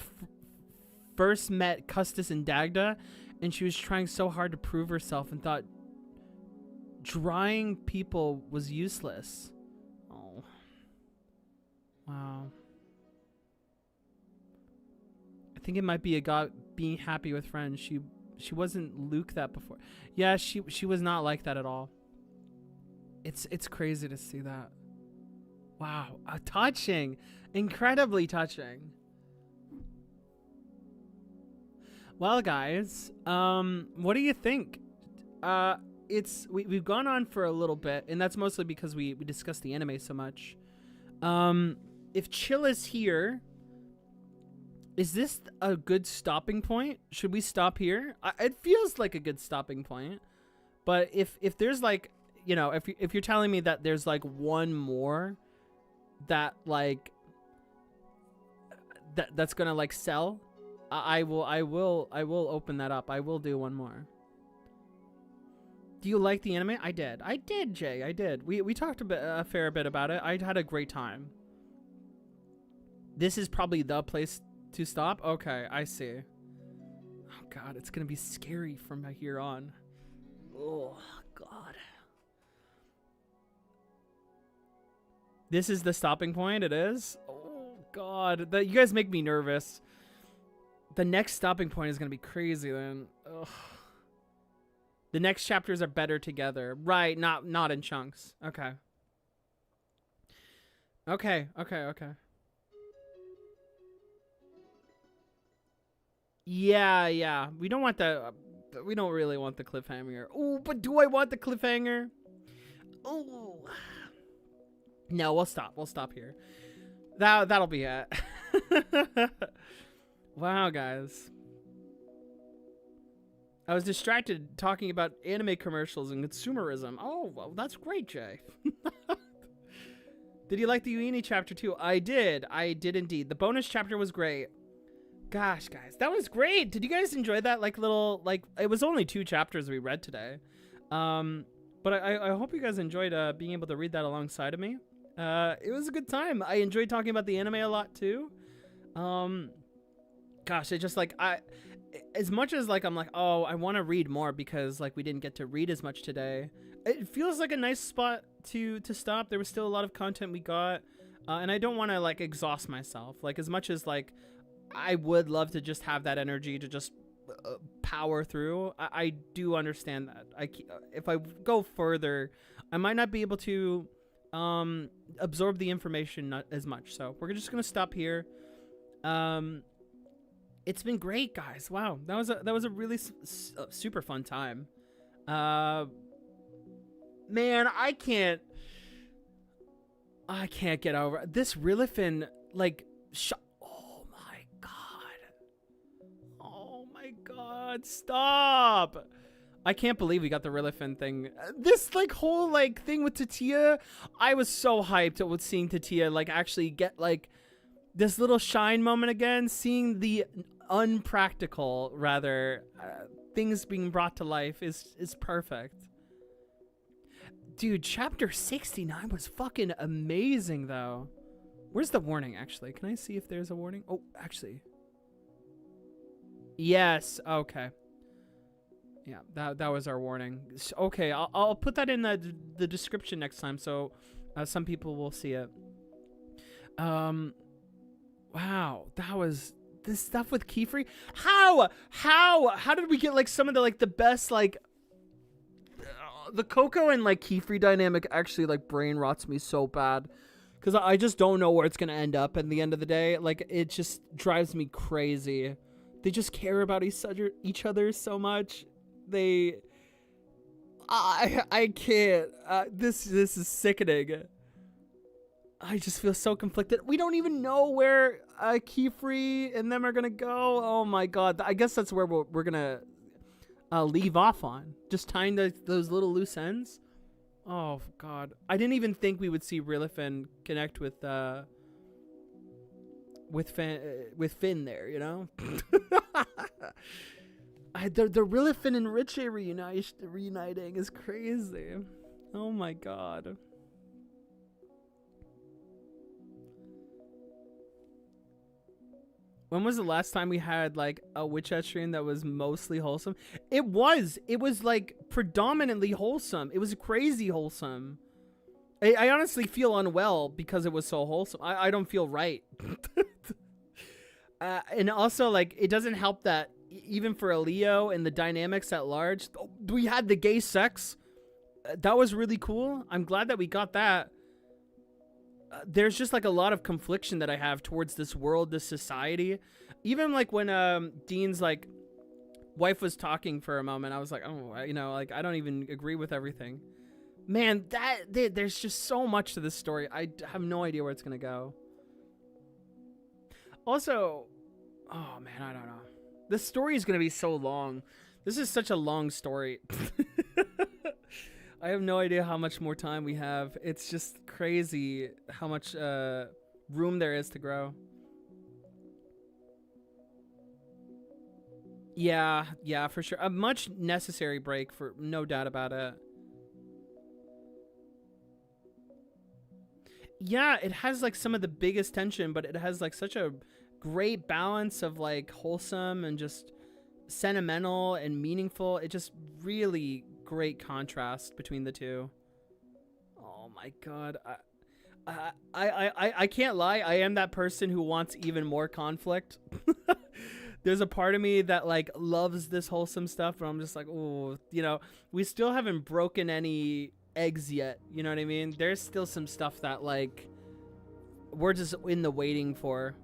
first met Custis and Dagda, and she was trying so hard to prove herself and thought drawing people was useless. Oh. Wow. I think it might be about being happy with friends. She wasn't Luke that before. Yeah, she was not like that at all. It's crazy to see that. Wow, touching, incredibly touching. Well, guys, what do you think? We've gone on for a little bit, and that's mostly because we discussed the anime so much. If chill is here, is this a good stopping point? Should we stop here? It feels like a good stopping point, but if there's like, you know, if you're telling me that there's like one more that like that's gonna like sell, I will open that up. I will do one more. Do you like the anime? I did, Jay. I did. We talked a fair bit about it. I had a great time. This is probably the place to stop. Okay, I see. Oh God, it's gonna be scary from here on. Oh God. This is the stopping point. It is. Oh God, you guys make me nervous. The next stopping point is gonna be crazy then. Ugh. The next chapters are better together. Right, not in chunks. Okay. Okay. Yeah. We don't want the we don't really want the cliffhanger. Oh, but do I want the cliffhanger? Oh. No, we'll stop. We'll stop here. That'll be it. Wow, guys. I was distracted talking about anime commercials and consumerism. Oh, well, that's great, Jay. Did you like the Uini chapter too? I did indeed. The bonus chapter was great. Gosh, guys, that was great. Did you guys enjoy that? Like little, like, it was only 2 chapters we read today. But I hope you guys enjoyed being able to read that alongside of me. It was a good time. I enjoyed talking about the anime a lot too. Gosh, it just like as much as like I'm like, oh, I want to read more because like we didn't get to read as much today. It feels like a nice spot to stop. There was still a lot of content we got, and I don't want to like exhaust myself. Like as much as like I would love to just have that energy to just power through. I do understand that. If I go further, I might not be able to absorb the information not as much. So we're just gonna stop here. It's been great, guys. Wow, that was a really super fun time. Man, I can't get over this Rilifin like oh my god, stop. I can't believe we got the Rilifin thing. This like whole like thing with Tatia, I was so hyped with seeing Tatia like actually get like this little shine moment again, seeing the unpractical rather things being brought to life is perfect. Dude, chapter 69 was fucking amazing though. Where's the warning actually? Can I see if there's a warning? Oh, actually. Yes, okay. Yeah, that was our warning. Okay, I'll put that in the description next time so some people will see it. Wow, that was this stuff with Keyfree. How did we get like some of the like the best like the Coco and like Keyfree dynamic actually like brain rots me so bad, because I just don't know where it's gonna end up at the end of the day. Like, it just drives me crazy. They just care about each other so much. I can't. This is sickening. I just feel so conflicted. We don't even know where Keyfree and them are gonna go. Oh my god. I guess that's where we're gonna leave off on. Just tying those little loose ends. Oh god. I didn't even think we would see Rilifin connect with Finn there, you know? The Rilifin and Richie reuniting is crazy. Oh my god. When was the last time we had like a Witch Hat stream that was mostly wholesome? It was like predominantly wholesome. It was crazy wholesome. I honestly feel unwell because it was so wholesome. I don't feel right. And also, like, it doesn't help that even for a Leo and the dynamics at large, we had the gay sex. That was really cool. I'm glad that we got that. There's just like a lot of confliction that I have towards this world, this society. Even like when Dean's like wife was talking for a moment, I was like, oh, you know, like I don't even agree with everything. Man, there's just so much to this story. I have no idea where it's gonna go. Also, oh man, I don't know. This story is gonna be so long. This is such a long story. I have no idea how much more time we have. It's just crazy how much room there is to grow. Yeah, for sure. A much necessary break, for no doubt about it. Yeah, it has like some of the biggest tension, but it has like such a great balance of like wholesome and just sentimental and meaningful. It just really great contrast between the two. Oh my god. I can't lie. I am that person who wants even more conflict. There's a part of me that like loves this wholesome stuff, but I'm just like, oh, you know, we still haven't broken any eggs yet. You know what I mean? There's still some stuff that like we're just in the waiting for.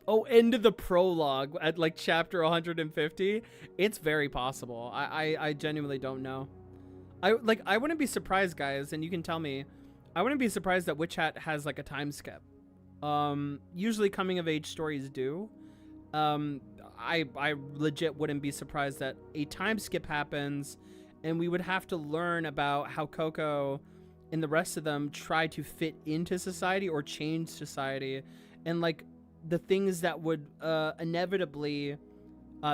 Oh, end of the prologue at like chapter 150. It's very possible. I genuinely don't know. I wouldn't be surprised, guys, and you can tell me. I wouldn't be surprised that Witch Hat has like a time skip. Usually coming of age stories do. I legit wouldn't be surprised that a time skip happens and we would have to learn about how Coco and the rest of them try to fit into society or change society, and like the things that would inevitably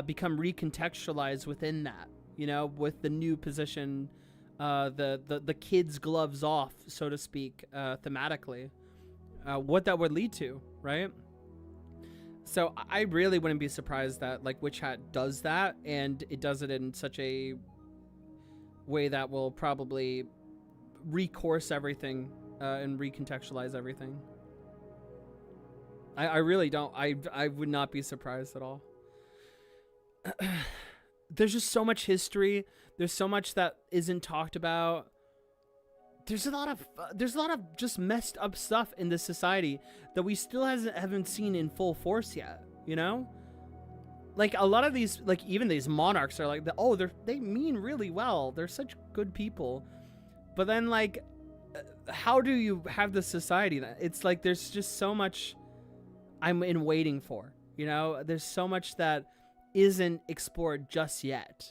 become recontextualized within that, you know, with the new position, the kids' gloves off, so to speak, thematically, what that would lead to, right? So I really wouldn't be surprised that like Witch Hat does that, and it does it in such a way that will probably recourse everything and recontextualize everything. I really don't. I would not be surprised at all. There's just so much history. There's so much that isn't talked about. There's a lot of just messed up stuff in this society that we still haven't seen in full force yet, you know? Like a lot of these, like even these monarchs are like, they mean really well. They're such good people. But then like, how do you have this society that it's like, there's just so much I'm in waiting for, you know? There's so much that isn't explored just yet.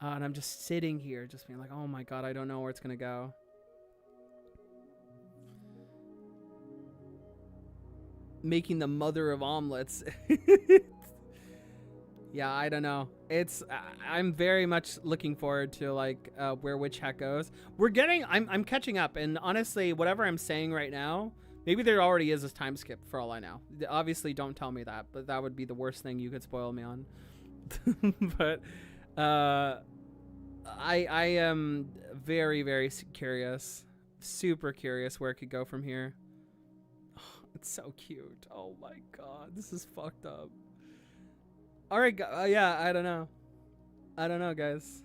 And I'm just sitting here just being like, oh my God, I don't know where it's going to go. Making the mother of omelets. Yeah, I don't know. I'm very much looking forward to like where Witch Hat goes. I'm catching up, and honestly, whatever I'm saying right now, maybe there already is a time skip for all I know. Obviously, don't tell me that, but that would be the worst thing you could spoil me on. But I am very, very curious, super curious where it could go from here. It's so cute. Oh my God, this is fucked up. All right, yeah, I don't know. I don't know, guys.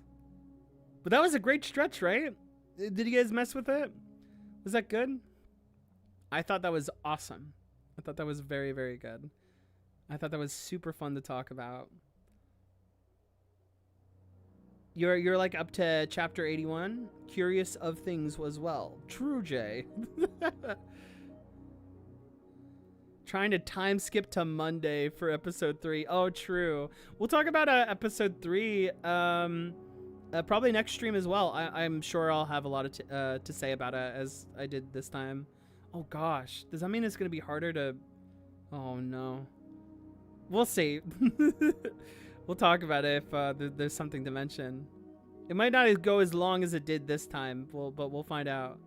But that was a great stretch, right? Did you guys mess with it? Was that good? I thought that was awesome. I thought that was very, very good. I thought that was super fun to talk about. You're like up to chapter 81. Curious of things as well. True, Jay. Trying to time skip to Monday for episode 3. Oh, true. We'll talk about episode 3 probably next stream as well. I'm sure I'll have a lot of to say about it as I did this time. Oh gosh, does that mean it's gonna be harder to? Oh no. We'll see. We'll talk about it if there's something to mention. It might not go as long as it did this time, but we'll find out.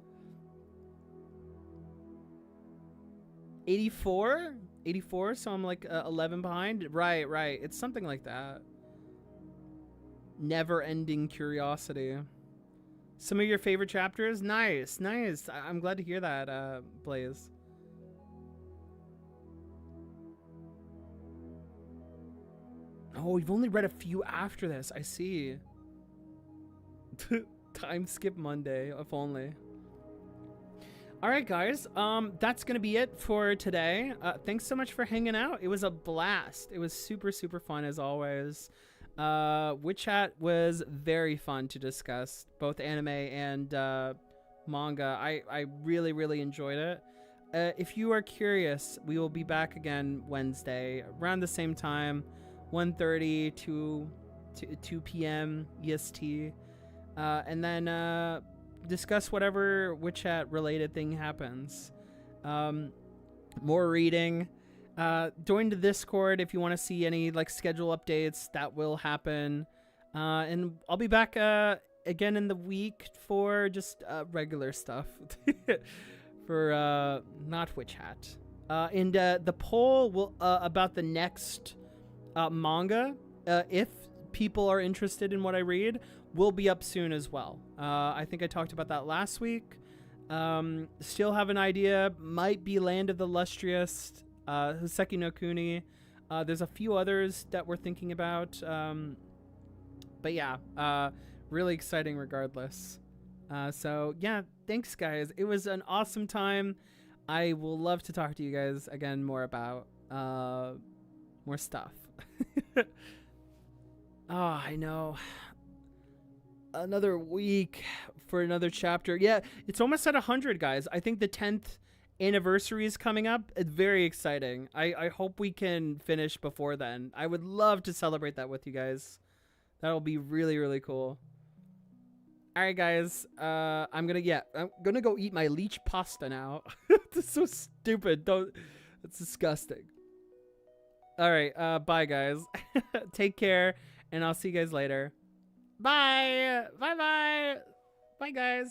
84? 84, so I'm like 11 behind? Right. It's something like that. Never-ending curiosity. Some of your favorite chapters? Nice. I'm glad to hear that, Blaze. Oh, you've only read a few after this. I see. Time skip Monday, if only. All right, guys. That's gonna be it for today. Thanks so much for hanging out. It was a blast. It was super, super fun as always. Witch Hat was very fun to discuss, both anime and manga. I really, really enjoyed it. If you are curious, we will be back again Wednesday around the same time. 1:30 to 2 p.m. EST, and then discuss whatever Witch Hat related thing happens. More reading. Join the Discord if you want to see any like schedule updates. That will happen, and I'll be back again in the week for just regular stuff for not Witch Hat. And the poll will about the next manga, if people are interested in what I read, will be up soon as well. I think I talked about that last week. Still have an idea. Might be Land of the Lustrous, Hoseki no Kuni. There's a few others that we're thinking about. But yeah, really exciting regardless. So yeah, thanks guys. It was an awesome time. I will love to talk to you guys again more about more stuff. Oh, I know. Another week for another chapter. Yeah, it's almost at 100, guys. I think the 10th anniversary is coming up. It's very exciting. I hope we can finish before then. I would love to celebrate that with you guys. That'll be really, really cool. All right, guys. I'm gonna go eat my leech pasta now. That's so stupid. That's disgusting. All right, bye guys. Take care, and I'll see you guys later. Bye. Bye guys.